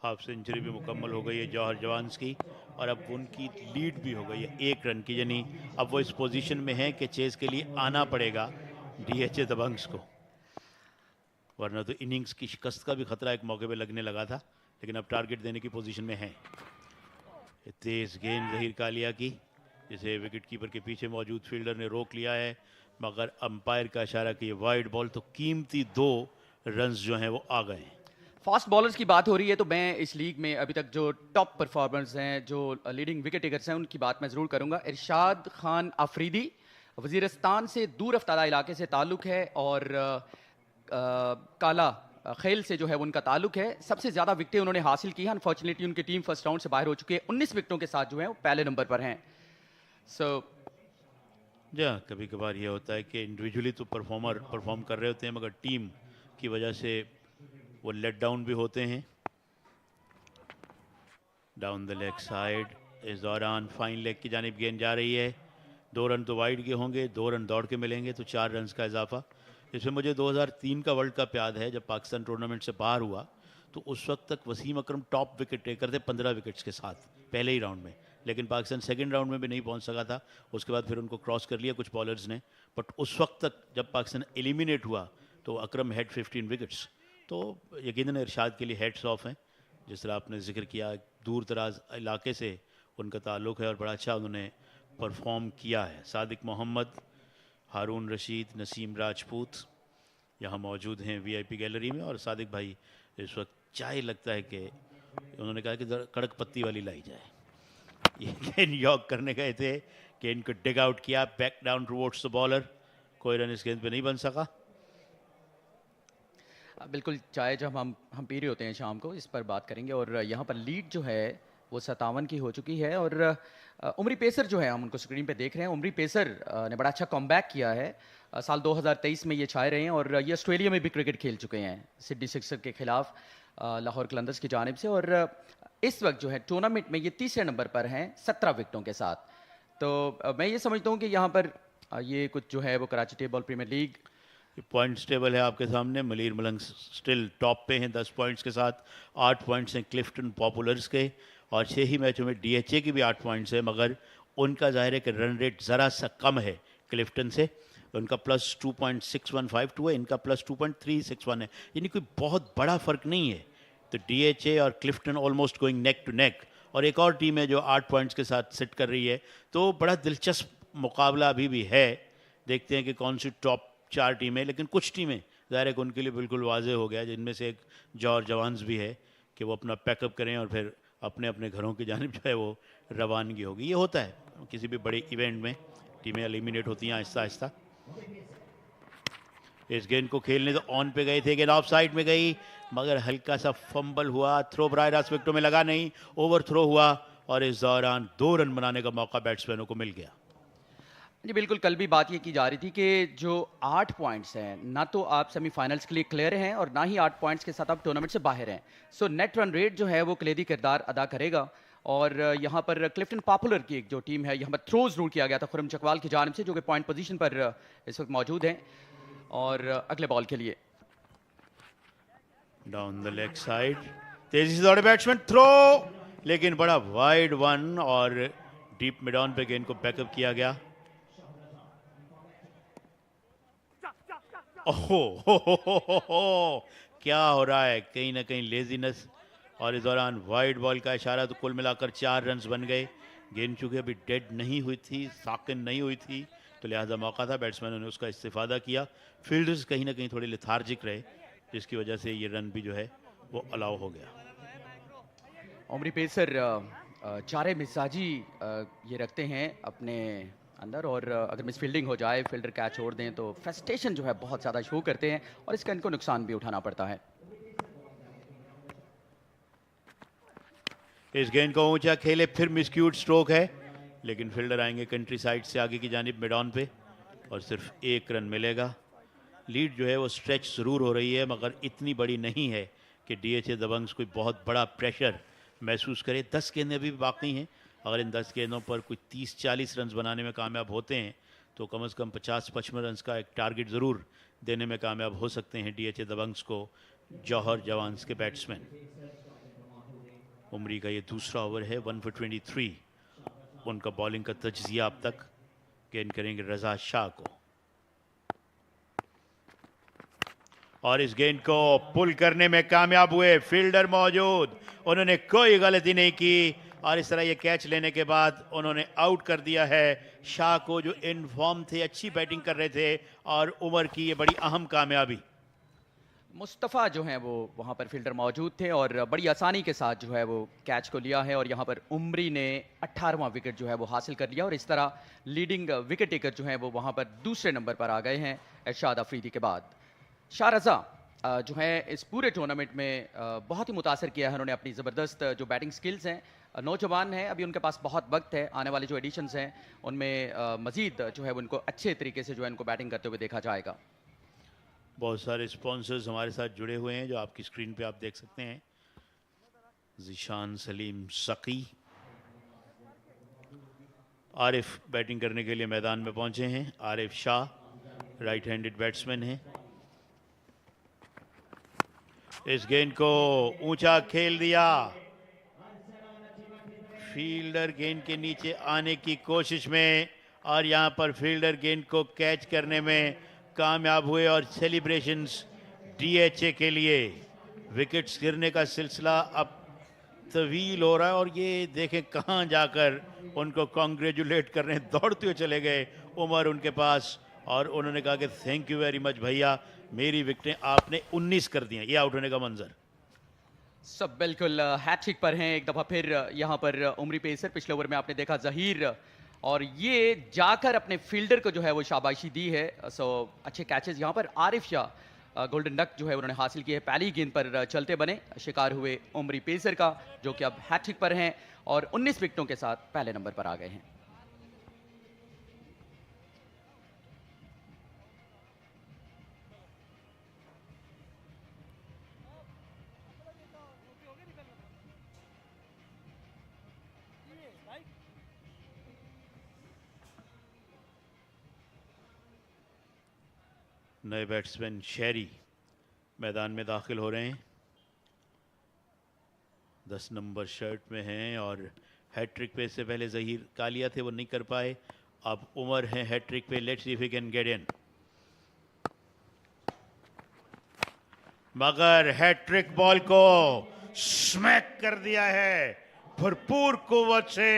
हाफ सेंचुरी भी मुकम्मल हो गई है जौहर जवान्स की और अब उनकी लीड भी हो गई है 1 रन की, यानी अब वो इस पोजीशन में है कि चेस के लिए आना पड़ेगा DHA दबंग्स को, वरना तो इनिंग्स की शिकस्त का भी खतरा एक मौके पे लगने लगा था, लेकिन अब टारगेट देने की पोजीशन में है। तेज गेंद जहीर कालिया की, जिसे विकेट कीपर के पीछे मौजूद फील्डर ने रोक लिया है, मगर अंपायर का इशारा कि वाइड बॉल, तो कीमती 2 रन्स जो हैं वो आ गए हैं। फास्ट बॉलर्स की बात हो रही है तो मैं इस लीग में अभी तक जो टॉप परफॉर्मर्स हैं, जो लीडिंग विकेट टेकर्स हैं, उनकी बात मैं ज़रूर करूंगा। इरशाद खान अफरीदी, वजीरिस्तान से दूर अफ्तारा इलाके से ताल्लुक़ है और काला खेल से जो है उनका ताल्लुक है। सबसे ज़्यादा विकेटें उन्होंने हासिल की हैं। अनफॉर्चुनेटली उनकी टीम फर्स्ट राउंड से बाहर हो चुकी है। 19 विकेटों के साथ जो है वो पहले नंबर पर हैं। कभी कभार ये होता है कि इंडिविजुअली तो परफॉर्म कर रहे होते हैं, मगर टीम की वजह से वो लेट डाउन भी होते हैं। डाउन द लेग साइड, इस दौरान फाइन लेग की जानिब गेंद जा रही है। 2 रन तो वाइड के होंगे, 2 रन दौड़ के मिलेंगे, तो 4 रन का इजाफा। इसमें मुझे 2003 का वर्ल्ड कप याद है, जब पाकिस्तान टूर्नामेंट से बाहर हुआ, तो उस वक्त तक वसीम अकरम टॉप विकेट टेकर थे 15 विकेट्स के साथ पहले ही राउंड में, लेकिन पाकिस्तान सेकंड राउंड में भी नहीं पहुंच सका था। उसके बाद फिर उनको क्रॉस कर लिया कुछ बॉलर्स ने, बट उस वक्त तक जब पाकिस्तान एलिमिनेट हुआ तो अकरम हैड 15 विकेट्स। तो यकीनन इरशाद के लिए हेड्स ऑफ हैं। जिस तरह आपने जिक्र किया, दूर दराज इलाके से उनका ताल्लुक़ है और बड़ा अच्छा उन्होंने परफॉर्म किया है। सादिक मोहम्मद, हारून रशीद, नसीम राजपूत यहाँ मौजूद हैं VIP गैलरी में, और सादिक भाई इस वक्त चाय लगता है कि उन्होंने कहा कि कड़क पत्ती वाली लाई जाए। ये गेंद यॉक करने गए थे, गेंद को डिग आउट किया, back down towards the bowler, कोई रन इस गेंद पे नहीं बन सका। बिल्कुल, चाय जब हम पी रहे होते हैं शाम को, इस पर बात करेंगे। और यहाँ पर लीड जो है वो 57 की हो चुकी है। और उमरी पेसर जो है, हम उनको स्क्रीन पे देख रहे हैं, उमरी पेसर ने बड़ा अच्छा कमबैक किया है। साल 2023 में ये छाए रहे हैं और ये ऑस्ट्रेलिया में भी क्रिकेट खेल चुके हैं, सिडनी सिक्सर के खिलाफ लाहौर कलंदर्स की जानिब से। और इस वक्त जो है टूर्नामेंट में ये तीसरे नंबर पर हैं 17 विकेटों के साथ। तो मैं ये समझता हूँ कि यहाँ पर ये कुछ जो है वो Karachi table premier league points table है आपके सामने। मलीर मलंग स्टिल टॉप पे हैं 10 पॉइंट्स के साथ। 8 पॉइंट्स हैं क्लिफ्टन पॉपुलर्स के, और 6 ही मैचों में DHA की भी 8 पॉइंट्स है, मगर उनका जाहिर है कि रन रेट ज़रा सा कम है क्लिफ्टन से। उनका प्लस 2.6152 है, इनका प्लस 2.361 है, यानी कोई बहुत बड़ा फ़र्क नहीं है। तो DHA और Clifton almost going neck to neck. और एक और टीम है जो 8 पॉइंट्स के साथ सिट कर रही है, तो बड़ा दिलचस्प मुकाबला अभी भी है। देखते हैं कि कौन सी टॉप 4 टीमें, लेकिन कुछ टीमें ज़ाहिर है कि उनके लिए बिल्कुल वाजे हो गया, जिनमें से एक जौहर जवान्स भी है कि वो अपना पैकअप करें और फिर अपने अपने घरों की जानिब जो है वो रवानगी होगी। ये होता है किसी भी बड़े इवेंट में, टीमें एलिमिनेट होती हैं आहिस्ता आहिस्ता। इस गेंद को खेलने तो ऑन पे गए थे, गेंद ऑफ साइड में गई, मगर हल्का सा फंबल हुआ, थ्रो बराह रास्त विकेटों में लगा नहीं, ओवर थ्रो हुआ, और इस दौरान 2 रन बनाने का मौका बैट्समैनों को मिल गया। जी बिल्कुल, कल भी बात ये की जा रही थी कि जो 8 पॉइंट्स हैं, ना तो आप सेमीफाइनल्स के लिए क्लियर हैं और ना ही 8 पॉइंट्स के साथ आप टूर्नामेंट से बाहर हैं। सो नेट रन रेट जो है वो कलीदी किरदार अदा करेगा। और यहाँ पर क्लिफ्टन पॉपुलर की एक जो टीम है, यहाँ पर थ्रो ज़रूर किया गया था खुरम चकवाल की जानिब से, जो कि पॉइंट पोजीशन पर इस वक्त मौजूद हैं। और अगले बॉल के लिए डाउन द लेग साइड, तेजी से दौड़े बैट्समैन, थ्रो, लेकिन बड़ा वाइड वन, और डीप मिड ऑन पे गेंद को बैकअप किया गया। ओहो, क्या हो रहा है, कहीं ना कहीं लेजीनेस। और इस दौरान वाइड बॉल का इशारा, तो कुल मिलाकर 4 रन बन गए। गेंद चूंकि अभी डेड नहीं हुई थी, साकिन नहीं हुई थी, तो लिहाजा मौका था, बैट्समैनों ने उसका इस्तेफादा किया। फील्डर्स कहीं ना कहीं थोड़े लेथार्जिक रहे, जिसकी वजह से ये रन भी जो है वो अलाउ हो गया। उमरी पेसर चारे मिजाजी ये रखते हैं अपने अंदर, और अगर मिस फील्डिंग हो जाए, फील्डर कैच छोड़ दें, तो फ्रस्ट्रेशन जो है बहुत ज़्यादा शो करते हैं और इसका इनको नुकसान भी उठाना पड़ता है। इस गेंद को ऊंचा खेले, फिर मिसक्यूट स्ट्रोक है, लेकिन फील्डर आएंगे कंट्री साइड से आगे की जानिब मिड ऑन पे, और सिर्फ 1 रन मिलेगा। लीड जो है वो स्ट्रेच ज़रूर हो रही है, मगर इतनी बड़ी नहीं है कि DHA दबंग्स कोई बहुत बड़ा प्रेशर महसूस करे। 10 गेंदें अभी भी बाकी हैं। अगर इन 10 गेंदों पर कोई 30-40 रन बनाने में कामयाब होते हैं, तो कम से कम 50-55 रन का एक टारगेट ज़रूर देने में कामयाब हो सकते हैं DHA दबंग्स को जौहर जवान्स के बैट्समैन। उमरी का ये दूसरा ओवर है, 1 for 23 उनका बॉलिंग का तज्जिया अब तक। गेंद करेंगे रजा शाह को और इस गेंद को पुल करने में कामयाब हुए, फील्डर मौजूद, उन्होंने कोई गलती नहीं की और इस तरह ये कैच लेने के बाद उन्होंने आउट कर दिया है शाह को, जो इन फॉर्म थे, अच्छी बैटिंग कर रहे थे और उमर की ये बड़ी अहम कामयाबी। मुस्तफ़ा जो हैं वो वहाँ पर फील्डर मौजूद थे और बड़ी आसानी के साथ जो है वो कैच को लिया है और यहाँ पर उमरी ने 18वां विकेट जो है वो हासिल कर लिया और इस तरह लीडिंग विकेट टेकर जो है वो वहाँ पर दूसरे नंबर पर आ गए हैं इरशाद अफरीदी के बाद। शाह रज़ा जो है इस पूरे टूर्नामेंट में बहुत ही मुतासर किया है, उन्होंने अपनी ज़बरदस्त जो बैटिंग स्किल्स हैं, नौजवान हैं, अभी उनके पास बहुत वक्त है, आने वाले जो एडिशंस हैं उनमें मज़ीद जो है वो उनको अच्छे तरीके से जो है इनको बैटिंग करते हुए देखा जाएगा। बहुत सारे स्पॉन्सर्स हमारे साथ जुड़े हुए हैं जो आपकी स्क्रीन पे आप देख सकते हैं। ज़ीशान सलीम सकी, आरिफ बैटिंग करने के लिए मैदान में पहुंचे हैं। Arif Shah right handed batsman हैं। इस गेंद को ऊंचा खेल दिया, फील्डर गेंद के नीचे आने की कोशिश में और यहां पर फील्डर गेंद को कैच करने में कामयाब हुए और सेलिब्रेशंस DHA के लिए। विकेट्स गिरने का सिलसिला अब तवील हो रहा है और ये देखें कहां जाकर उनको कॉन्ग्रेचुलेट करने दौड़ते हुए चले गए उमर उनके पास और उन्होंने कहा कि थैंक यू वेरी मच भैया, मेरी विकेटें आपने 19 कर दी हैं। ये आउट होने का मंजर सब बिल्कुल हैट्रिक पर हैं एक दफ़ा फिर यहाँ पर उमरी पेसर। पिछले ओवर में आपने देखा ज़हीर और ये जाकर अपने फील्डर को जो है वो शाबाशी दी है। सो अच्छे कैचेस यहाँ पर आरिफ शाह गोल्डन डक जो है उन्होंने हासिल की है, पहली गेंद पर चलते बने शिकार हुए उमरी पेसर का, जो कि अब हैट्रिक पर हैं और 19 विकेटों के साथ पहले नंबर पर आ गए हैं। नए बैट्समैन शेरी मैदान में दाखिल हो रहे हैं, 10 नंबर शर्ट में हैं और हैट्रिक पे से पहले ज़हीर कालिया थे, वो नहीं कर पाए। अब उमर हैं हैट्रिक पे, let's see if he can get in. मगर हैट्रिक बॉल को स्मैक कर दिया है भरपूर कुव्वत से,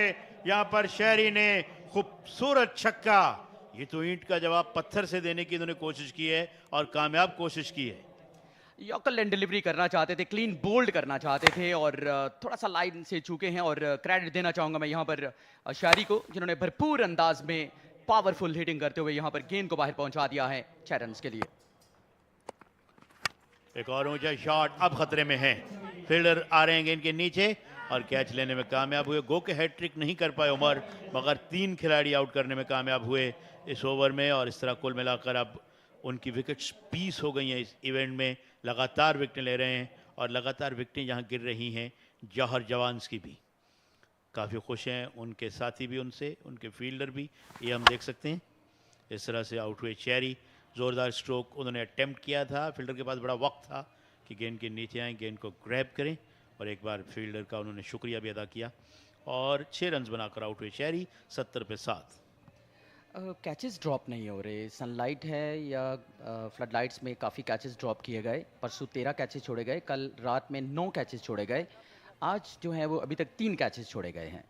यहाँ पर शेरी ने खूबसूरत छक्का। ये तो ईंट का जवाब पत्थर से देने की इन्होंने कोशिश की है और कामयाब कोशिश की है। यॉर्कर लैंड डिलीवरी करना चाहते थे, क्लीन बोल्ड करना चाहते थे और थोड़ा सा लाइन से चूके हैं और क्रेडिट देना चाहूंगा मैं यहाँ पर शारी को, जिन्होंने भरपूर अंदाज में पावरफुल हिटिंग करते हुए यहाँ पर गेंद को बाहर पहुंचा दिया है 6 रन के लिए। एक और ऊंचा शॉट अब खतरे में है, फील्डर आ रहे हैं गेंद के नीचे और कैच लेने में कामयाब हुए। गो के हैट्रिक नहीं कर पाए उमर, मगर 3 खिलाड़ी आउट करने में कामयाब हुए इस ओवर में और इस तरह कुल मिलाकर अब उनकी विकेट्स 20 हो गई हैं। इस इवेंट में लगातार विकेटें ले रहे हैं और लगातार विकेटें यहाँ गिर रही हैं जौहर जवान्स की भी। काफ़ी खुश हैं उनके साथी भी उनसे, उनके फील्डर भी, ये हम देख सकते हैं। इस तरह से आउट हुए चेरी, ज़ोरदार स्ट्रोक उन्होंने अटेम्प्ट किया था, फील्डर के पास बड़ा वक्त था कि गेंद के नीचे आएँ, गेंद को ग्रैब करें और एक बार फील्डर का उन्होंने शुक्रिया भी अदा किया और 6 रन बनाकर आउट हुए चेरी 70 पे 7। कैचेस ड्रॉप नहीं हो रहे, सनलाइट है या फ्लड लाइट्स में काफ़ी कैचेस ड्रॉप किए गए। परसों 13 कैचेस छोड़े गए, कल रात में 9 कैचेस छोड़े गए, आज जो है वो अभी तक 3 कैचेस छोड़े गए हैं।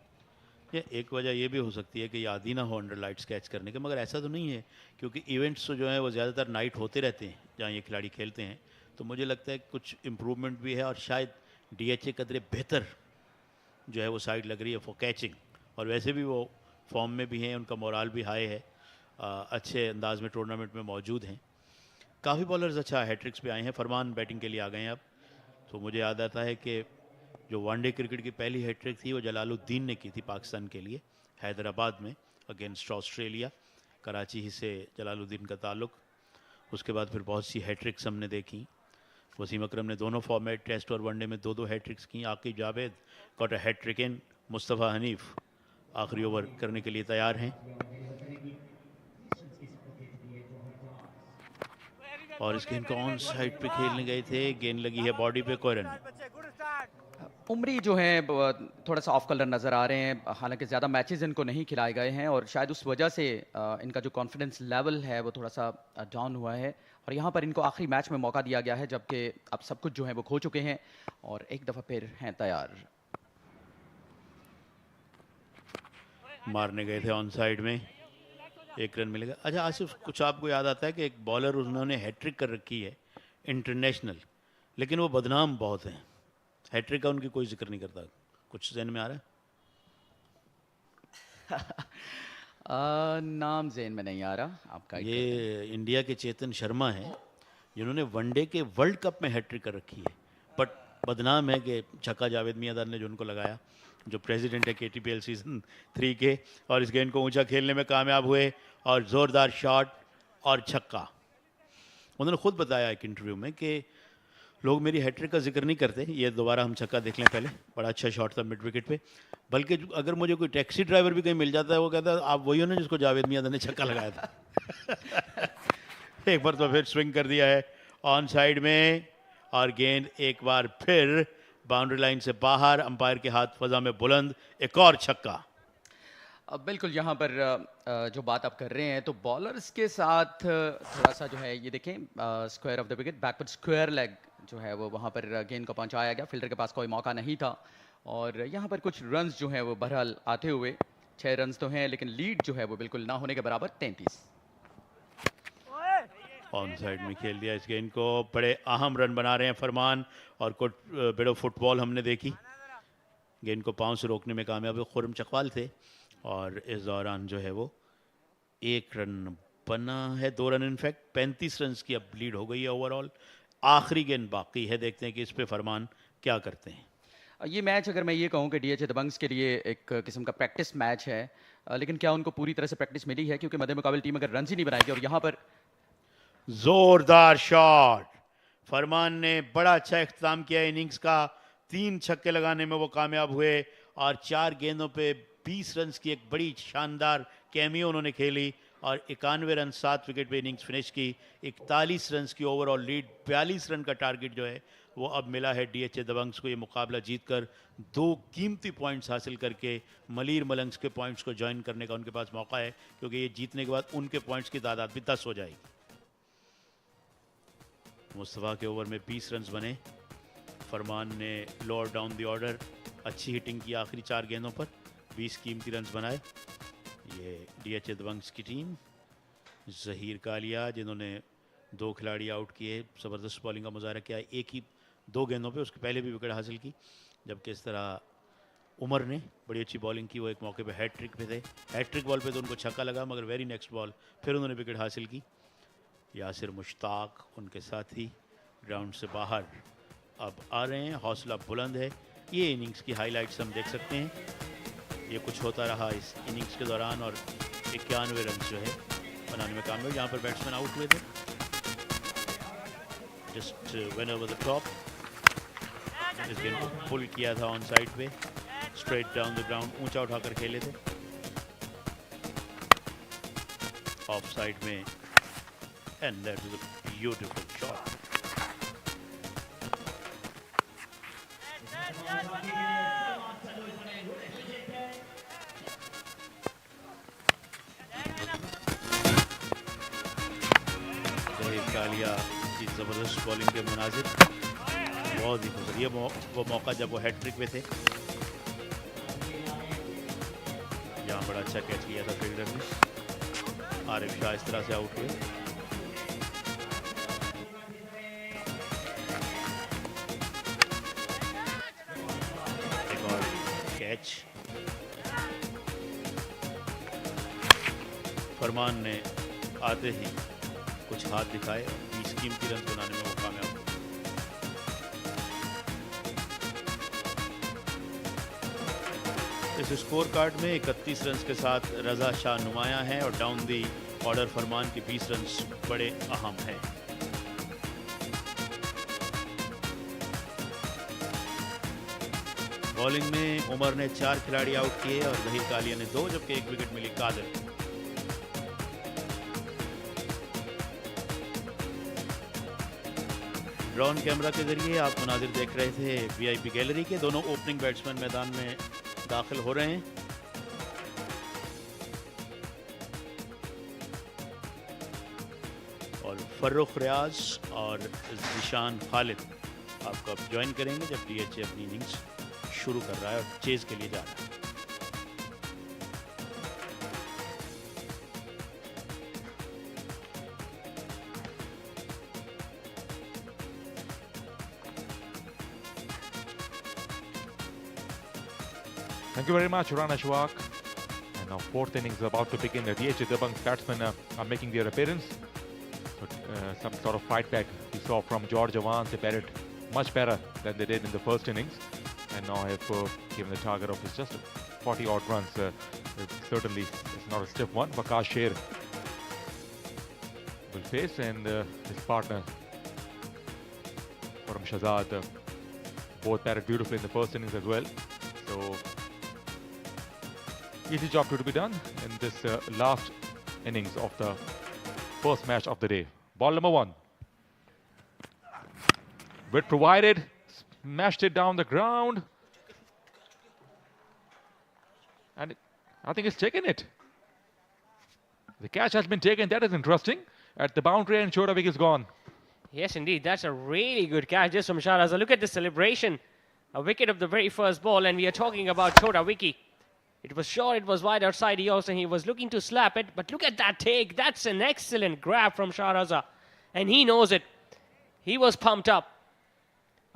ये एक वजह ये भी हो सकती है कि ये आदी ना हो अंडर लाइट्स कैच करने के, मगर ऐसा तो नहीं है क्योंकि इवेंट्स तो जो है वो ज़्यादातर नाइट होते रहते हैं जहाँ ये खिलाड़ी खेलते हैं, तो मुझे लगता है कुछ इम्प्रूवमेंट भी है और शायद DHA कदरे बेहतर जो है वो साइड लग रही है फॉर कैचिंग और वैसे भी वो फॉर्म में भी हैं, उनका मोराल भी हाई है, अच्छे अंदाज में टूर्नामेंट में मौजूद हैं। काफ़ी बॉलर्स अच्छा हैट्रिक्स पे आए हैं, फरमान बैटिंग के लिए आ गए हैं अब। तो मुझे याद आता है कि जो वनडे क्रिकेट की पहली हैट्रिक थी वो जलालुद्दीन ने की थी पाकिस्तान के लिए हैदराबाद में अगेंस्ट ऑस्ट्रेलिया, कराची ही से जलालुद्दीन का ताल्लुक़। उसके बाद फिर बहुत सी हैट्रिक्स हमने देखी। वसीम अकरम ने दोनों फॉर्मेट टेस्ट और वनडे में 2-2 हैट्रिक्स की। Aqib Javed got a hattrick in, Mustafa Hanif आखिरी ओवर करने के लिए तैयार हैं। और इस गेंद को ऑन साइड पे खेलने गए थे, गेंद लगी है बॉडी पे, कोई रन। उमरी जो है थोड़ा सा ऑफ कलर नज़र आ रहे हैं, हालांकि ज़्यादा मैचेस इनको नहीं खिलाए गए हैं और शायद उस वजह से इनका जो कॉन्फिडेंस लेवल है वो थोड़ा सा डाउन हुआ है और यहाँ पर इनको आखिरी मैच में मौका दिया गया है जबकि अब सब कुछ जो है वो खो चुके हैं और एक दफ़ा फिर हैं तैयार। मारने गए थे ऑन साइड में, 1 रन मिलेगा। अच्छा आसिफ, कुछ आपको याद आता है कि एक बॉलर उन्होंने हैट्रिक कर रखी है इंटरनेशनल, लेकिन वो बदनाम बहुत हैं, हैट्रिक का उनकी कोई जिक्र नहीं करता, कुछ ज़हन में आ रहा है? नाम ज़हन में नहीं आ रहा आपका। ये इंडिया के चेतन शर्मा हैं जिन्होंने वनडे के वर्ल्ड कप में हैट्रिक कर रखी है, बट बदनाम है कि छक्का जावेद मियांदार ने जो उनको लगाया, जो प्रेसिडेंट है KTPL सीज़न 3 के, और इस गेंद को ऊंचा खेलने में कामयाब हुए और ज़ोरदार शॉट और छक्का। उन्होंने खुद बताया एक इंटरव्यू में कि लोग मेरी हैट्रिक का जिक्र नहीं करते, ये दोबारा हम छक्का देख लें पहले, बड़ा अच्छा शॉट था मिड विकेट पे, बल्कि अगर मुझे कोई टैक्सी ड्राइवर भी कहीं मिल जाता है वो कहता है आप वही हो ना जिसको जावेद मियांदार ने छक्का लगाया था। एक बार तो फिर स्विंग कर दिया है ऑन साइड में और गेंद एक बार फिर बाउंड्री लाइन से बाहर, अंपायर के हाथ फजा में बुलंद, एक और छक्का। अब बिल्कुल यहाँ पर जो बात आप कर रहे हैं तो बॉलर्स के साथ थोड़ा सा जो है ये देखें, square of the wicket, backward square leg जो है वो वहाँ पर गेंद को पहुँचाया गया, फील्डर के पास कोई मौका नहीं था और यहाँ पर कुछ रन्स जो हैं वो बहरहाल आते हुए 6 रन्स तो हैं लेकिन लीड जो है वो बिल्कुल ना होने के बराबर 33। ऑन साइड में खेल दिया इस गेंद को, बड़े अहम रन बना रहे हैं फरमान और कुछ बेड़ो फुटबॉल हमने देखी, गेंद को पाँव से रोकने में कामयाब खुर्रम चकवाल थे और इस दौरान जो है वो 1 रन बना है, 2 रन इनफैक्ट, 35 रन की अब लीड हो गई है ओवरऑल। आखिरी गेंद बाकी है, देखते हैं कि इस पे फरमान क्या करते हैं। ये मैच अगर मैं ये कहूँ कि DHA दबंग्स के लिए एक किस्म का प्रैक्टिस मैच है, लेकिन क्या उनको पूरी तरह से प्रैक्टिस मिली है, क्योंकि मद्दे मुकाबले टीम अगर रन ही नहीं बनाएगी और यहाँ पर जोरदार शॉट, फरमान ने बड़ा अच्छा इख्तिताम किया इनिंग्स का, 3 छक्के लगाने में वो कामयाब हुए और 4 गेंदों पे 20 रन की एक बड़ी शानदार कैमियो उन्होंने खेली और 91 रन 7 विकेट पे इनिंग्स फिनिश की, 41 रन की ओवरऑल लीड, 42 रन का टारगेट जो है वो अब मिला है DHA दबंग्स को। ये मुकाबला जीतकर 2 कीमती पॉइंट्स हासिल करके मलीर मलंग्स के पॉइंट्स को ज्वाइन करने का उनके पास मौका है, क्योंकि ये जीतने के बाद उनके पॉइंट्स की तादाद भी 10 हो जाएगी। मुस्तफ़ा के ओवर में 20 रन बने, फरमान ने लोअर डाउन द ऑर्डर अच्छी हिटिंग की, आखिरी 4 गेंदों पर 20 कीमती रन बनाए। ये DHA दबंग्स की टीम, ज़हीर कालिया जिन्होंने 2 खिलाड़ी आउट किए, ज़बरदस्त बॉलिंग का मुजाहरा किया, एक ही 2 गेंदों पे, उसके पहले भी विकेट हासिल की, जबकि इस तरह उमर ने बड़ी अच्छी बॉलिंग की, वो एक मौके पे हैट्रिक पे थे, हैट्रिक बॉल पे तो उनको छक्का लगा मगर वेरी नेक्स्ट बॉल फिर उन्होंने विकेट हासिल की। यासिर मुश्ताक उनके साथी ग्राउंड से बाहर अब आ रहे हैं, हौसला बुलंद है। ये इनिंग्स की हाइलाइट्स हम देख सकते हैं, ये कुछ होता रहा इस इनिंग्स के दौरान और 91 रन जो है बनाने में कामयाब। यहाँ पर बैट्समैन आउट हुए थे, just when over the top, इस गेंद को पुल किया था ऑन साइड पे, स्ट्रेट डाउन द ग्राउंड, ऊंचा उठाकर खेले थे, ऑफ साइड में, and that was a beautiful shot. Kalia की ज़बरदस्त बॉलिंग के मुनाजिर बहुत ही खुश, ये वो मौका जब वो हैट्रिक पे थे, यहाँ बड़ा अच्छा कैच किया था फील्डर ने, आरिफ शाह इस तरह से आउट हुए। फरमान ने आते ही कुछ हाथ दिखाए, 20 कीमती रन बनाने में वो कामयाब हुए। इस स्कोर कार्ड में 31 रन के साथ रजा शाह नुमाया हैं और डाउन दी ऑर्डर फरमान के 20 रन बड़े अहम हैं। बॉलिंग में उमर ने 4 खिलाड़ी आउट किए और ज़हीर कालिया ने 2, जबकि 1 विकेट मिली कादिर। ड्रोन कैमरा के जरिए आप मनाजिर देख रहे थे वीआईपी गैलरी के। दोनों ओपनिंग बैट्समैन मैदान में दाखिल हो रहे हैं। और फर्रुख रियाज और जिशान खालिद आपको अब ज्वाइन करेंगे जब डीएचए अपनी इनिंग्स शुरू कर रहा है और चेज के लिए जा रहा है। Thank you very much, Rana Shwak. And now fourth innings about to begin. The DHA Dabanggs batsmen are making their appearance. So, some sort of fight back we saw from Johar Jawans. They batted much better than they did in the first innings. And now have given the target of just 40 odd runs. Certainly it's not a stiff one. Waqas Sher will face, and his partner from Shahzad both batted beautifully in the first innings as well. So easy job to be done in this last innings of the first match of the day. Ball number 1. Wicket provided, smashed it down the ground. And I think it's taken it. The catch has been taken. That is interesting. At the boundary, and Chota wicket is gone. Yes, indeed. That's a really good catch just from Shahraza. Look at the celebration. A wicket of the very first ball, and we are talking about Chota Wiki. It was short, it was wide outside Eos, and he was looking to slap it. But look at that take. That's an excellent grab from Shahraza. And he knows it. He was pumped up.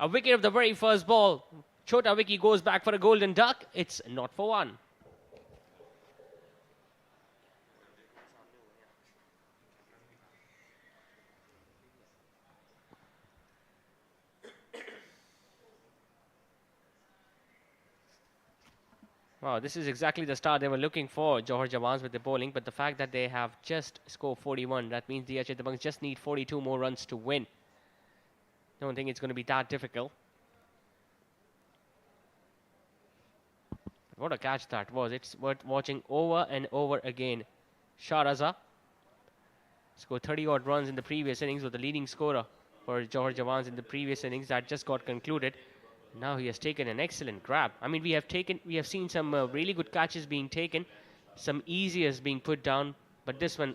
A wicket of the very first ball. Chota Wiki goes back for a golden duck. It's not for one. Wow, this is exactly the start they were looking for, Johar Jawans, with the bowling. But the fact that they have just scored 41, that means DHA Dabanggs just need 42 more runs to win. Don't think it's going to be that difficult. What a catch that was. It's worth watching over and over again. Shahraza scored 30 odd runs in the previous innings, was the leading scorer for Johar Jawans in the previous innings that just got concluded. Now he has taken an excellent grab. I mean, we have seen some really good catches being taken, some easiers being put down, but this one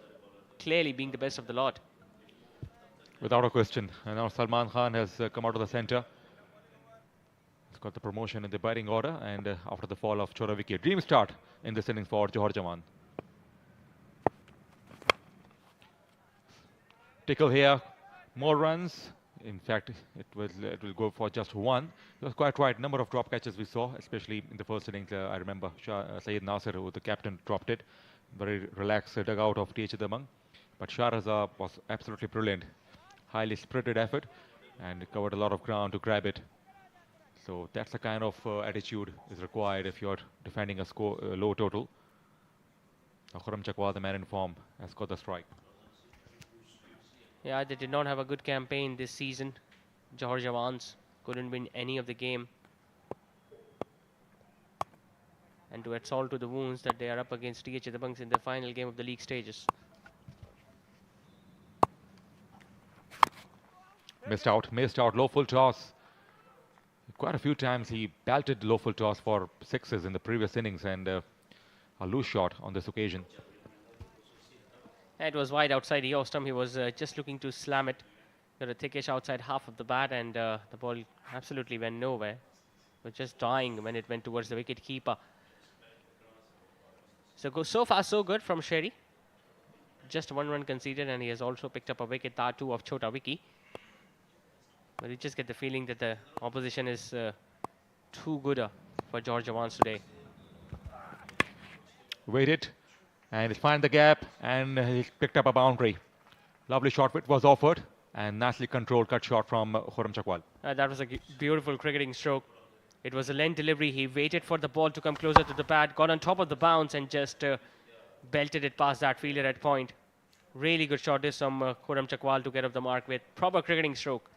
clearly being the best of the lot. Without a question. And now Salman Khan has come out of the centre. He's got the promotion in the batting order, and after the fall of Chota wicket. Dream start in this innings for Johar Jawan. Tickle here, more runs. In fact, it will go for just one. It was quite right. Number of drop catches we saw, especially in the first innings. I remember Syed Nasir, who the captain, dropped it. Very relaxed dugout of DHA Dabanggs. But Shahraza was absolutely brilliant. Highly spirited effort and covered a lot of ground to grab it. So that's the kind of attitude is required if you're defending a score low total. Khuram Chakwal, the man in form, has got the strike. Yeah, they did not have a good campaign this season. Johar Jawans couldn't win any of the game. And to add salt to the wounds that they are up against DHA Dabanggs in the final game of the league stages. Missed out, low full toss. Quite a few times he belted low full toss for sixes in the previous innings, and a loose shot on this occasion. It was wide outside Eostum. He was just looking to slam it. Got a thickish outside half of the bat, and the ball absolutely went nowhere. It was just dying when it went towards the wicket keeper. So far so good from Sherry. Just 1 run conceded, and he has also picked up a wicket, that too of Chota Wiki. But you just get the feeling that the opposition is too good for Johar Jawans today. Waited, and he's find the gap, and he picked up a boundary. Lovely shot which was offered, and nicely controlled cut shot from Khuram Chakwal. That was a beautiful cricketing stroke. It was a length delivery. He waited for the ball to come closer to the bat, got on top of the bounce, and just belted it past that fielder at point. Really good shot this from Khuram Chakwal to get off the mark with proper cricketing stroke.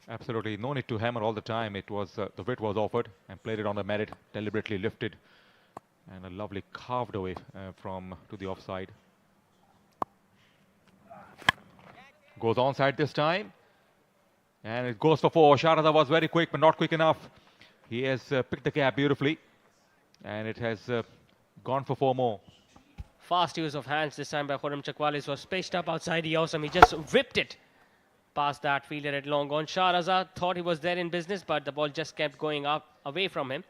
Absolutely, no need to hammer all the time. It was the width was offered and played it on the merit, deliberately lifted, and a lovely carved away from to the offside. Goes onside this time. And it goes for 4. Shahrazad was very quick, but not quick enough. He has picked the gap beautifully. And it has gone for 4 more. Fast use of hands this time by Khurram Chakwalis was pitched up outside the awesome. He just whipped it past that fielder at long on. Shahrazad thought he was there in business, but the ball just kept going up away from him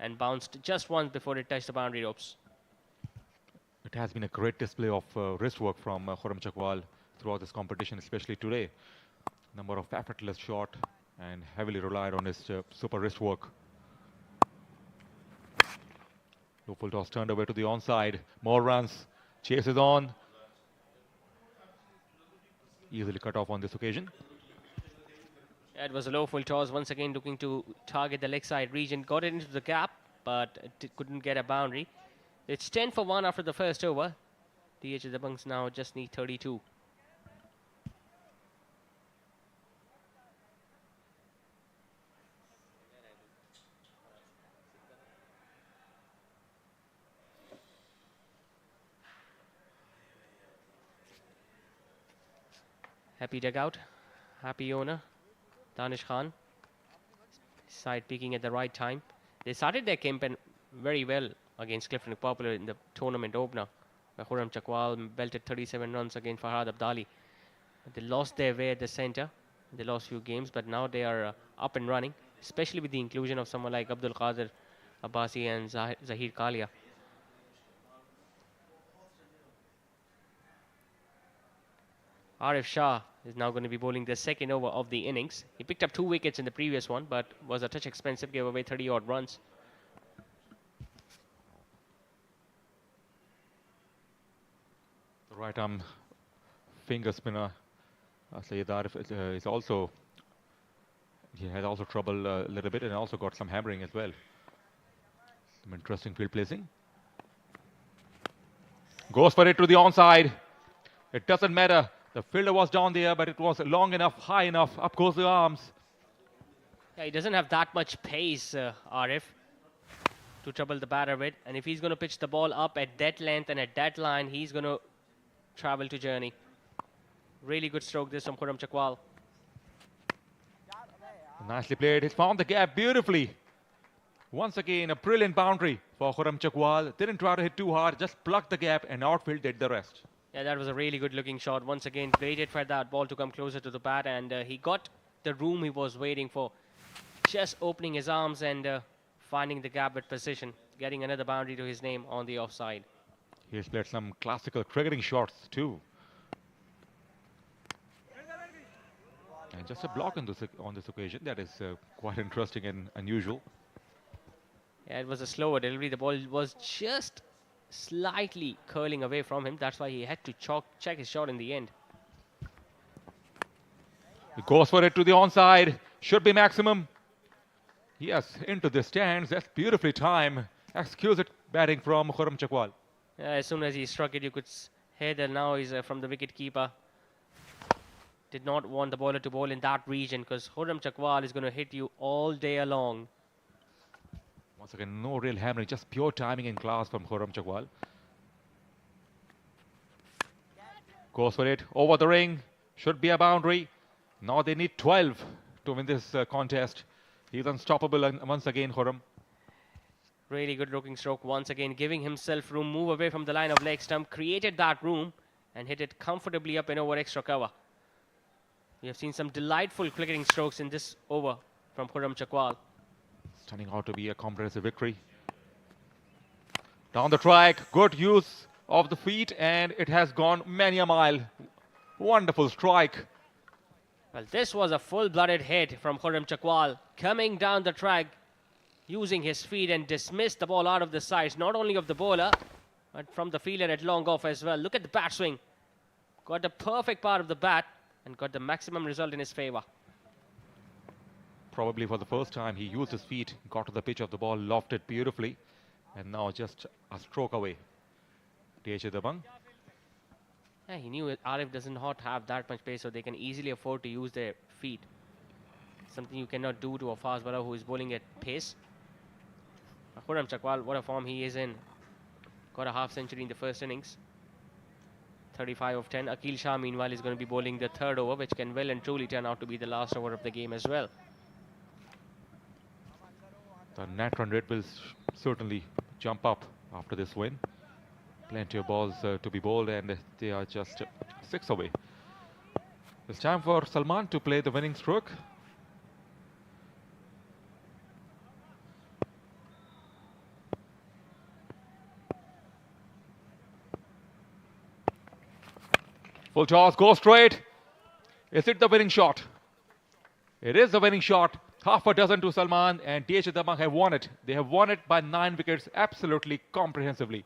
and bounced just once before it touched the boundary ropes. It has been a great display of wrist work from Khurram Chakwal throughout this competition, especially today. Number of effortless shot and heavily relied on his super wrist work. Low full toss turned away to the onside. More runs. Chases on. Easily cut off on this occasion. It was a low full toss, once again looking to target the leg side region. Got it into the gap, but couldn't get a boundary. It's 10 for 1 after the first over. DHA Dabanggs now just need 32. Happy dugout, happy owner, Danish Khan. Side peaking at the right time. They started their campaign very well against Clifton Popular in the tournament opener. Khurram Chakwal belted 37 runs against Farhad Abdali. But they lost their way at the centre. They lost few games, but now they are up and running, especially with the inclusion of someone like Abdul Qadir Abbasi and Zahir Kalia. Arif Shah is now going to be bowling the second over of the innings. He picked up 2 wickets in the previous one, but was a touch expensive, gave away 30 odd runs. The right arm finger spinner Syed Arif is also, he had also trouble a little bit and also got some hammering as well. Some interesting field placing. Goes for it to the onside. It doesn't matter. The fielder was down there, but it was long enough, high enough. Up goes the arms. Yeah, he doesn't have that much pace, Arif, to trouble the batter with. And if he's going to pitch the ball up at that length and at that line, he's going to travel to journey. Really good stroke this from Khurram Chakwal. Nicely played. He's found the gap beautifully. Once again, a brilliant boundary for Khurram Chakwal. Didn't try to hit too hard, just plucked the gap and outfield did the rest. Yeah, that was a really good looking shot. Once again, waited for that ball to come closer to the bat, and he got the room he was waiting for. Just opening his arms and finding the gap at position, getting another boundary to his name on the offside. He's played some classical cricketing shots too. And just a block on this occasion. That is quite interesting and unusual. Yeah, it was a slower delivery. The ball was just slightly curling away from him. That's why he had to check his shot in the end. He goes for it to the onside. Should be maximum. Yes, into the stands. That's beautifully timed. Exquisite batting from Khurram Chakwal. Yeah, as soon as he struck it, you could hear that now he's from the wicket keeper. Did not want the bowler to bowl in that region because Khurram Chakwal is going to hit you all day along. Once again, no real hammering, just pure timing and class from Khurram Chakwal. Goes for it, over the ring, should be a boundary. Now they need 12 to win this contest. He's unstoppable and once again, Khurram. Really good looking stroke once again, giving himself room, move away from the line of leg stump, created that room and hit it comfortably up and over extra cover. We have seen some delightful cricketing strokes in this over from Khurram Chakwal. Turning out to be a comprehensive victory. Down the track, good use of the feet and it has gone many a mile. Wonderful strike. Well, this was a full-blooded hit from Khurram Chakwal, coming down the track, using his feet and dismissed the ball out of the sides, not only of the bowler, but from the fielder at long off as well. Look at the bat swing. Got the perfect part of the bat and got the maximum result in his favor. Probably for the first time, he used his feet, got to the pitch of the ball, lofted beautifully, and now just a stroke away. DHA Dabanggs. Yeah, he knew Arif does not have that much pace, so they can easily afford to use their feet. Something you cannot do to a fast bowler who is bowling at pace. Khurram Chakwal, what a form he is in. Got a half century in the first innings. 35 of 10. Akil Shah, meanwhile, is going to be bowling the third over, which can well and truly turn out to be the last over of the game as well. The net run rate will certainly jump up after this win. Plenty of balls to be bowled, and they are just 6 away. It's time for Salman to play the winning stroke. Full toss, go straight. Is it the winning shot? It is the winning shot. Half a dozen to Salman, and DHA Dabanggs have won it. They have won it by 9 wickets, absolutely comprehensively.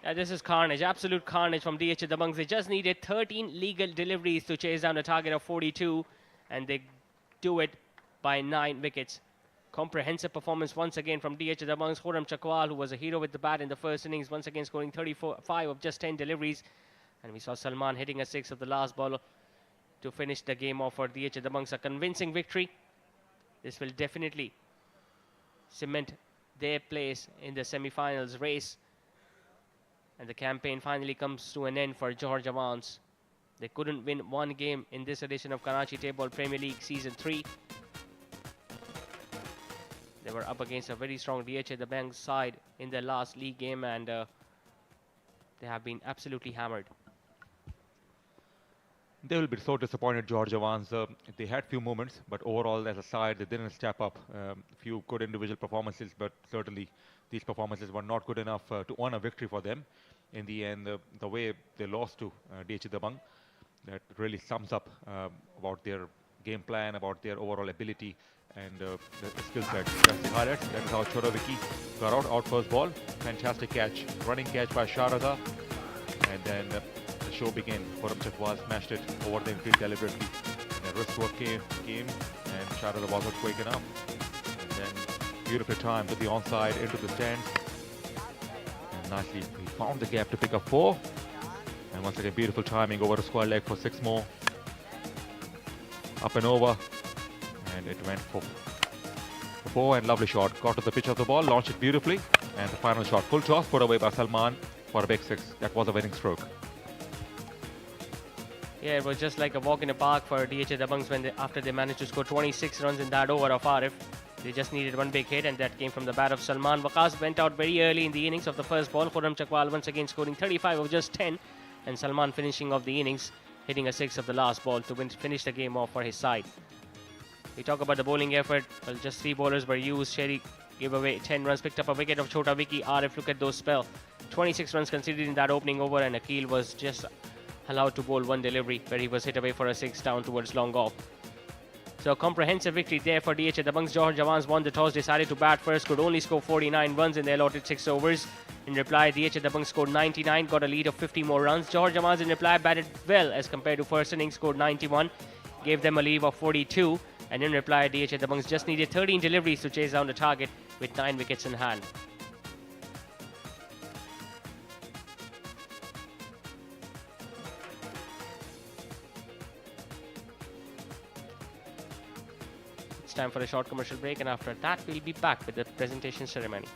Yeah, this is carnage, absolute carnage from DHA Dabanggs. They just needed 13 legal deliveries to chase down a target of 42, and they do it by 9 wickets. Comprehensive performance once again from DHA Dabanggs. Khurram Chakwal, who was a hero with the bat in the first innings, once again scoring 35 of just 10 deliveries. And we saw Salman hitting a 6 of the last ball to finish the game off for DHA Dabanggs. A convincing victory. This will definitely cement their place in the semi-finals race. And the campaign finally comes to an end for Johar Jawans. They couldn't win one game in this edition of Karachi Table Premier League Season 3. They were up against a very strong DHA Dabanggs side in their last league game, and they have been absolutely hammered. They will be so disappointed, Johar Jawans. They had few moments, but overall as a side, they didn't step up. Few good individual performances, but certainly these performances were not good enough to earn a victory for them. In the end, the way they lost to DHA Dabanggs, that really sums up about their game plan, about their overall ability, and the skill set. That's the highlights. That is how Chora Vicky got out first ball. Fantastic catch, running catch by Sharada, and then the show began. Khurram Chakwal smashed it over the infield deliberately. And a wristwork came, and Sharada wasn't quick enough. And then beautiful time to the onside into the stands. And nicely he found the gap to pick up 4. And once again, beautiful timing over a square leg for 6 more. Up and over. And it went for 4, and lovely shot. Got to the pitch of the ball, launched it beautifully. And the final shot, full toss, put away by Salman for a big 6. That was a winning stroke. Yeah, it was just like a walk in the park for DHA Dabanggs when after they managed to score 26 runs in that over of Arif. They just needed one big hit, and that came from the bat of Salman. Waqas went out very early in the innings of the first ball. Khurram Chakwal once again scoring 35 of just 10, and Salman finishing off the innings, hitting a 6 of the last ball to finish the game off for his side. We talk about the bowling effort. Well, just 3 bowlers were used. Sherry gave away 10 runs, picked up a wicket of Chota Vicky. Arif, look at those spell. 26 runs conceded in that opening over, and Akil was just allowed to bowl 1 delivery where he was hit away for a 6 down towards long off. So a comprehensive victory there for DHA Dabanggs. Johar Jawans won the toss, decided to bat first, could only score 49 runs in the allotted 6 overs. In reply, DHA Dabanggs scored 99, got a lead of 50 more runs. Johar Jawans in reply batted well as compared to first innings, scored 91, gave them a lead of 42. And in reply, DHA Dabanggs just needed 13 deliveries to chase down the target with 9 wickets in hand. It's time for a short commercial break, and after that we'll be back with the presentation ceremony.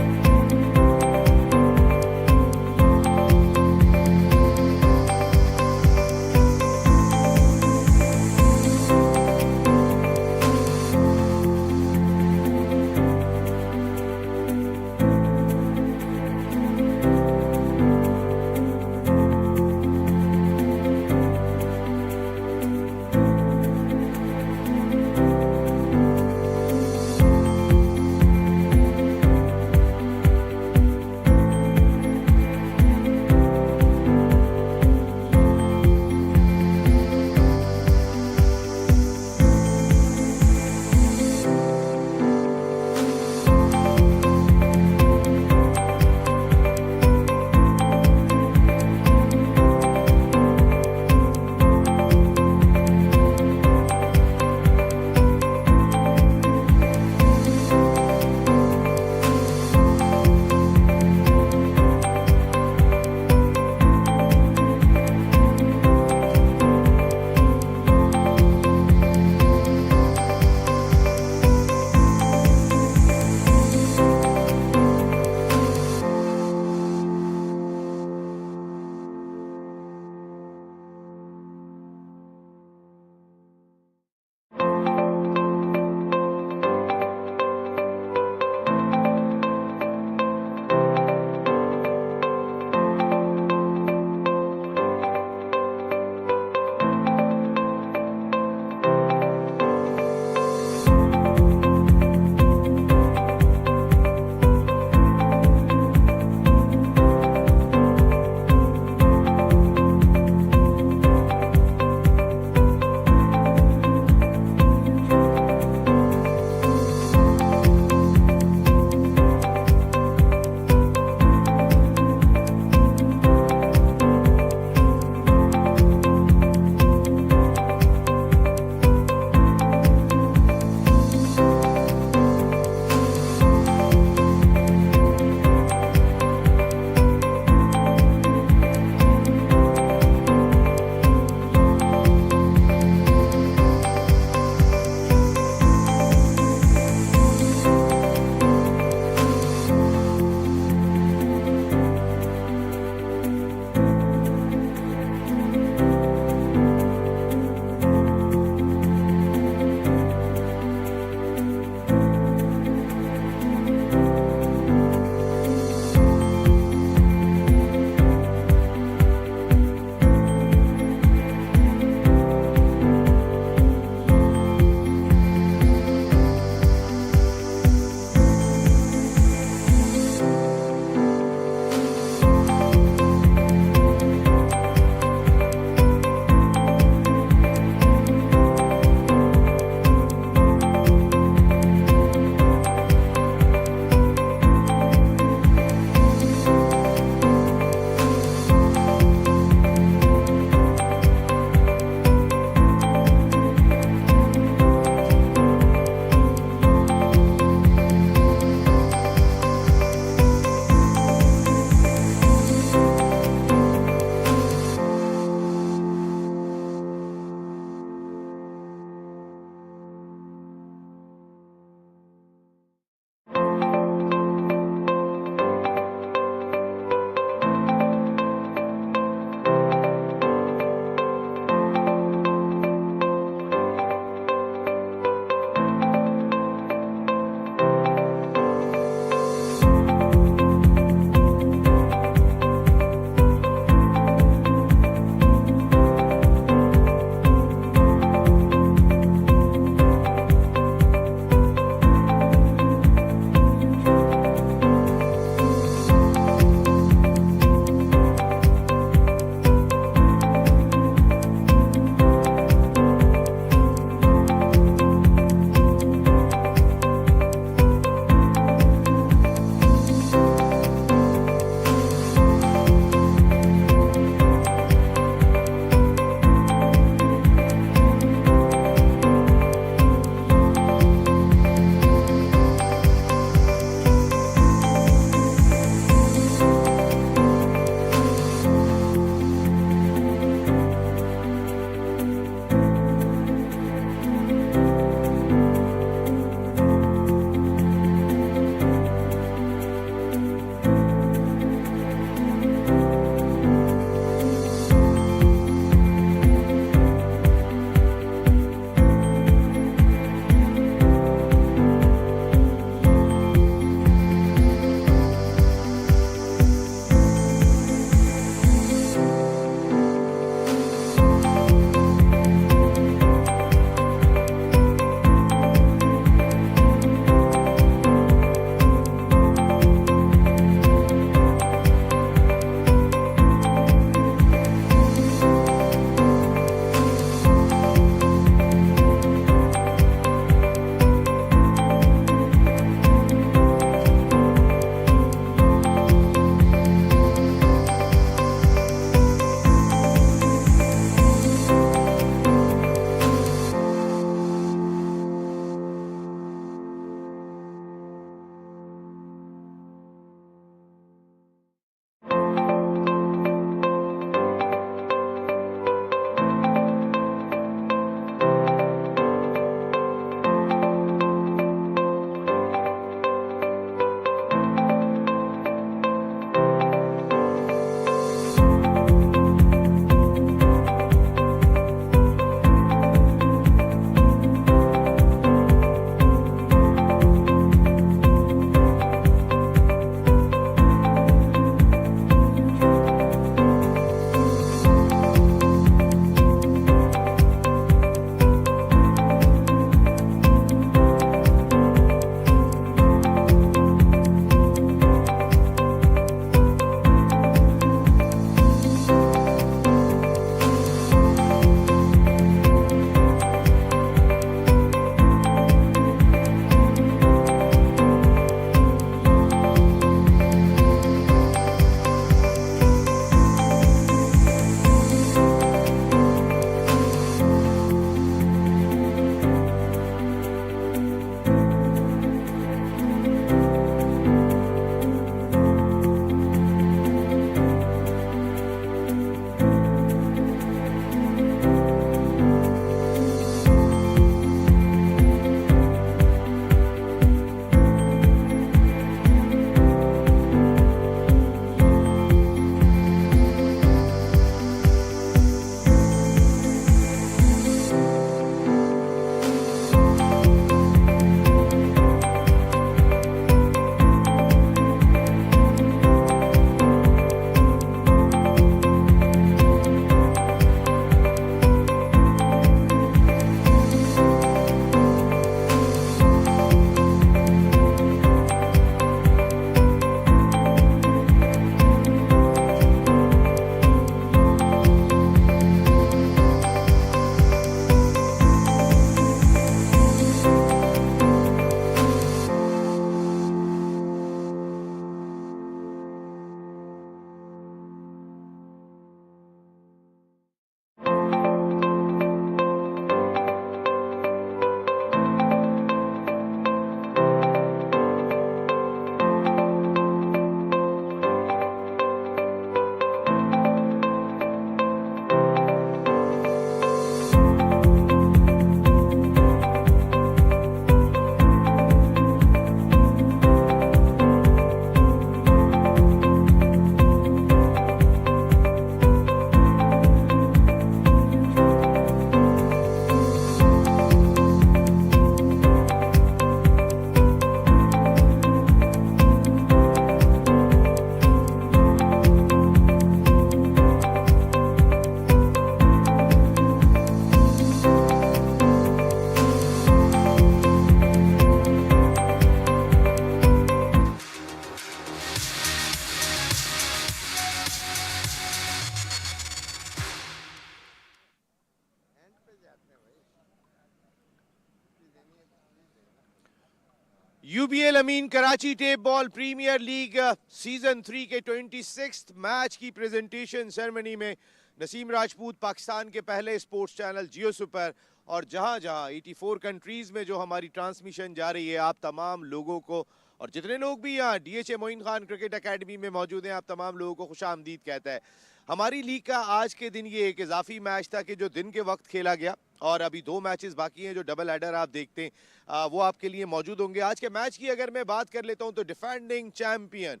UBL Ameen Karachi tape ball premier league season 3 के 26th match की presentation ceremony में नसीम राजपूत पाकिस्तान के पहले sports channel जियो super और जहां जहां 84 countries में जो हमारी ट्रांसमिशन जा रही है, आप तमाम लोगों को और जितने लोग भी यहाँ DHA Moin Khan cricket academy में मौजूद हैं, आप तमाम लोगों को खुशामदीद कहता है। हमारी लीग का आज के दिन ये एक इजाफी मैच था कि जो दिन के वक्त खेला गया और अभी 2 मैचेस बाकी हैं जो डबल हेडर आप देखते हैं वो आपके लिए मौजूद होंगे। आज के मैच की अगर मैं बात कर लेता हूं तो डिफेंडिंग चैंपियन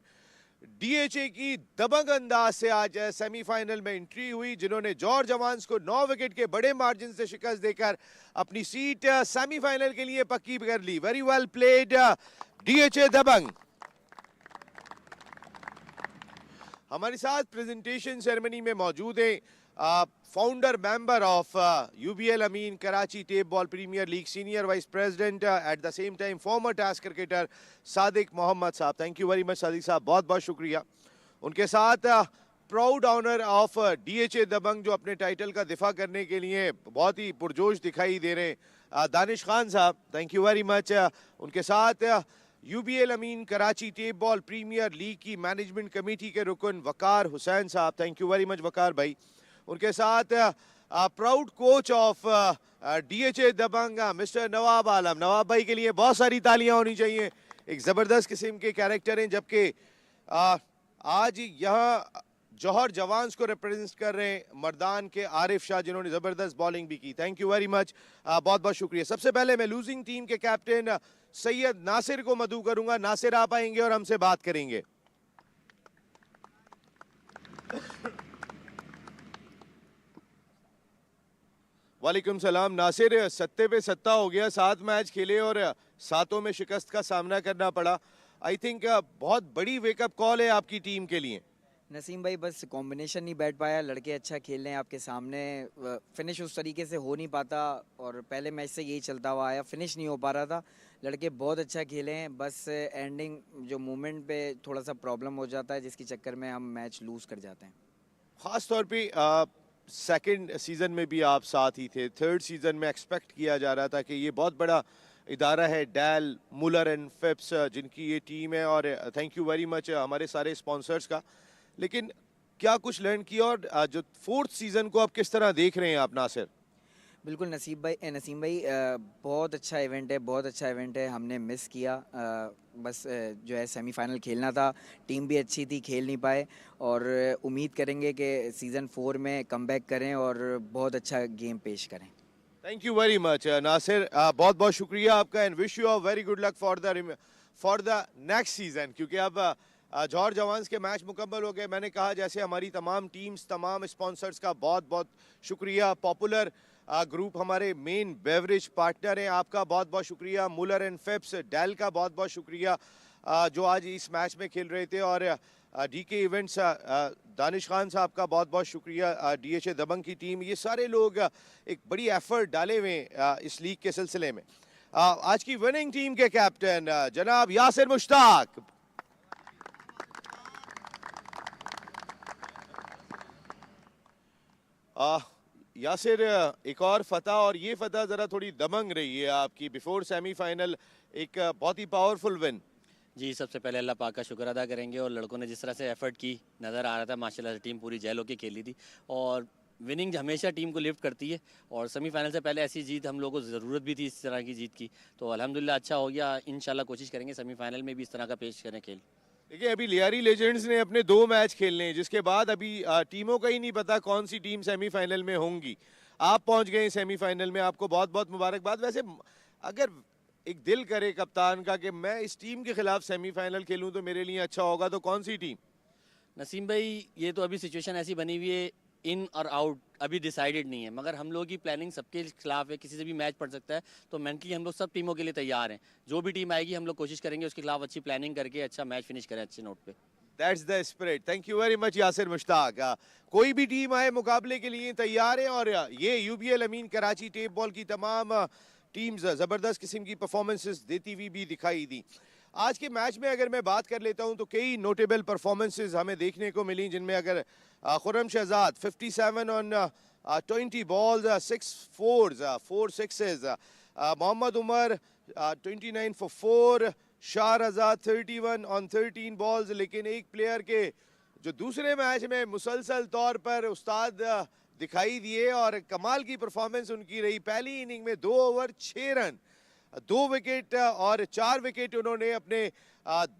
DHA की दबंग अंदाज से आज सेमीफाइनल में एंट्री हुई, जिन्होंने जौहर जवान्स को 9 विकेट के बड़े मार्जिन से शिकस्त देकर अपनी सीट सेमीफाइनल के लिए पक्की कर ली। Very well played DHA Dabang. हमारे साथ प्रेजेंटेशन सेरेमनी में मौजूद है founder member of UBL Ameen Karachi tape ball premier league, senior vice president at the same time former test cricketer Sadiq Mohammad साहब। Thank you very much Sadiq साहब, बहुत बहुत शुक्रिया। उनके साथ proud honour of DHA Dabang जो अपने टाइटल का दिफा करने के लिए बहुत ही पुरजोश दिखाई दे रहे हैं दानिश खान साहब, थैंक यू वेरी मच। उनके साथ UBL Ameen Karachi tape ball premier league की मैनेजमेंट कमेटी के रुकन वकार हुसैन साहब, thank you very much Waqar भाई। उनके साथ proud coach of DHA Dabang mister Nawab Alam, Nawab भाई के लिए बहुत सारी तालियां होनी चाहिए, एक ज़बरदस्त किस्म के कैरेक्टर हैं। जबकि आज यहाँ जौहर जवान्स को रिप्रेजेंट कर रहे हैं मर्दान के आरिफ शाह, जिन्होंने ज़बरदस्त बॉलिंग भी की, थैंक यू वेरी मच, बहुत बहुत शुक्रिया। सबसे पहले मैं लूजिंग टीम के कैप्टन सैयद नासिर को मदऊ करूंगा। नासिर आप आएंगे और हमसे बात करेंगे। वालेकुम सलाम। नासिर, सत्ते पे सत्ता हो गया, 7 मैच खेले और 7 में शिकस्त का सामना करना पड़ा। आई थिंक बहुत बड़ी वेकअप कॉल है आपकी टीम के लिए। नसीम भाई बस कॉम्बिनेशन नहीं बैठ पाया, लड़के अच्छा खेल रहे हैं आपके सामने, फिनिश उस तरीके से हो नहीं पाता और पहले मैच से यही चलता हुआ आया, फिनिश नहीं हो पा रहा था। लड़के बहुत अच्छा खेले हैं, बस एंडिंग जो मूवमेंट पे थोड़ा सा प्रॉब्लम हो जाता है, जिसके चक्कर में हम मैच लूज़ कर जाते हैं। ख़ास तौर पे सेकंड सीज़न में भी आप साथ ही थे, थर्ड सीज़न में एक्सपेक्ट किया जा रहा था कि ये बहुत बड़ा इदारा है डेल मुलर एंड फिप्स जिनकी ये टीम है, और थैंक यू वेरी मच हमारे सारे स्पॉन्सर्स का। लेकिन क्या कुछ लर्न किया और जो 4th सीज़न को आप किस तरह देख रहे हैं आप नासिर? बिल्कुल नसीम भाई बहुत अच्छा इवेंट है, बहुत अच्छा इवेंट है, हमने मिस किया। बस जो है सेमीफाइनल खेलना था, टीम भी अच्छी थी, खेल नहीं पाए और उम्मीद करेंगे कि सीज़न 4 में कमबैक करें और बहुत अच्छा गेम पेश करें। Thank you very much Nasir, बहुत बहुत शुक्रिया आपका and wish you a very good luck for the next season. क्योंकि अब जौहर जवान्स के मैच मुकम्मल हो गए। मैंने कहा जैसे हमारी तमाम टीम्स, तमाम स्पॉन्सर्स का बहुत बहुत शुक्रिया। पॉपुलर ग्रुप हमारे मेन बेवरेज पार्टनर हैं, आपका बहुत बहुत शुक्रिया। मुलर एंड फिप्स, डेल का बहुत बहुत शुक्रिया जो आज इस मैच में खेल रहे थे, और DK इवेंट्स दानिश खान साहब का बहुत बहुत शुक्रिया। DHA दबंग की टीम, ये सारे लोग एक बड़ी एफर्ट डाले हुए इस लीग के सिलसिले में। आज की विनिंग टीम के कैप्टन जनाब यासिर मुश्ताक, यासिर एक और फतह, और ये फतह ज़रा थोड़ी दबंग रही है आपकी, बिफोर सेमीफाइनल एक बहुत ही पावरफुल विन। जी, सबसे पहले अल्लाह पाक का शुक्र अदा करेंगे, और लड़कों ने जिस तरह से एफर्ट की नज़र आ रहा था माशाल्लाह से टीम पूरी जेल होकर खेली थी, और विनिंग हमेशा टीम को लिफ्ट करती है, और सेमीफाइनल से पहले ऐसी जीत हम लोगों को ज़रूरत भी थी, इस तरह की जीत की, तो अल्हम्दुलिल्लाह अच्छा हो गया। इंशाल्लाह कोशिश करेंगे सेमीफाइनल में भी इस तरह का पेश करें खेल। देखिए अभी लियारी लेजेंड्स ने अपने 2 मैच खेलने हैं, जिसके बाद अभी टीमों का ही नहीं पता कौन सी टीम सेमीफाइनल में होंगी। आप पहुंच गए सेमीफाइनल में, आपको बहुत बहुत मुबारकबाद। वैसे अगर एक दिल करे कप्तान का कि मैं इस टीम के खिलाफ सेमीफाइनल खेलूं तो मेरे लिए अच्छा होगा, तो कौन सी टीम? नसीम भाई, ये तो अभी सिचुएशन ऐसी बनी हुई है, इन और आउट अभी डिसाइडेड नहीं है, मगर हम लोग की प्लानिंग सबके खिलाफ है, किसी से भी मैच पड़ सकता है, तो मेंटली हम लोग सब टीमों के लिए तैयार हैं। जो भी टीम आएगी हम लोग कोशिश करेंगे उसके खिलाफ अच्छी प्लानिंग करके अच्छा मैच फिनिश करें अच्छे नोट पे। That's the spirit. Thank you very much Yasir Mushtaq. कोई भी टीम आए मुकाबले के लिए तैयार है, और ये UBL Ameen Karachi tape ball की तमाम टीम्स ज़बरदस्त किस्म की परफॉर्मेंसेस देती हुई भी दिखाई दी। आज के मैच में अगर मैं बात कर लेता हूं तो कई नोटेबल परफॉर्मेंसेस हमें देखने को मिली, जिनमें अगर Khurram Shahzad 57 on 20 balls, 6 4s, 4 6s, Mohammad Umar 29 for 4, Shah Raza 31 on 13 balls, लेकिन एक प्लेयर के जो दूसरे मैच में मुसलसल तौर पर उस्ताद दिखाई दिए और कमाल की परफॉर्मेंस उनकी रही। पहली इनिंग में 2 ओवर 6 रन, 2 विकेट और 4 विकेट उन्होंने अपने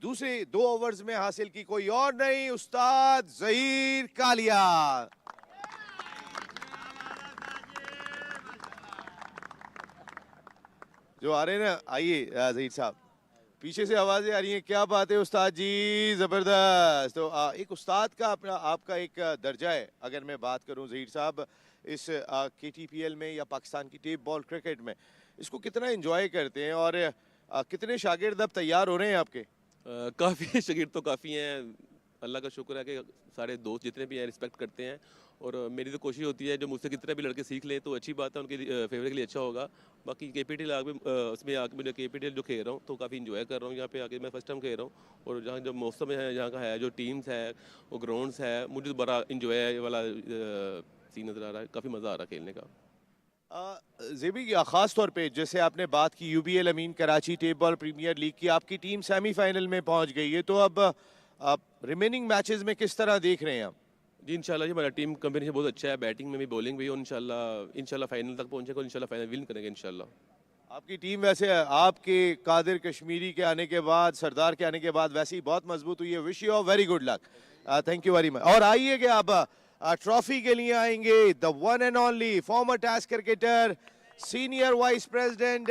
दूसरे 2 ओवर्स में हासिल की। कोई और नहीं, उस्ताद ज़हीर कालिया। जो आ रहे हैं ना, आइए ज़हीर साहब, पीछे से आवाजें आ रही हैं, क्या बात है उस्ताद जी, जबरदस्त। तो एक उस्ताद का अपना आपका एक दर्जा है। अगर मैं बात करूं ज़हीर साहब, इस KTPL में या पाकिस्तान की टेप बॉल क्रिकेट में इसको कितना एंजॉय करते हैं और कितने शागिर्द अब तैयार हो रहे हैं आपके? काफ़ी शागिर्द तो काफ़ी हैं, अल्लाह का शुक्र है कि सारे दोस्त जितने भी हैं रिस्पेक्ट करते हैं, और मेरी तो कोशिश होती है जो मुझसे कितने भी लड़के सीख लें तो अच्छी बात है, उनके फेवरेट के लिए अच्छा होगा। बाकी KPTL उसमें आके मुझे KPTL जो खेल रहा हूँ तो काफ़ी इंजॉय कर रहा हूँ। यहाँ पे आके मैं फर्स्ट टाइम खेल रहा हूँ, और जहाँ जो मौसम है यहाँ का है, जो टीम्स है, वो ग्राउंड्स है, मुझे तो बड़ा इंजॉय वाला सीन नज़र आ रहा है, काफ़ी मज़ा आ रहा है खेलने का। ज़ेबी, ख़ास तौर पे जैसे आपने बात की UBL Ameen Karachi tape ball premier league की, आपकी टीम सेमीफाइनल में पहुंच गई है, तो अब आप रिमेनिंग मैचेस में किस तरह देख रहे हैं आप? जी इंशाल्लाह, जी हमारा टीम कॉम्बिनेशन बहुत अच्छा है, बैटिंग में भी बॉलिंग भी, और इंशाल्लाह फाइनल तक पहुंचेगा, इंशाल्लाह फाइनल विन करेंगे इंशाल्लाह। आपकी टीम वैसे आपके कादिर कश्मीरी के आने के बाद, सरदार के आने के बाद वैसे ही बहुत मजबूत हुई है। Wish you all very good luck, thank you very much. और आइए कि आप ट्रॉफी के लिए आएंगे the one and only former test cricketer, senior vice president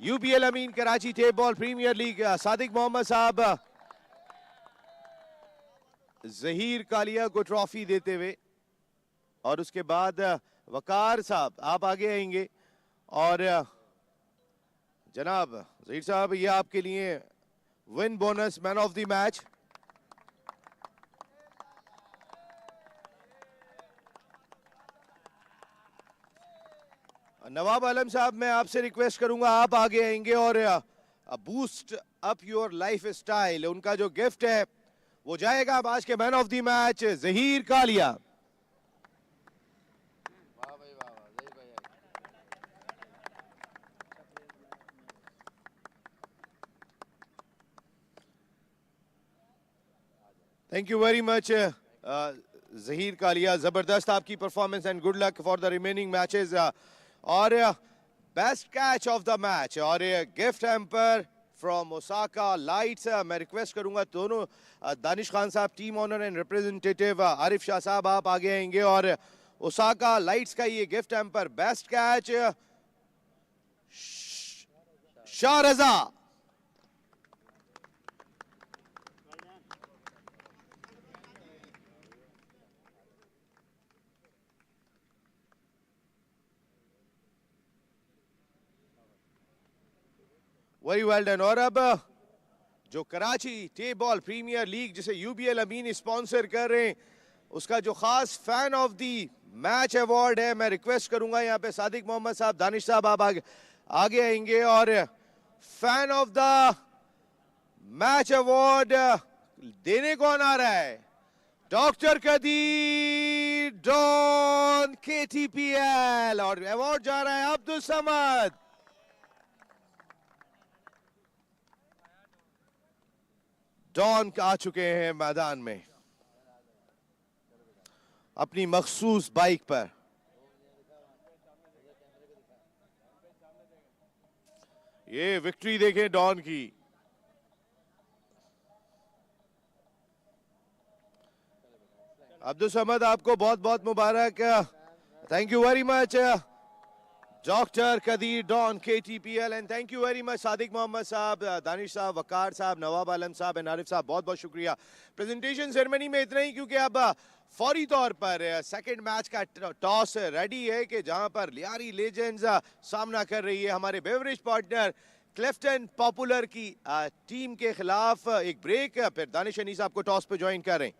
UBL Ameen Karachi tape ball premier league, Sadiq Mohammad साहब ज़हीर कालिया को ट्रॉफी देते हुए, और उसके बाद वकार साहब आप आगे आएंगे। और जनाब ज़हीर साहब, ये आपके लिए win bonus man of the match. Nawab Alam साहब, मैं आपसे रिक्वेस्ट करूंगा आप आगे आएंगे और boost up your life style, उनका जो गिफ्ट है वो जाएगा आज के man of the match Zaheer Kalia. Thank you very much Zaheer Kalia, जबरदस्त आपकी performance and good luck for the remaining matches. और best catch of the match और gift hamper from Osaka Lights, मैं रिक्वेस्ट करूंगा दोनों दानिश खान साहब team owner and representative, Arif Shah साहब आप आगे आएंगे, और ओसाका लाइट्स का ये gift hamper best catch Shah Raza. Very well done. और अब जो Karachi tape ball premier league जिसे UBL अमीन स्पॉन्सर कर रहे हैं, उसका जो खास fan of the match award है, मैं रिक्वेस्ट करूंगा यहाँ पे सादिक मोहम्मद साहब, दानिश साहब आप आगे आएंगे, और fan of the match award देने कौन आ रहा है? डॉक्टर कदीर डॉन KTPL, और अवार्ड जा रहा है अब्दुल समद। डॉन आ चुके हैं मैदान में अपनी मखसूस बाइक पर। ये विक्ट्री देखें डॉन की। अब्दुल समद आपको बहुत बहुत मुबारक, thank you very much doctor Qadir Don KTPL, and thank you very much Sadiq Mohammad साहब, दानिश साहब, वकार साहब, नवाब आलम साहब एंड आरिफ साहब, बहुत बहुत शुक्रिया। प्रेजेंटेशन सेरेमनी में इतना ही, क्योंकि अब फौरी तौर पर सेकंड मैच का टॉस रेडी है कि जहां पर लियारी लेजेंड्स सामना कर रही है हमारे बेवरेज पार्टनर क्लिफ्टन पॉपुलर की टीम के खिलाफ। एक ब्रेक, फिर दानिश अनीस आपको टॉस पे ज्वाइन कर रहे हैं।